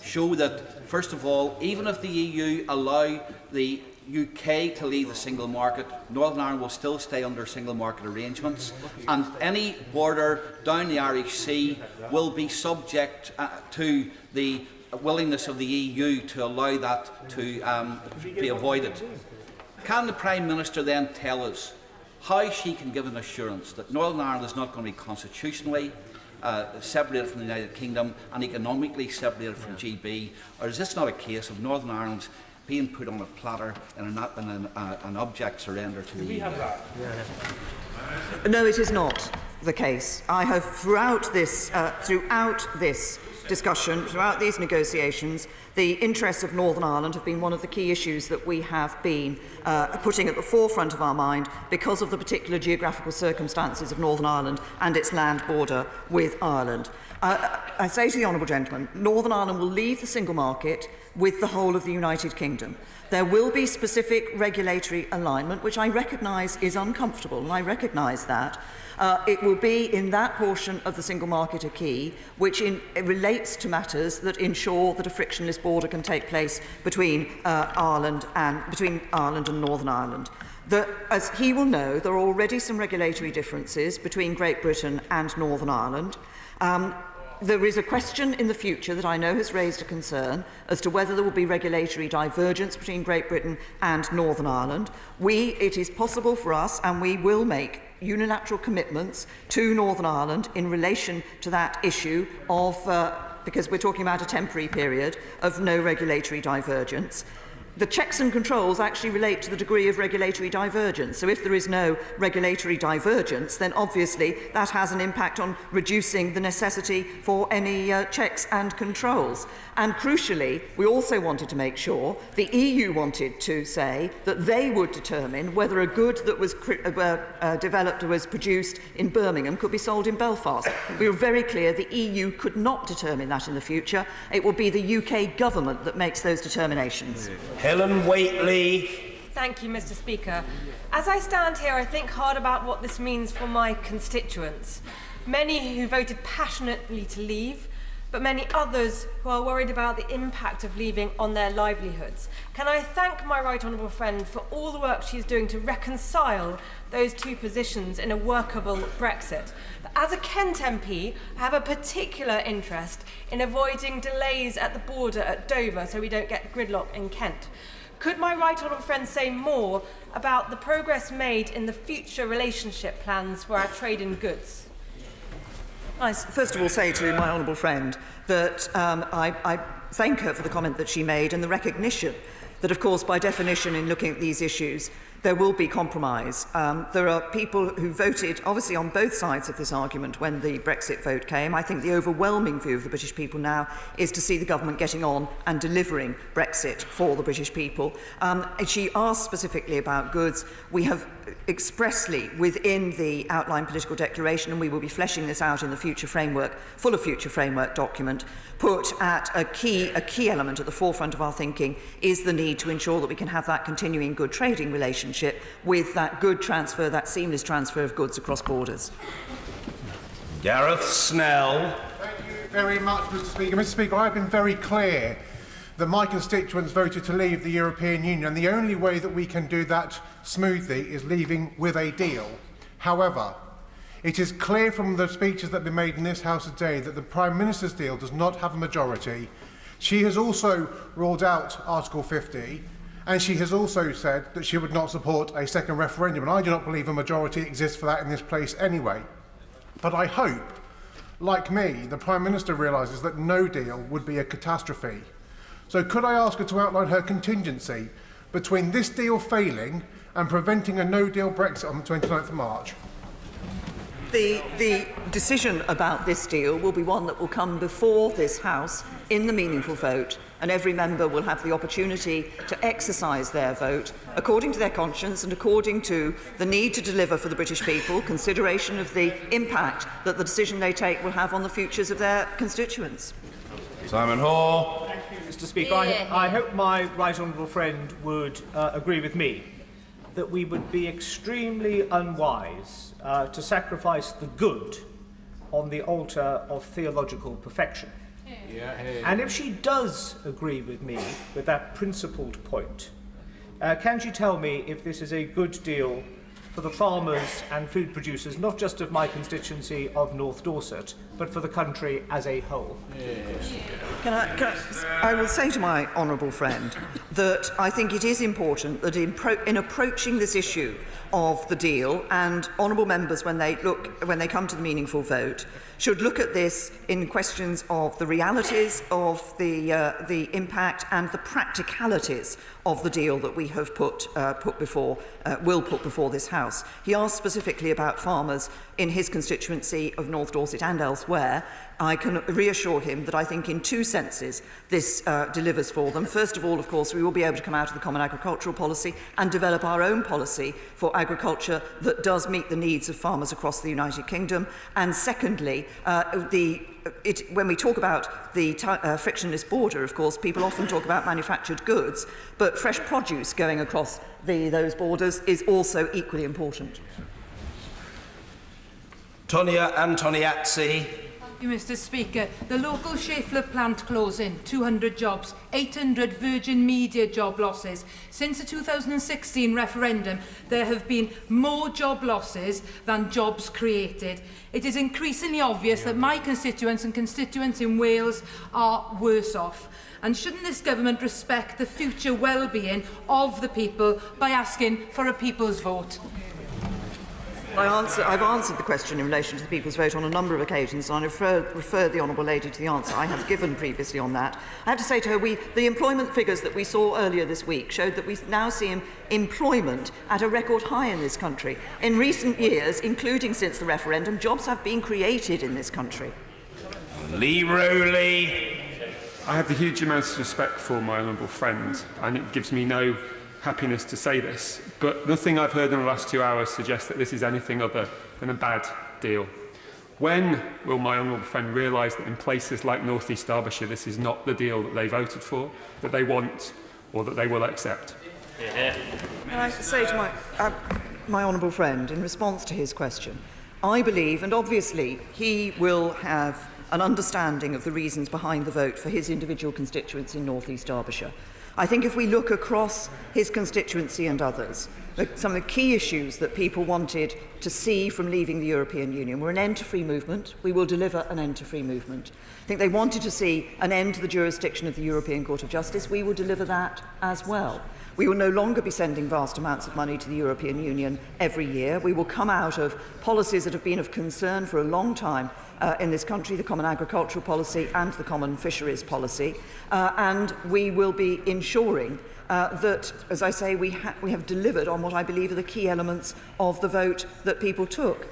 show that, first of all, even if the EU allow the UK to leave the single market, Northern Ireland will still stay under single market arrangements, and any border down the Irish Sea will be subject to the willingness of the EU to allow that to be avoided. Can the Prime Minister then tell us how she can give an assurance that Northern Ireland is not going to be constitutionally separated from the United Kingdom and economically separated from GB? Or is this not a case of Northern Ireland being put on a platter and an object surrender to the EU? No, it is not the case. I have throughout this discussion, throughout these negotiations, the interests of Northern Ireland have been one of the key issues that we have been putting at the forefront of our mind because of the particular geographical circumstances of Northern Ireland and its land border with Ireland. I say to the honourable gentleman, Northern Ireland will leave the single market with the whole of the United Kingdom. There will be specific regulatory alignment, which I recognise is uncomfortable, and I recognise that. It will be in that portion of the single market acquis which relates to matters that ensure that a frictionless border can take place between Ireland and Northern Ireland. As he will know, there are already some regulatory differences between Great Britain and Northern Ireland. There is a question in the future that I know has raised a concern as to whether there will be regulatory divergence between Great Britain and Northern Ireland. It is possible for us, and we will make unilateral commitments to Northern Ireland in relation to that issue of, because we're talking about a temporary period of no regulatory divergence. The checks and controls actually relate to the degree of regulatory divergence. So if there is no regulatory divergence, then obviously that has an impact on reducing the necessity for any checks and controls. And crucially, we also wanted to make sure, the EU wanted to say that they would determine whether a good that was developed or was produced in Birmingham could be sold in Belfast. We were very clear the EU could not determine that in the future. It will be the UK government that makes those determinations. Helen Whately. Thank you, Mr. Speaker. As I stand here, I think hard about what this means for my constituents. Many who voted passionately to leave, but many others who are worried about the impact of leaving on their livelihoods. Can I thank my right honourable friend for all the work she's doing to reconcile those two positions in a workable Brexit. But as a Kent MP, I have a particular interest in avoiding delays at the border at Dover so we don't get gridlock in Kent. Could my right honourable friend say more about the progress made in the future relationship plans for our trade in goods? I first of all say to my honourable friend that I thank her for the comment that she made and the recognition that, of course, by definition, in looking at these issues, there will be compromise. There are people who voted, obviously, on both sides of this argument when the Brexit vote came. I think the overwhelming view of the British people now is to see the government getting on and delivering Brexit for the British people. She asked specifically about goods. We have expressly, within the outline political declaration, and we will be fleshing this out in the future framework, fuller future framework document, put at a key element at the forefront of our thinking is the need to ensure that we can have that continuing good trading relationship with that good transfer, that seamless transfer of goods across borders. Gareth Snell. Thank you very much, Mr. Speaker. Mr. Speaker, I've been very clear that my constituents voted to leave the European Union, and the only way that we can do that smoothly is leaving with a deal. However, it is clear from the speeches that have been made in this House today that the Prime Minister's deal does not have a majority. She has also ruled out Article 50, and she has also said that she would not support a second referendum, and I do not believe a majority exists for that in this place anyway. But I hope, like me, the Prime Minister realises that no deal would be a catastrophe. So could I ask her to outline her contingency between this deal failing and preventing a no-deal Brexit on the 29th of March? The decision about this deal will be one that will come before this House in the meaningful vote, and every member will have the opportunity to exercise their vote according to their conscience and according to the need to deliver for the British people, consideration of the impact that the decision they take will have on the futures of their constituents. Simon Hoare. Mr. Speaker, I hope my right honourable friend would agree with me that we would be extremely unwise to sacrifice the good on the altar of theological perfection. And if she does agree with me with that principled point, can she tell me if this is a good deal for the farmers and food producers, not just of my constituency of North Dorset, but for the country as a whole? I will say to my honourable friend that I think it is important that in approaching this issue of the deal, and honourable members, when they come to the meaningful vote, should look at this in questions of the realities of the impact and the practicalities of the deal that we have will put before this House. He asked specifically about farmers in his constituency of North Dorset and elsewhere. I can reassure him that I think in two senses this delivers for them. First of all, of course, we will be able to come out of the Common Agricultural Policy and develop our own policy for agriculture that does meet the needs of farmers across the United Kingdom. And secondly, when we talk about the frictionless border, of course, people often talk about manufactured goods, but fresh produce going across those borders is also equally important. Tonia Antoniazzi. you, Mr. Speaker. The local Schaeffler plant closing, 200 jobs, 800 Virgin Media job losses. Since the 2016 referendum, there have been more job losses than jobs created. It is increasingly obvious that my constituents and constituents in Wales are worse off. And shouldn't this government respect the future well-being of the people by asking for a people's vote? I've answered the question in relation to the people's vote on a number of occasions, and I refer the Honourable Lady to the answer I have given previously on that. I have to say to her, the employment figures that we saw earlier this week showed that we now see employment at a record high in this country. In recent years, including since the referendum, jobs have been created in this country. Lee Rowley. I have the huge amounts of respect for my honourable friend, and it gives me no happiness to say this, but nothing I've heard in the last 2 hours suggests that this is anything other than a bad deal. When will my honourable friend realise that in places like North East Derbyshire this is not the deal that they voted for, that they want, or that they will accept? I say to my honourable friend, in response to his question, I believe, and obviously he will have an understanding of the reasons behind the vote for his individual constituents in North East Derbyshire. I think if we look across his constituency and others, some of the key issues that people wanted to see from leaving the European Union were an end to free movement. We will deliver an end to free movement. I think they wanted to see an end to the jurisdiction of the European Court of Justice. We will deliver that as well. We will no longer be sending vast amounts of money to the European Union every year. We will come out of policies that have been of concern for a long time in this country, the Common Agricultural Policy and the Common Fisheries Policy, and we will be ensuring that, as I say, we have delivered on what I believe are the key elements of the vote that people took.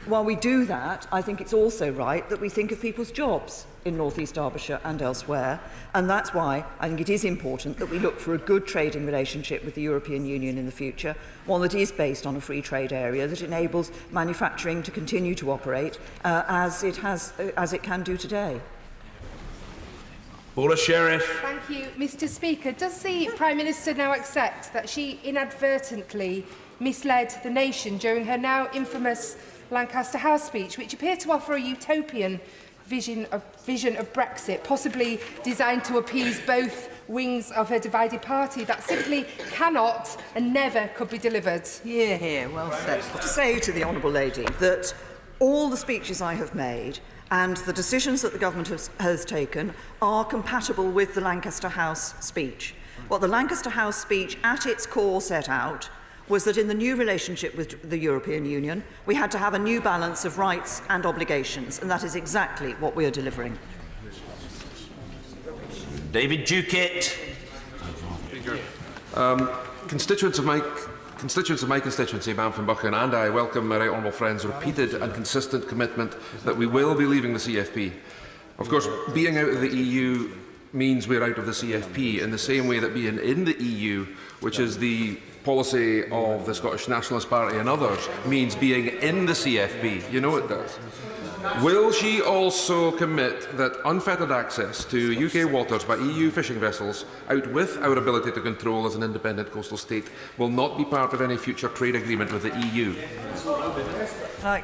While we do that, I think it's also right that we think of people's jobs in North East Derbyshire and elsewhere, and that's why I think it is important that we look for a good trading relationship with the European Union in the future, one that is based on a free trade area that enables manufacturing to continue to operate as it can do today. Paula Sheriff. Thank you, Mr. Speaker. Does the Prime Minister now accept that she inadvertently misled the nation during her now infamous Lancaster House speech, which appeared to offer a utopian vision of Brexit, possibly designed to appease both wings of her divided party, that simply cannot and never could be delivered? Hear, hear. Well said. I have to say to the Honourable Lady that all the speeches I have made and the decisions that the government has taken are compatible with the Lancaster House speech. What the Lancaster House speech at its core set out was that in the new relationship with the European Union, we had to have a new balance of rights and obligations, and that is exactly what we are delivering. David Duquette. Constituents of my constituency, Banff-and-Buchan, and I welcome my right honourable friend's repeated and consistent commitment that we will be leaving the CFP. Of course, being out of the EU means we're out of the CFP in the same way that being in the EU, which is the policy of the Scottish Nationalist Party and others, means being in the CFP. You know it does. Will she also commit that unfettered access to UK waters by EU fishing vessels, out with our ability to control as an independent coastal state, will not be part of any future trade agreement with the EU?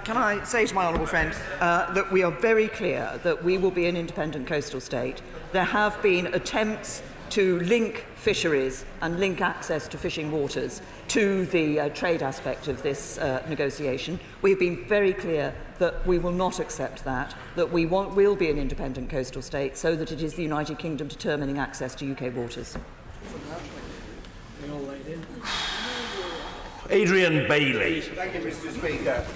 Can I say to my honourable friend that we are very clear that we will be an independent coastal state. There have been attempts to link fisheries and link access to fishing waters to the trade aspect of this negotiation. We have been very clear that we will not accept that we will be an independent coastal state, so that it is the United Kingdom determining access to UK waters. Adrian Bailey. Thank you, Mr. Speaker.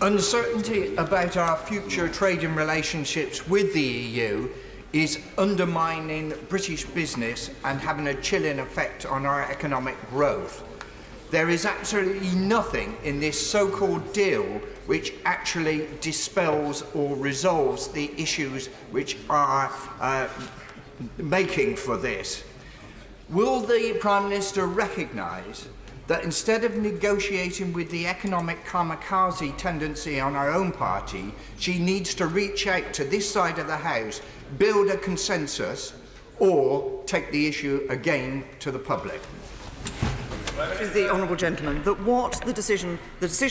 Uncertainty about our future trading relationships with the EU is undermining British business and having a chilling effect on our economic growth. There is absolutely nothing in this so-called deal which actually dispels or resolves the issues which are making for this. Will the Prime Minister recognise that instead of negotiating with the economic kamikaze tendency on our own party, she needs to reach out to this side of the House, build a consensus, or take the issue again to the public? to the honourable gentleman that the decision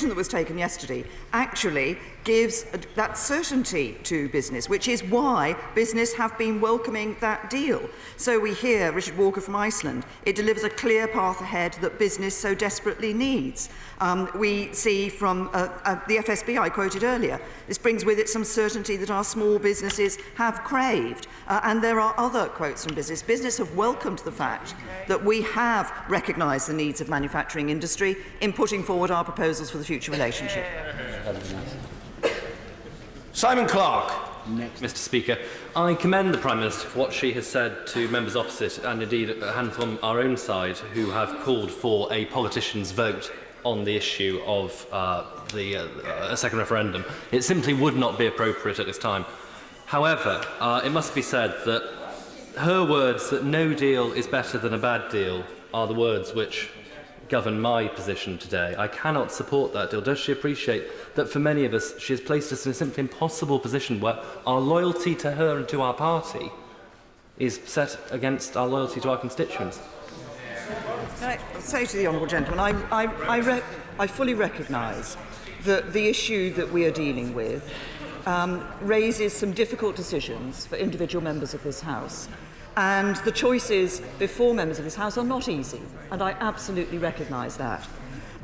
that was taken yesterday actually gives that certainty to business, which is why business have been welcoming that deal. So we hear Richard Walker from Iceland. It delivers a clear path ahead that business so desperately needs. We see from the FSB I quoted earlier, this brings with it some certainty that our small businesses have craved. And there are other quotes from business. Business have welcomed the fact that we have recognised the needs of manufacturing industry in putting forward our proposals for the future relationship. Simon Clark. Mr. Speaker, I commend the Prime Minister for what she has said to members opposite, and indeed a handful on our own side, who have called for a politician's vote on the issue of a second referendum. It simply would not be appropriate at this time. However, it must be said that her words that no deal is better than a bad deal are the words which govern my position today. I cannot support that deal. Does she appreciate that for many of us she has placed us in a simply impossible position where our loyalty to her and to our party is set against our loyalty to our constituents? Can I say to the honourable gentleman, I fully recognise that the issue that we are dealing with raises some difficult decisions for individual members of this House. And the choices before members of this House are not easy, and I absolutely recognise that.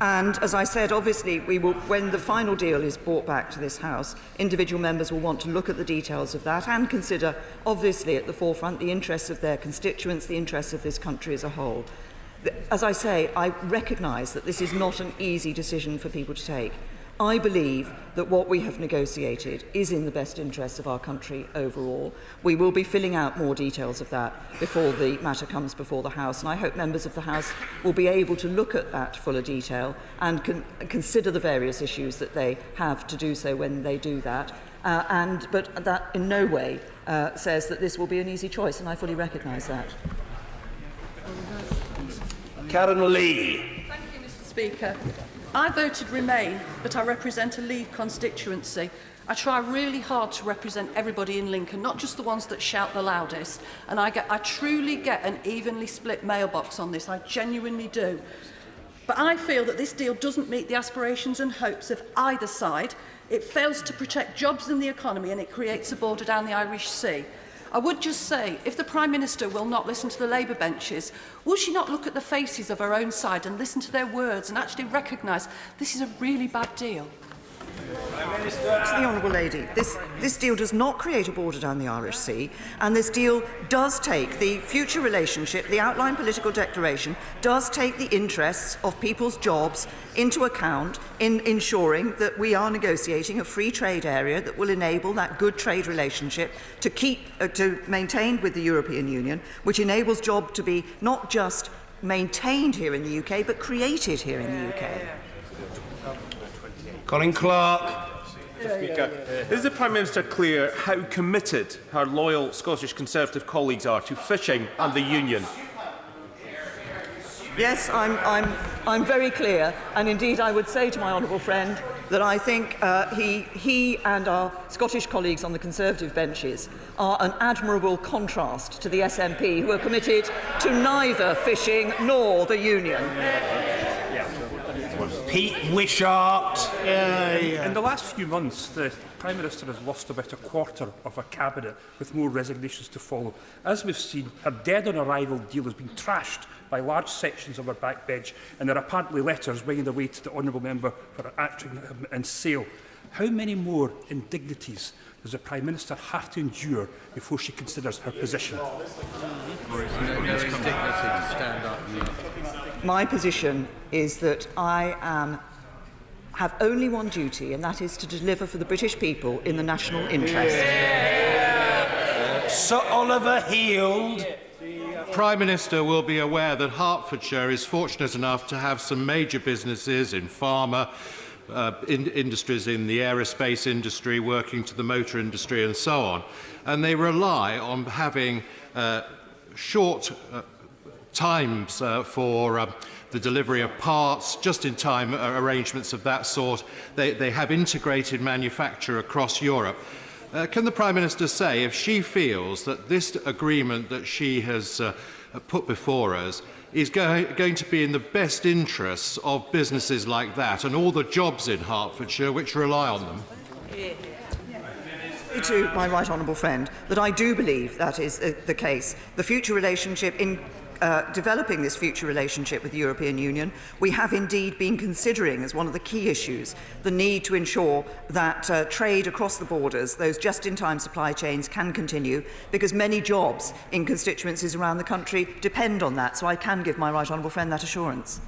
And as I said, obviously, we will, when the final deal is brought back to this House, individual members will want to look at the details of that and consider, obviously, at the forefront, the interests of their constituents, the interests of this country as a whole. As I say, I recognise that this is not an easy decision for people to take. I believe that what we have negotiated is in the best interests of our country overall. We will be filling out more details of that before the matter comes before the House, and I hope members of the House will be able to look at that fuller detail and consider the various issues that they have to do so when they do that. But that in no way says that this will be an easy choice, and I fully recognise that. Karen Lee. Thank you, Mr. Speaker. I voted Remain, but I represent a Leave constituency. I try really hard to represent everybody in Lincoln, not just the ones that shout the loudest. And I truly get an evenly split mailbox on this. I genuinely do. But I feel that this deal doesn't meet the aspirations and hopes of either side. It fails to protect jobs in the economy, and it creates a border down the Irish Sea. I would just say, if the Prime Minister will not listen to the Labour benches, will she not look at the faces of her own side and listen to their words and actually recognise this is a really bad deal? To the honourable lady, this deal does not create a border down the Irish Sea, and this deal does take the future relationship, the outline political declaration, does take the interests of people's jobs into account in ensuring that we are negotiating a free trade area that will enable that good trade relationship to maintain with the European Union, which enables jobs to be not just maintained here in the UK, but created here in the UK. Colin Clark. Speaker, is the Prime Minister clear how committed her loyal Scottish Conservative colleagues are to fishing and the Union? Yes, I'm very clear, and indeed I would say to my honourable friend that I think he and our Scottish colleagues on the Conservative benches are an admirable contrast to the SNP, who are committed to neither fishing nor the Union. Pete Wishart. In the last few months, the Prime Minister has lost about a quarter of her cabinet, with more resignations to follow. As we've seen, her dead-on-arrival deal has been trashed by large sections of her backbench, and there are apparently letters winging their way to the honourable member for acting in sale. How many more indignities does the Prime Minister have to endure before she considers her position? My position is that I have only one duty, and that is to deliver for the British people in the national interest. Sir Oliver Heald. Prime Minister will be aware that Hertfordshire is fortunate enough to have some major businesses in pharma, industries in the aerospace industry, working to the motor industry and so on. And they rely on having short times for the delivery of parts, just-in-time arrangements of that sort. They have integrated manufacture across Europe. Can the Prime Minister say if she feels that this agreement that she has put before us is going to be in the best interests of businesses like that and all the jobs in Hertfordshire which rely on them? To my right honourable friend, that I do believe that is the case. The future relationship in developing this future relationship with the European Union, we have indeed been considering as one of the key issues the need to ensure that trade across the borders, those just-in-time supply chains, can continue, because many jobs in constituencies around the country depend on that. So I can give my right honourable friend that assurance.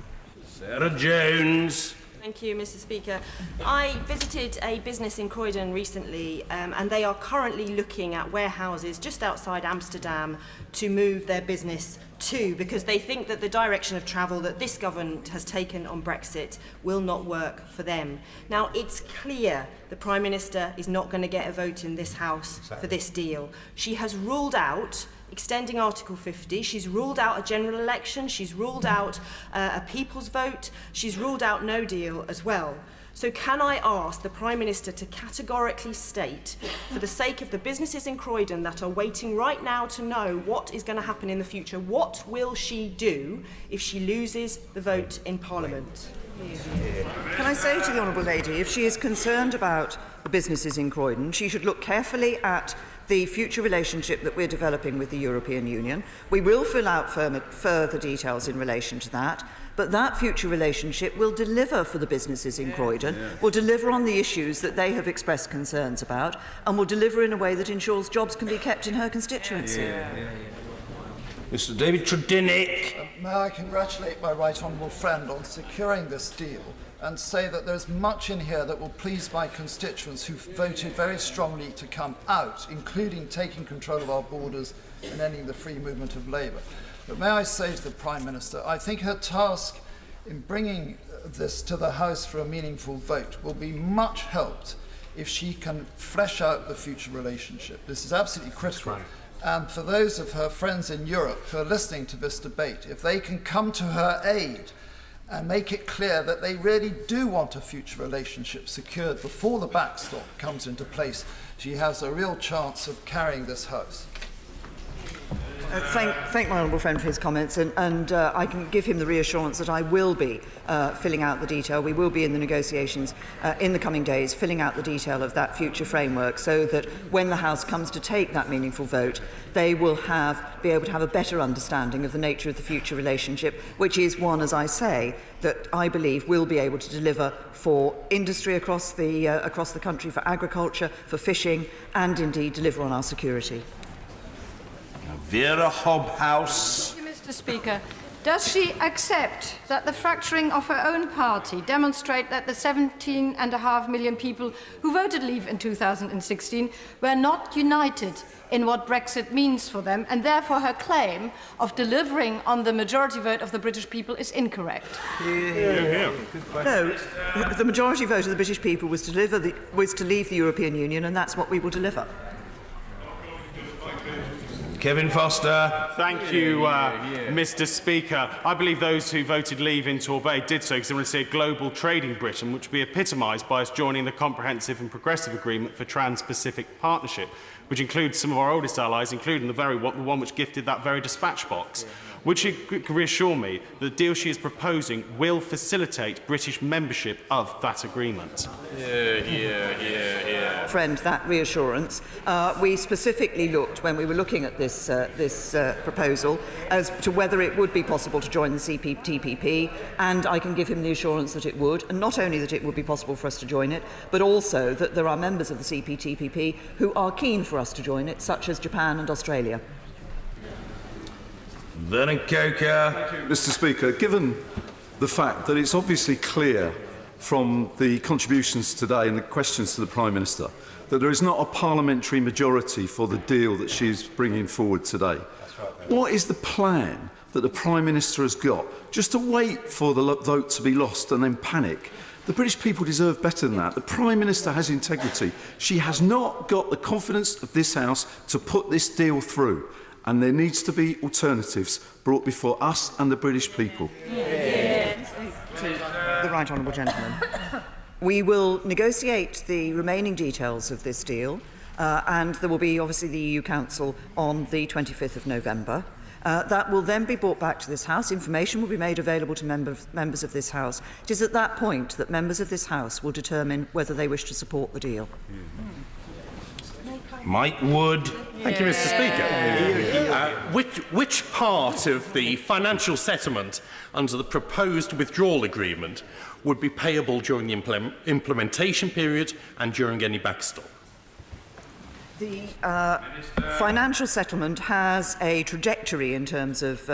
Sarah Jones. Thank you, Mr. Speaker. I visited a business in Croydon recently, and they are currently looking at warehouses just outside Amsterdam to move their business to, because they think that the direction of travel that this government has taken on Brexit will not work for them. Now, it's clear the Prime Minister is not going to get a vote in this House for this deal. She has ruled out extending Article 50. She's ruled out a general election. She's ruled out a people's vote. She's ruled out no deal as well. So can I ask the Prime Minister to categorically state, for the sake of the businesses in Croydon that are waiting right now to know what is going to happen in the future, what will she do if she loses the vote in Parliament? Can I say to the Honourable Lady, if she is concerned about the businesses in Croydon, she should look carefully at the future relationship that we're developing with the European Union. We will fill out further details in relation to that, but that future relationship will deliver for the businesses in Croydon, will deliver on the issues that they have expressed concerns about, and will deliver in a way that ensures jobs can be kept in her constituency. Mr. David Tredinnick. May I congratulate my right honourable friend on securing this deal and say that there's much in here that will please my constituents who voted very strongly to come out, including taking control of our borders and ending the free movement of labour. But may I say to the Prime Minister, I think her task in bringing this to the House for a meaningful vote will be much helped if she can flesh out the future relationship. This is absolutely critical. And for those of her friends in Europe who are listening to this debate, if they can come to her aid and make it clear that they really do want a future relationship secured before the backstop comes into place, she has a real chance of carrying this House. Thank my honourable friend for his comments, and I can give him the reassurance that I will be filling out the detail. We will be in the negotiations in the coming days, filling out the detail of that future framework, so that when the House comes to take that meaningful vote, they will be able to have a better understanding of the nature of the future relationship, which is one, as I say, that I believe will be able to deliver for industry across the country, for agriculture, for fishing, and indeed deliver on our security. Vera Hobhouse. Thank you, Mr. Speaker. Does she accept that the fracturing of her own party demonstrate that the 17.5 million people who voted leave in 2016 were not united in what Brexit means for them, and therefore her claim of delivering on the majority vote of the British people is incorrect? No, the majority vote of the British people was to leave the European Union, and that's what we will deliver. Kevin Foster. Thank you, Mr. Speaker. I believe those who voted leave in Torbay did so because they want to see a global trading Britain, which would be epitomised by us joining the Comprehensive and Progressive Agreement for Trans-Pacific Partnership, which includes some of our oldest allies, including the one which gifted that very dispatch box. Would she reassure me that the deal she is proposing will facilitate British membership of that agreement? Friend, that reassurance. We specifically looked, when we were looking at this proposal, as to whether it would be possible to join the CPTPP, and I can give him the assurance that it would, and not only that it would be possible for us to join it, but also that there are members of the CPTPP who are keen for us to join it, such as Japan and Australia. Vernon Coker. Mr. Speaker, given the fact that it's obviously clear from the contributions today and the questions to the Prime Minister that there is not a parliamentary majority for the deal that she is bringing forward today, what is the plan that the Prime Minister has got? Just to wait for the vote to be lost and then panic? The British people deserve better than that. The Prime Minister has integrity. She has not got the confidence of this House to put this deal through. And there needs to be alternatives brought before us and the British people. The right honourable gentleman. We will negotiate the remaining details of this deal, and there will be obviously the EU Council on the 25th of November. That will then be brought back to this House. Information will be made available to members of this House. It is at that point that members of this House will determine whether they wish to support the deal. Mike Wood. Thank you, Mr. Speaker. Which part of the financial settlement under the proposed withdrawal agreement would be payable during the implementation period and during any backstop? The financial settlement has a trajectory in terms of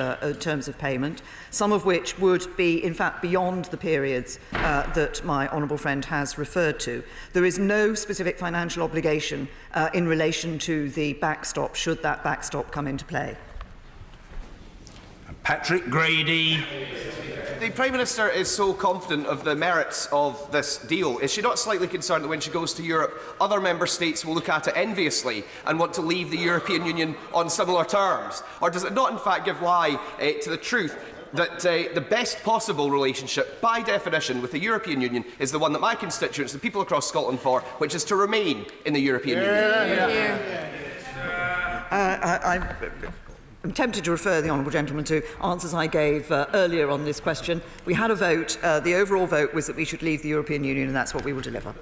payment, some of which would be, in fact, beyond the periods that my honourable friend has referred to. There is no specific financial obligation in relation to the backstop, should that backstop come into play. Patrick Grady. The Prime Minister is so confident of the merits of this deal. Is she not slightly concerned that when she goes to Europe, other member states will look at it enviously and want to leave the European Union on similar terms? Or does it not, in fact, give lie to the truth that the best possible relationship, by definition, with the European Union is the one that my constituents, the people across Scotland, for, which is to remain in the European Union? I'm tempted to refer the honourable gentleman to answers I gave earlier on this question. We had a vote. The overall vote was that we should leave the European Union, and that's what we will deliver.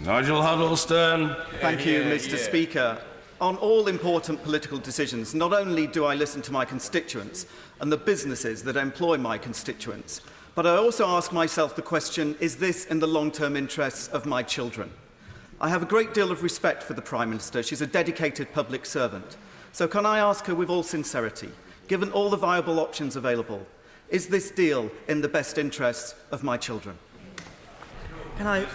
Nigel Huddleston. Thank you, Mr. Speaker. On all important political decisions, not only do I listen to my constituents and the businesses that employ my constituents, but I also ask myself the question, is this in the long-term interests of my children? I have a great deal of respect for the Prime Minister. She's a dedicated public servant. So can I ask her with all sincerity, given all the viable options available, is this deal in the best interests of my children? Can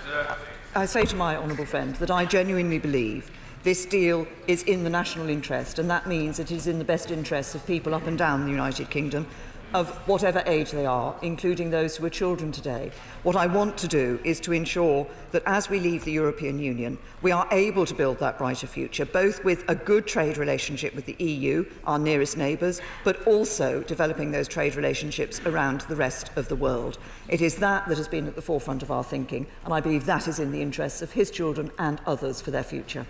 I say to my honourable friend that I genuinely believe this deal is in the national interest, and that means it is in the best interests of people up and down the United Kingdom, of whatever age they are, including those who are children today. What I want to do is to ensure that as we leave the European Union, we are able to build that brighter future, both with a good trade relationship with the EU, our nearest neighbours, but also developing those trade relationships around the rest of the world. It is that that has been at the forefront of our thinking, and I believe that is in the interests of his children and others for their future.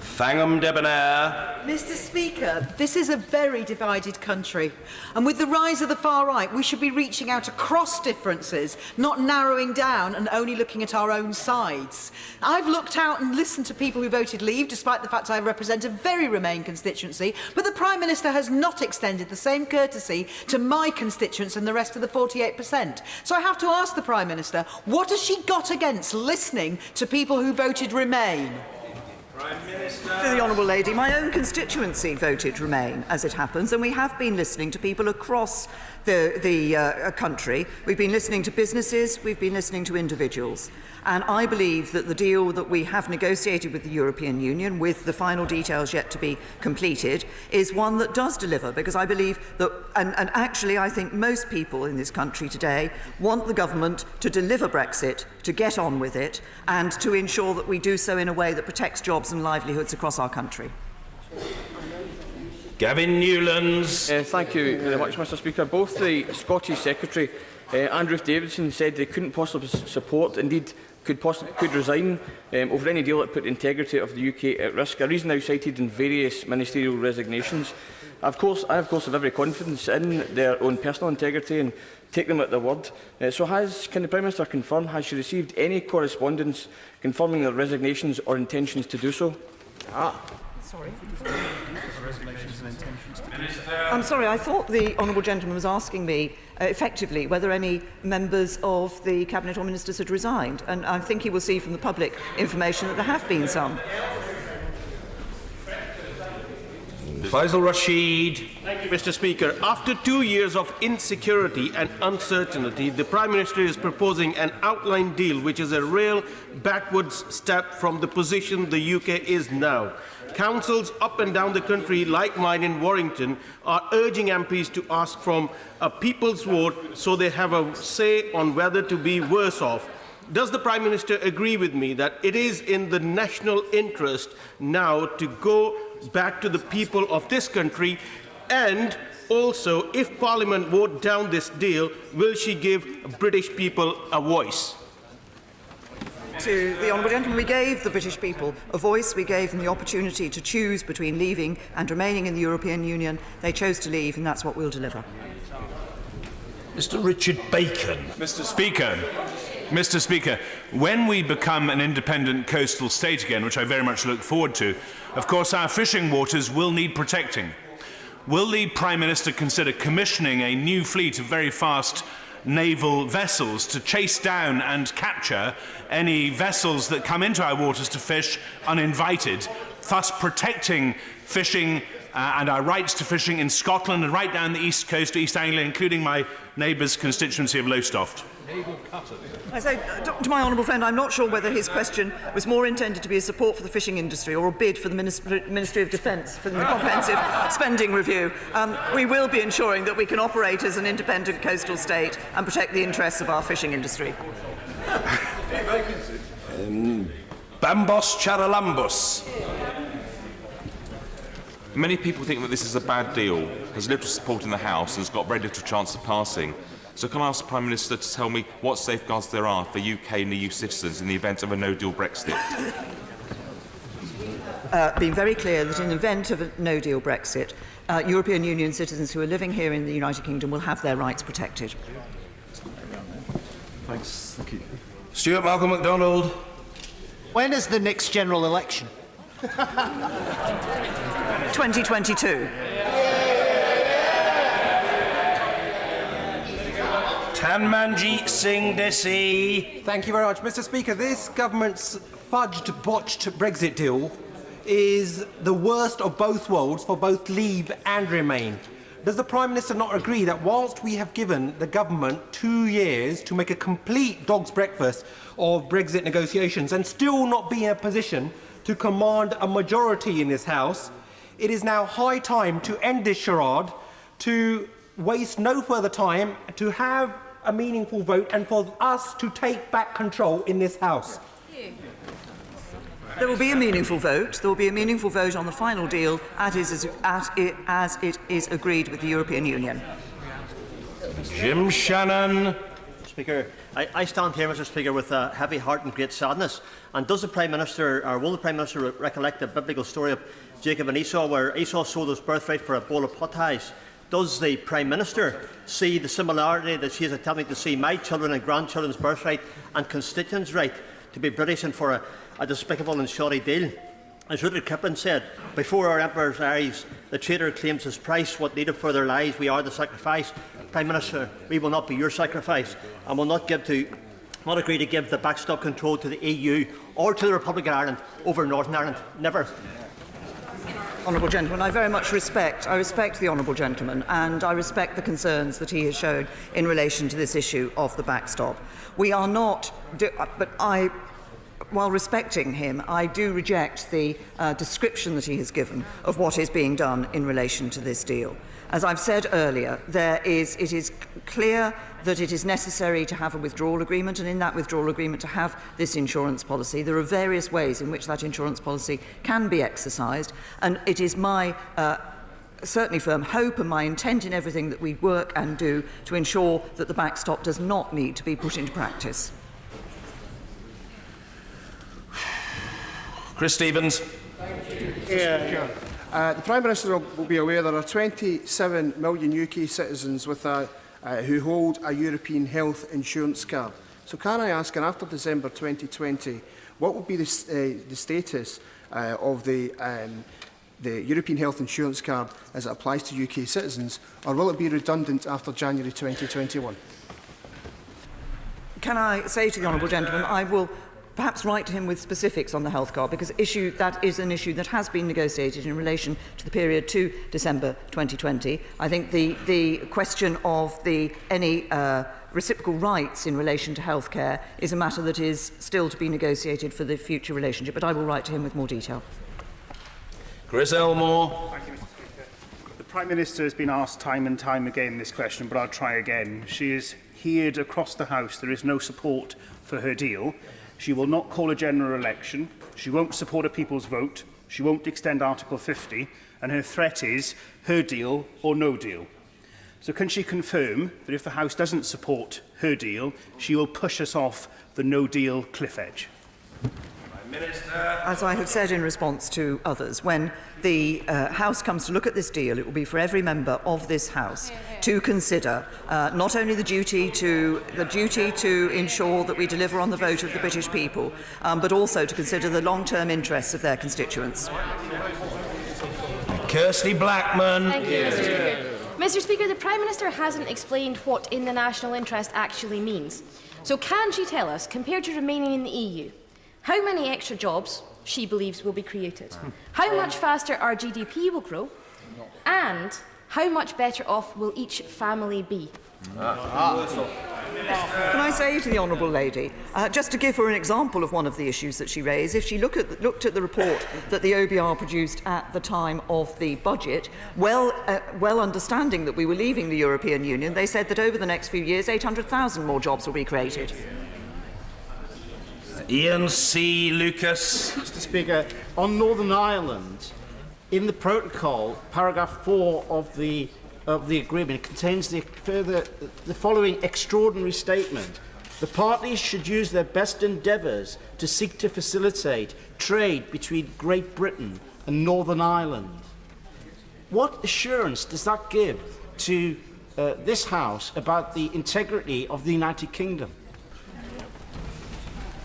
Fangham Debonair. Mr. Speaker, this is a very divided country, and with the rise of the far right, we should be reaching out across differences, not narrowing down and only looking at our own sides. I've looked out and listened to people who voted leave, despite the fact I represent a very Remain constituency, but the Prime Minister has not extended the same courtesy to my constituents and the rest of the 48%. So I have to ask the Prime Minister, what has she got against listening to people who voted Remain? To the honourable lady, my own constituency voted Remain, as it happens, and we have been listening to people across the country. We've been listening to businesses, we've been listening to individuals. And I believe that the deal that we have negotiated with the European Union, with the final details yet to be completed, is one that does deliver, because I believe that, and actually I think most people in this country today want the government to deliver Brexit, to get on with it, and to ensure that we do so in a way that protects jobs and livelihoods across our country. Gavin Newlands. Thank you very much, Mr. Speaker. Both the Scottish Secretary and Ruth Davidson said they couldn't possibly support, indeed could resign over any deal that put the integrity of the UK at risk, a reason now cited in various ministerial resignations. I, of course, have every confidence in their own personal integrity and take them at their word. Can the Prime Minister confirm, has she received any correspondence confirming their resignations or intentions to do so? Sorry. I'm sorry, I thought the honourable gentleman was asking me effectively whether any members of the Cabinet or ministers had resigned, and I think he will see from the public information that there have been some. Faisal Rashid. Thank you, Mr. Speaker. After 2 years of insecurity and uncertainty, the Prime Minister is proposing an outline deal which is a real backwards step from the position the UK is now. Councils up and down the country, like mine in Warrington, are urging MPs to ask from a people's vote so they have a say on whether to be worse off. Does the Prime Minister agree with me that it is in the national interest now to go back to the people of this country, and also, if Parliament vote down this deal, will she give British people a voice? to the honourable gentleman. We gave the British people a voice. We gave them the opportunity to choose between leaving and remaining in the European Union. They chose to leave, and that's what we'll deliver. Mr. Richard Bacon. Mr. Speaker, when we become an independent coastal state again, which I very much look forward to, of course our fishing waters will need protecting. Will the Prime Minister consider commissioning a new fleet of very fast naval vessels to chase down and capture any vessels that come into our waters to fish uninvited, thus protecting fishing and our rights to fishing in Scotland and right down the east coast to East Anglia, including my neighbour's constituency of Lowestoft? I say to my honourable friend, I'm not sure whether his question was more intended to be a support for the fishing industry or a bid for the Ministry of Defence for the comprehensive spending review. We will be ensuring that we can operate as an independent coastal state and protect the interests of our fishing industry. Bambos Charalambos. Many people think that this is a bad deal, has little support in the House and has got very little chance of passing. So can I ask the Prime Minister to tell me what safeguards there are for UK and EU citizens in the event of a no-deal Brexit? Being very clear that in the event of a no-deal Brexit, European Union citizens who are living here in the United Kingdom will have their rights protected. Thanks. Thank you. Stuart Malcolm MacDonald. When is the next general election? 2022. Tanmanjeet Singh Desi. Thank you very much, Mr. Speaker. This government's fudged, botched Brexit deal is the worst of both worlds for both Leave and Remain. Does the Prime Minister not agree that whilst we have given the government 2 years to make a complete dog's breakfast of Brexit negotiations and still not be in a position to command a majority in this House, it is now high time to end this charade, to waste no further time, to have a meaningful vote and for us to take back control in this House? There will be a meaningful vote. There will be a meaningful vote on the final deal as it is agreed with the European Union. Jim Shannon. Speaker, I stand here, Mr. Speaker, with a heavy heart and great sadness. And does the Prime Minister, or will the Prime Minister recollect the biblical story of Jacob and Esau, where Esau sold his birthright for a bowl of pottage? Does the Prime Minister see the similarity that she is attempting to see my children and grandchildren's birthright and constituents' right to be British and for a despicable and shoddy deal? As Rudyard Kipling said, before our emperor's eyes, the traitor claims his price. What needed for their lives, we are the sacrifice. Prime Minister, we will not be your sacrifice and will not agree to give the backstop control to the EU or to the Republic of Ireland over Northern Ireland. Never. Honourable gentleman, I very much respect the honourable gentleman, and I respect the concerns that he has shown in relation to this issue of the backstop. We are not, while respecting him, I do reject the description that he has given of what is being done in relation to this deal. As I've said earlier, it is clear that it is necessary to have a withdrawal agreement, and in that withdrawal agreement to have this insurance policy. There are various ways in which that insurance policy can be exercised, and it is my certainly firm hope and my intent in everything that we work and do to ensure that the backstop does not need to be put into practice. Chris Stevens. The Prime Minister will be aware there are 27 million UK citizens who hold a European health insurance card. So can I ask, and after December 2020, what will be the status of the European health insurance card as it applies to UK citizens, or will it be redundant after January 2021? Can I say to the honourable gentleman, I will perhaps write to him with specifics on the health card, because that is an issue that has been negotiated in relation to the period to December 2020. I think the question of any reciprocal rights in relation to healthcare is a matter that is still to be negotiated for the future relationship, but I will write to him with more detail. Chris Elmore. Thank you, Mr. Speaker. The Prime Minister has been asked time and time again this question, but I'll try again. She has heard across the House there is no support for her deal. She will not call a general election. She won't support a people's vote. She won't extend Article 50. And her threat is her deal or no deal. So can she confirm that if the House doesn't support her deal, she will push us off the no-deal cliff edge? As I have said in response to others, when the House comes to look at this deal, it will be for every member of this House to consider not only the duty to ensure that we deliver on the vote of the British people, but also to consider the long-term interests of their constituents. Kirsty Blackman. Thank you, Mr. Speaker. Mr. Speaker, the Prime Minister hasn't explained what in the national interest actually means. So can she tell us, compared to remaining in the EU, how many extra jobs she believes will be created, how much faster our GDP will grow, and how much better off will each family be? Can I say to the Honourable Lady, just to give her an example of one of the issues that she raised, if she looked at the report that the OBR produced at the time of the budget, well understanding that we were leaving the European Union, they said that over the next few years 800,000 more jobs will be created. Ian C. Lucas. Mr. Speaker, on Northern Ireland, in the protocol, paragraph 4 of the agreement contains the following extraordinary statement. The parties should use their best endeavours to seek to facilitate trade between Great Britain and Northern Ireland. What assurance does that give to this House about the integrity of the United Kingdom?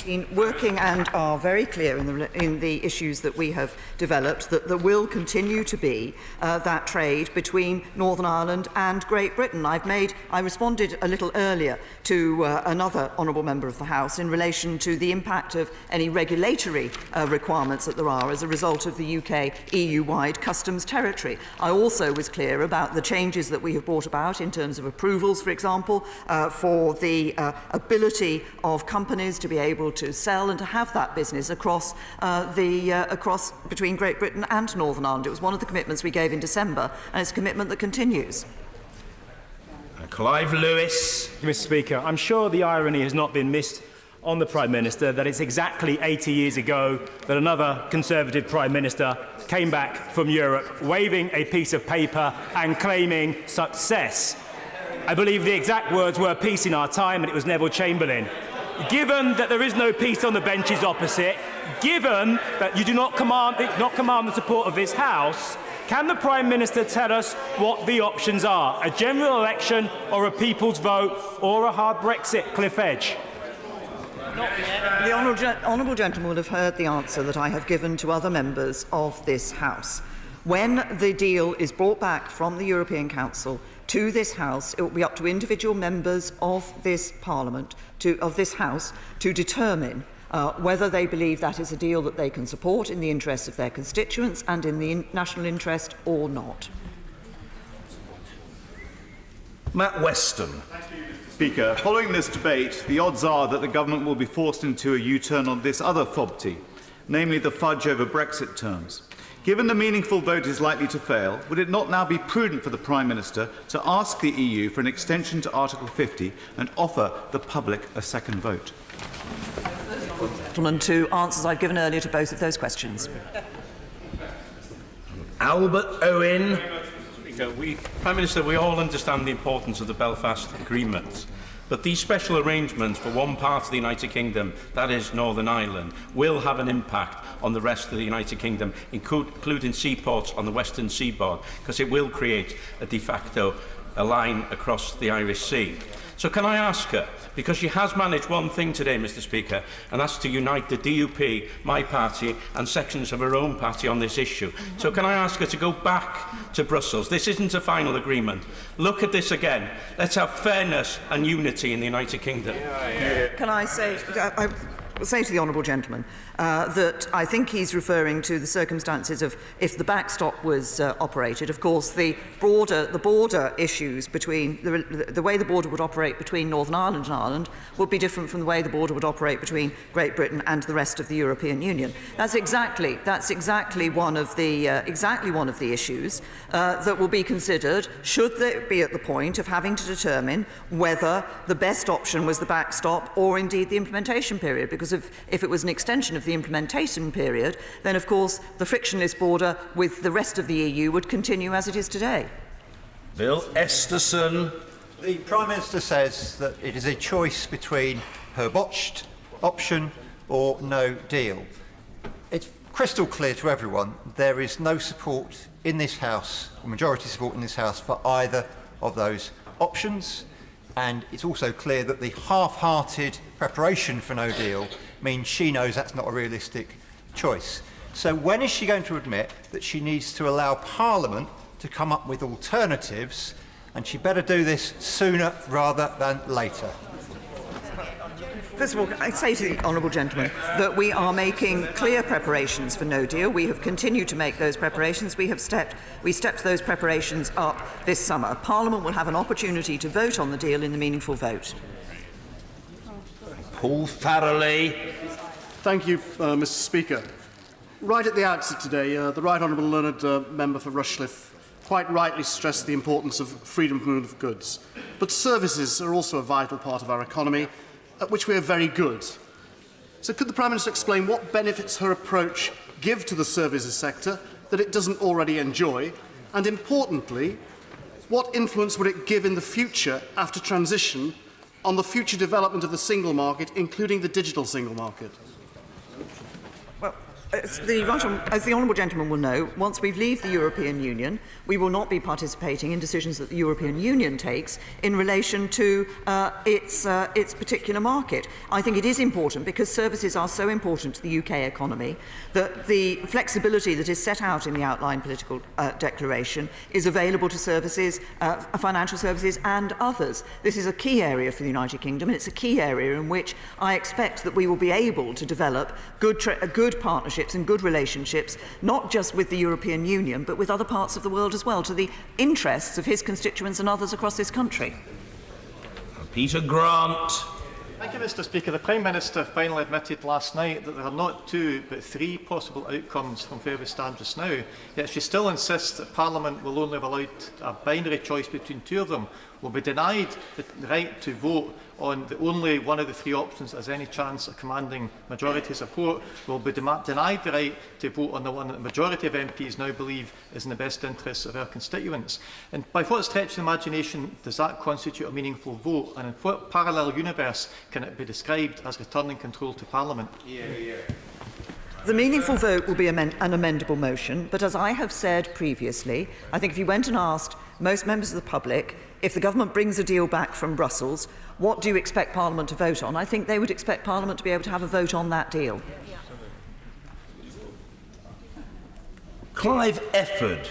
Been working and are very clear in the issues that we have developed that there will continue to be that trade between Northern Ireland and Great Britain. I responded a little earlier to another honourable member of the House in relation to the impact of any regulatory requirements that there are as a result of the UK EU-wide customs territory. I also was clear about the changes that we have brought about in terms of approvals, for example, for the ability of companies to be able to sell and to have that business across between Great Britain and Northern Ireland. It was one of the commitments we gave in December, and it's a commitment that continues. Clive Lewis. Mr. Speaker, I'm sure the irony has not been missed on the Prime Minister that it's exactly 80 years ago that another Conservative Prime Minister came back from Europe waving a piece of paper and claiming success. I believe the exact words were peace in our time, and it was Neville Chamberlain. Given that there is no peace on the benches opposite, given that you do not command the support of this House, can the Prime Minister tell us what the options are? A general election or a people's vote or a hard Brexit cliff edge? The honourable gentleman will have heard the answer that I have given to other members of this House. When the deal is brought back from the European Council to this House, it will be up to individual members of this Parliament, of this House, to determine whether they believe that is a deal that they can support in the interests of their constituents and in the national interest or not. Matt Weston. Speaker, following this debate, the odds are that the government will be forced into a U-turn on this other FOBT, namely the fudge over Brexit terms. Given the meaningful vote is likely to fail, would it not now be prudent for the Prime Minister to ask the EU for an extension to Article 50 and offer the public a second vote? Gentlemen, to answers I've given earlier to both of those questions. Albert Owen. Prime Minister, we all understand the importance of the Belfast Agreement. But these special arrangements for one part of the United Kingdom, that is Northern Ireland, will have an impact on the rest of the United Kingdom, including seaports on the western seaboard, because it will create a de facto line across the Irish Sea. So can I ask her, because she has managed one thing today, Mr. Speaker, and that's to unite the DUP, my party, and sections of her own party on this issue. So can I ask her to go back to Brussels? This isn't a final agreement. Look at this again. Let's have fairness and unity in the United Kingdom. Can I say, I will say to the honourable gentleman that I think he's referring to the circumstances of if the backstop was operated. Of course, the border issues between the way the border would operate between Northern Ireland and Ireland would be different from the way the border would operate between Great Britain and the rest of the European Union. That's exactly one of the issues that will be considered should they be at the point of having to determine whether the best option was the backstop or indeed the implementation period. Because if it was an extension of the implementation period, then of course the frictionless border with the rest of the EU would continue as it is today. Bill Esterson. The Prime Minister says that it is a choice between her botched option or no deal. It's crystal clear to everyone there is no support in this House, or majority support in this House, for either of those options. And it's also clear that the half-hearted preparation for no deal means she knows that's not a realistic choice. So when is she going to admit that she needs to allow Parliament to come up with alternatives, and she better do this sooner rather than later? First of all, I say to the honourable gentleman that we are making clear preparations for no deal. We have continued to make those preparations. We stepped those preparations up this summer. Parliament will have an opportunity to vote on the deal in the meaningful vote. Paul Farrelly. Thank you, Mr. Speaker. Right at the outset today, the Right Honourable Learned Member for Rushcliffe quite rightly stressed the importance of freedom of movement of goods. But services are also a vital part of our economy, at which we are very good. So could the Prime Minister explain what benefits her approach give to the services sector that it doesn't already enjoy? And importantly, what influence would it give in the future, after transition, on the future development of the single market, including the digital single market? Well, as the honourable gentleman will know, once we leave the European Union, we will not be participating in decisions that the European Union takes in relation to its particular market. I think it is important, because services are so important to the UK economy, that the flexibility that is set out in the outline political declaration is available to services, financial services and others. This is a key area for the United Kingdom, and it's a key area in which I expect that we will be able to develop good partnerships and good relationships, not just with the European Union, but with other parts of the world as well, to the interests of his constituents and others across this country. Peter Grant. Thank you, Mr. Speaker. The Prime Minister finally admitted last night that there are not 2 but 3 possible outcomes from where we stand just now. Yet she still insists that Parliament will only have allowed a binary choice between 2 of them, will be denied the right to vote on the only one of the 3 options that has any chance of commanding majority support, will be denied the right to vote on the one that the majority of MPs now believe is in the best interests of our constituents. And by what stretch of imagination does that constitute a meaningful vote, and in what parallel universe can it be described as returning control to Parliament? The meaningful vote will be an amendable motion, but as I have said previously, I think if you went and asked most members of the public, if the government brings a deal back from Brussels, what do you expect Parliament to vote on? I think they would expect Parliament to be able to have a vote on that deal. Clive Efford.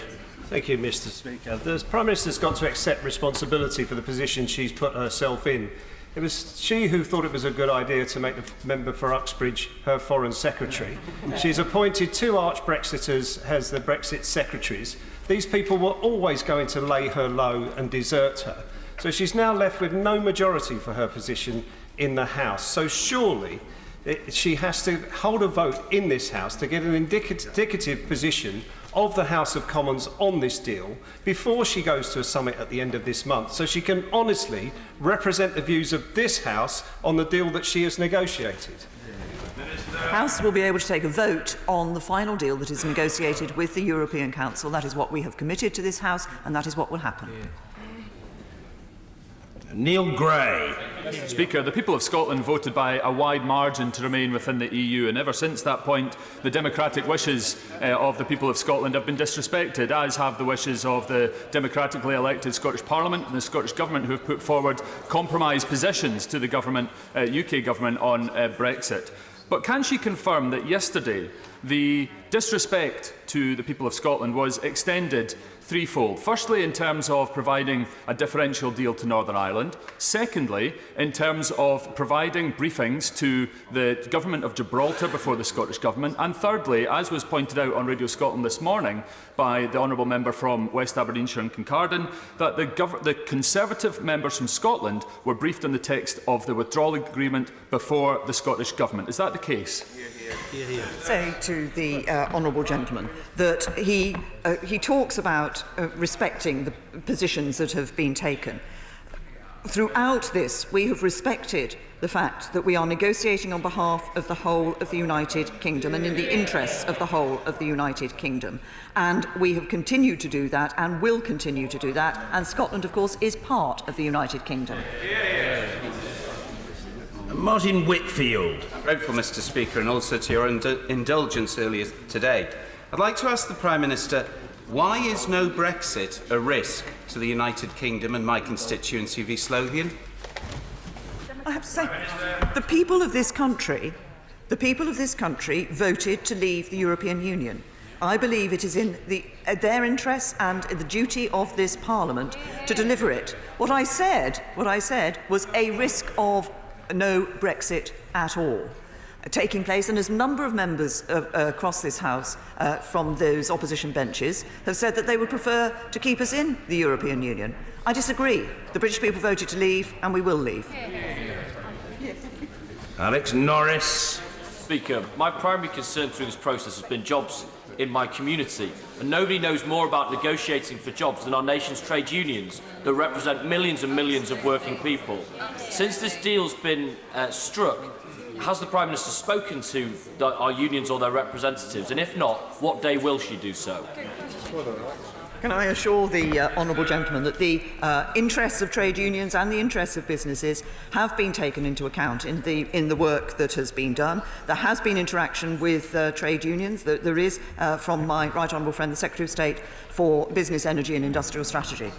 Thank you, Mr. Speaker. The Prime Minister's got to accept responsibility for the position she's put herself in. It was she who thought it was a good idea to make the member for Uxbridge her Foreign Secretary. She's appointed 2 arch-Brexiters as the Brexit secretaries. These people were always going to lay her low and desert her. So she's now left with no majority for her position in the House. So surely she has to hold a vote in this House to get an indicative position of the House of Commons on this deal before she goes to a summit at the end of this month, so she can honestly represent the views of this House on the deal that she has negotiated. The House will be able to take a vote on the final deal that is negotiated with the European Council. That is what we have committed to this House, and that is what will happen. Neil Gray. Mr. Speaker, the people of Scotland voted by a wide margin to remain within the EU, and ever since that point, the democratic wishes of the people of Scotland have been disrespected, as have the wishes of the democratically elected Scottish Parliament and the Scottish Government, who have put forward compromise positions to the government, UK Government on Brexit. But can she confirm that yesterday the disrespect to the people of Scotland was extended threefold? Firstly, in terms of providing a differential deal to Northern Ireland. Secondly, in terms of providing briefings to the Government of Gibraltar before the Scottish Government. And thirdly, as was pointed out on Radio Scotland this morning by the honourable member from West Aberdeenshire and Kincardine, that the Conservative members from Scotland were briefed on the text of the Withdrawal Agreement before the Scottish Government. Is that the case? Say to the honourable gentleman that he talks about respecting the positions that have been taken. Throughout this, we have respected the fact that we are negotiating on behalf of the whole of the United Kingdom and in the interests of the whole of the United Kingdom. And we have continued to do that and will continue to do that. And Scotland, of course, is part of the United Kingdom. Martin Whitfield. Grateful, Mr. Speaker, and also to your indulgence earlier today. I'd like to ask the Prime Minister, why is no Brexit a risk to the United Kingdom and my constituency of East Lothian? I have to say, the people of this country voted to leave the European Union. I believe it is in their interests and the duty of this Parliament to deliver it. What I said was a risk of no Brexit at all taking place, and as a number of members across this House from those opposition benches have said that they would prefer to keep us in the European Union. I disagree. The British people voted to leave, and we will leave. Alex Norris. Speaker, my primary concern through this process has been jobs in my community, and nobody knows more about negotiating for jobs than our nation's trade unions that represent millions and millions of working people. Since this deal's been struck, has the Prime Minister spoken to our unions or their representatives, and if not, what day will she do so? Can I assure the honourable gentleman that the interests of trade unions and the interests of businesses have been taken into account in the work that has been done. There has been interaction with trade unions. There is, from my right honourable friend, the Secretary of State for Business, Energy and Industrial Strategy.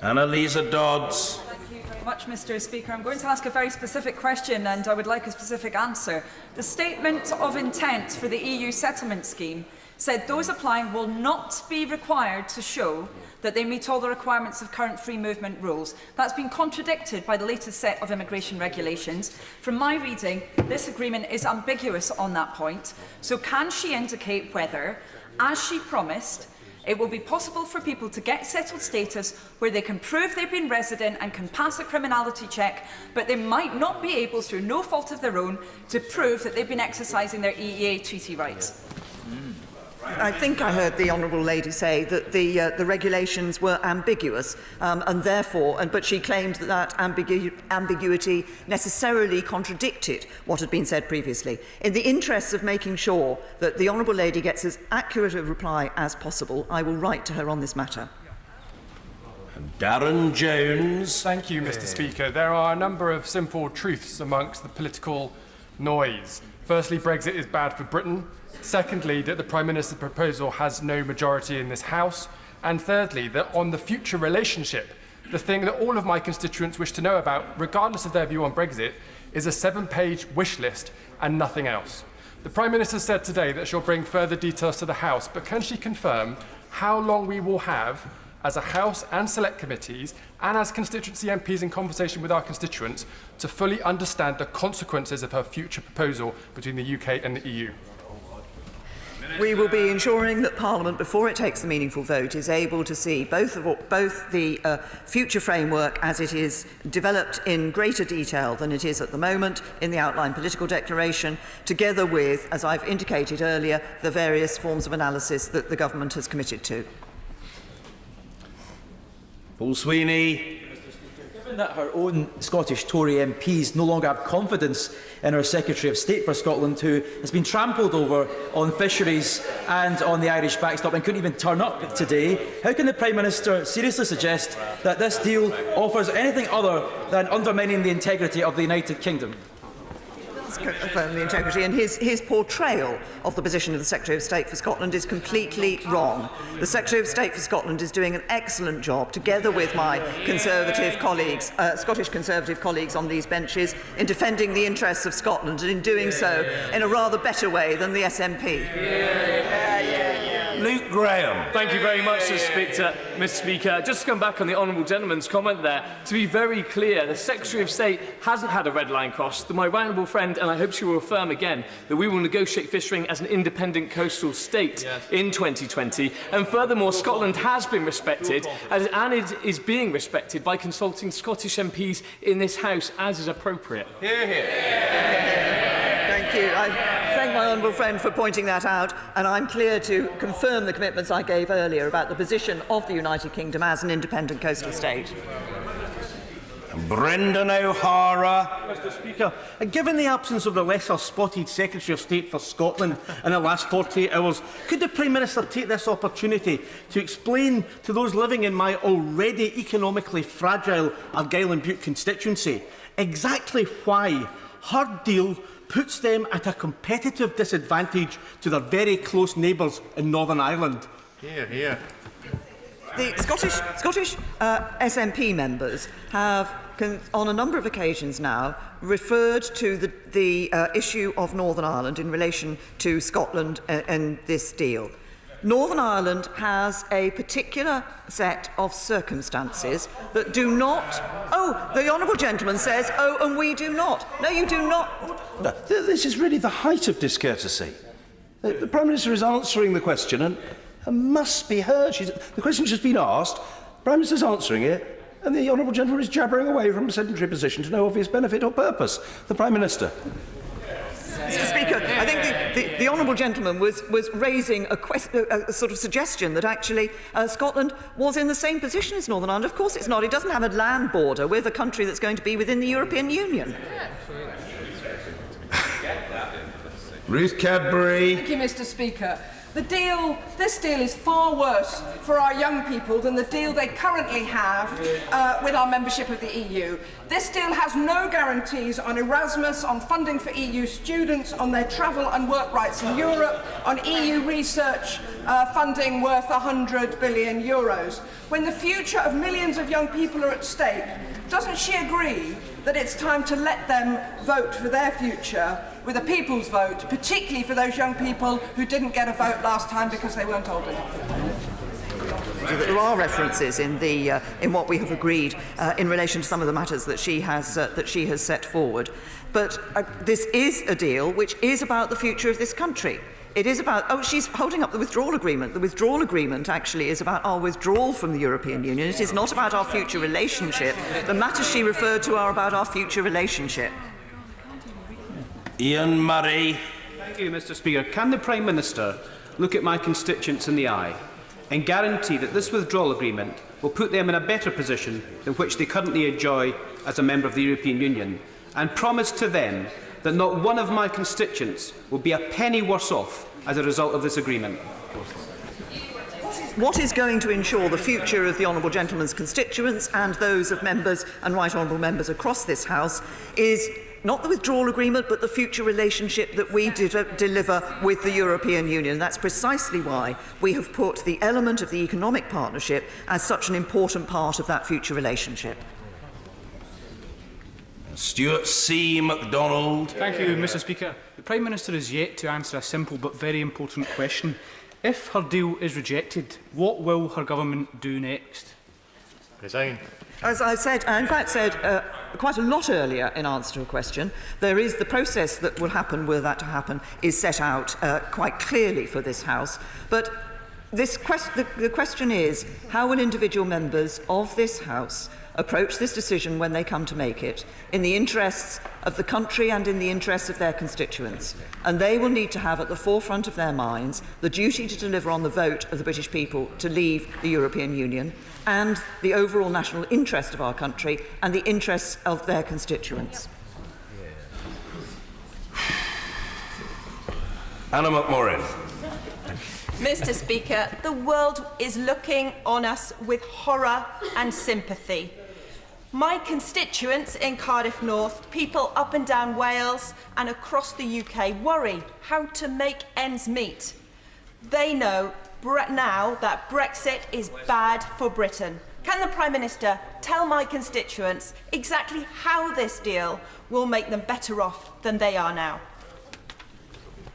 Annalisa Dodds. Thank you very much, Mr. Speaker. I'm going to ask a very specific question, and I would like a specific answer. The statement of intent for the EU settlement scheme said those applying will not be required to show that they meet all the requirements of current free movement rules. That's been contradicted by the latest set of immigration regulations. From my reading, this agreement is ambiguous on that point. So can she indicate whether, as she promised, it will be possible for people to get settled status where they can prove they've been resident and can pass a criminality check, but they might not be able, through no fault of their own, to prove that they've been exercising their EEA treaty rights? I think I heard the honourable lady say that the regulations were ambiguous, and therefore, but she claimed that ambiguity necessarily contradicted what had been said previously. In the interests of making sure that the honourable lady gets as accurate a reply as possible, I will write to her on this matter. Darren Jones. Thank you, Mr. Speaker. There are a number of simple truths amongst the political noise. Firstly, Brexit is bad for Britain. Secondly, that the Prime Minister's proposal has no majority in this House. And thirdly, that on the future relationship, the thing that all of my constituents wish to know about, regardless of their view on Brexit, is a 7-page wish list and nothing else. The Prime Minister said today that she'll bring further details to the House, but can she confirm how long we will have, as a House and Select Committees, and as constituency MPs in conversation with our constituents, to fully understand the consequences of her future proposal between the UK and the EU? We will be ensuring that Parliament, before it takes the meaningful vote, is able to see both the future framework as it is developed in greater detail than it is at the moment in the outline political declaration, together with, as I've indicated earlier, the various forms of analysis that the government has committed to. Paul Sweeney. Given that her own Scottish Tory MPs no longer have confidence in her Secretary of State for Scotland, who has been trampled over on fisheries and on the Irish backstop and couldn't even turn up today, how can the Prime Minister seriously suggest that this deal offers anything other than undermining the integrity of the United Kingdom? Confirm the integrity, and his portrayal of the position of the Secretary of State for Scotland is completely wrong. The Secretary of State for Scotland is doing an excellent job, together with my Conservative colleagues, Scottish Conservative colleagues on these benches, in defending the interests of Scotland, and in doing so in a rather better way than the SNP. Luke Graham. Thank you very much, Mr. Speaker. Just to come back on the honourable gentleman's comment there, to be very clear, the Secretary of State hasn't had a red line crossed. My right honourable friend, and I hope she will affirm again, that we will negotiate fishing as an independent coastal state in 2020. And furthermore, Scotland has been respected, and it is being respected by consulting Scottish MPs in this House, as is appropriate. Hear, hear. Thank you. I thank my honourable friend for pointing that out, and I'm clear to confirm the commitments I gave earlier about the position of the United Kingdom as an independent coastal state. Brendan O'Hara. Mr. Speaker, given the absence of the lesser spotted Secretary of State for Scotland in the last 48 hours, could the Prime Minister take this opportunity to explain to those living in my already economically fragile Argyll and Bute constituency exactly why her deal puts them at a competitive disadvantage to their very close neighbours in Northern Ireland. Hear, hear. The Scottish SNP members have, on a number of occasions now, referred to the issue of Northern Ireland in relation to Scotland and this deal. Northern Ireland has a particular set of circumstances that do not... Oh, the honourable gentleman says, oh, and we do not. No, you do not. No, this is really the height of discourtesy. The Prime Minister is answering the question and must be heard. The question's just been asked, the Prime Minister's answering it, and the honourable gentleman is jabbering away from a sedentary position to no obvious benefit or purpose. The Prime Minister. Mr. Speaker, I think the honourable gentleman was raising a sort of suggestion that actually Scotland was in the same position as Northern Ireland. Of course it's not. It doesn't have a land border with a country that's going to be within the European Union. Ruth Cadbury. Thank you, Mr. Speaker. This deal is far worse for our young people than the deal they currently have with our membership of the EU. This deal has no guarantees on Erasmus, on funding for EU students, on their travel and work rights in Europe, on EU research funding worth €100 billion. When the future of millions of young people are at stake, doesn't she agree that it's time to let them vote for their future with a people's vote, particularly for those young people who didn't get a vote last time because they weren't old enough? There are references in what we have agreed in relation to some of the matters that she has set forward. But this is a deal which is about the future of this country. It is about... Oh, she's holding up the Withdrawal Agreement. The Withdrawal Agreement actually is about our withdrawal from the European Union. It is not about our future relationship. The matters she referred to are about our future relationship. Ian Murray. Thank you, Mr. Speaker. Can the Prime Minister look at my constituents in the eye and guarantee that this withdrawal agreement will put them in a better position than which they currently enjoy as a member of the European Union, and promise to them that not one of my constituents will be a penny worse off as a result of this agreement? What is going to ensure the future of the honourable gentleman's constituents and those of members and right honourable members across this House is not the withdrawal agreement, but the future relationship that we deliver with the European Union. That's precisely why we have put the element of the economic partnership as such an important part of that future relationship. Stuart C. MacDonald. Thank you, Mr. Speaker. The Prime Minister is yet to answer a simple but very important question. If her deal is rejected, what will her government do next? Resign. As I said, in fact said quite a lot earlier in answer to a question, there is the process that will happen, were that to happen, is set out quite clearly for this House. But the question is, how will individual members of this House approach this decision when they come to make it, in the interests of the country and in the interests of their constituents? And they will need to have at the forefront of their minds the duty to deliver on the vote of the British people to leave the European Union, and the overall national interest of our country and the interests of their constituents. Anna McMorrin. Mr. Speaker, the world is looking on us with horror and sympathy. My constituents in Cardiff North, people up and down Wales and across the UK, worry how to make ends meet. They know now that Brexit is bad for Britain. Can the Prime Minister tell my constituents exactly how this deal will make them better off than they are now?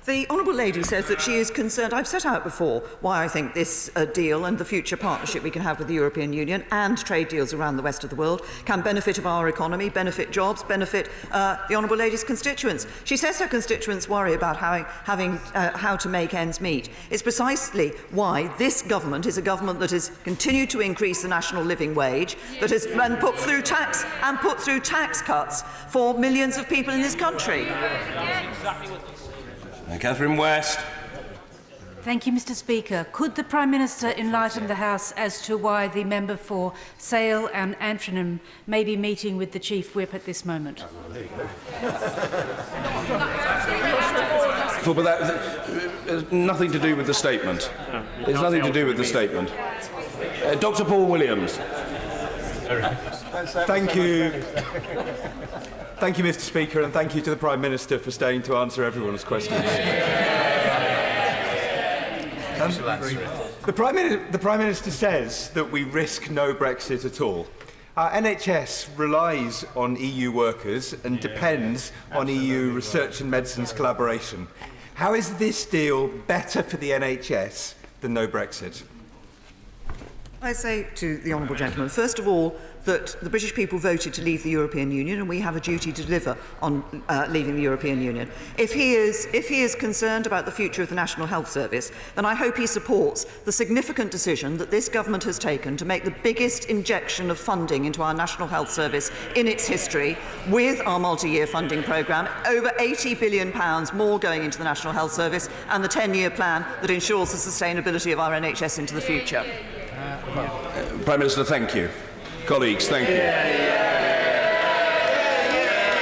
The honourable lady says that she is concerned. I've set out before why I think this deal and the future partnership we can have with the European Union and trade deals around the rest of the world can benefit of our economy, benefit jobs, benefit the honourable lady's constituents. She says her constituents worry about how to make ends meet. It's precisely why this government is a government that has continued to increase the national living wage, that has put through tax cuts for millions of people in this country. Catherine West. Thank you, Mr. Speaker. Could the Prime Minister enlighten the House as to why the member for Sale and Antrim may be meeting with the Chief Whip at this moment? But that nothing to do with the statement. It's nothing to do with the statement. Dr. Paul Williams. Thank you. Thank you, Mr. Speaker, and thank you to the Prime Minister for staying to answer everyone's questions. The Prime Minister says that we risk no Brexit at all. Our NHS relies on EU workers and depends on EU research and medicines collaboration. How is this deal better for the NHS than no Brexit? I say to the honourable gentleman, first of all, that the British people voted to leave the European Union, and we have a duty to deliver on leaving the European Union. If he is concerned about the future of the National Health Service, then I hope he supports the significant decision that this government has taken to make the biggest injection of funding into our National Health Service in its history, with our multi-year funding programme, over £80 billion more going into the National Health Service, and the 10-year plan that ensures the sustainability of our NHS into the future. Prime Minister, thank you. Colleagues, thank you.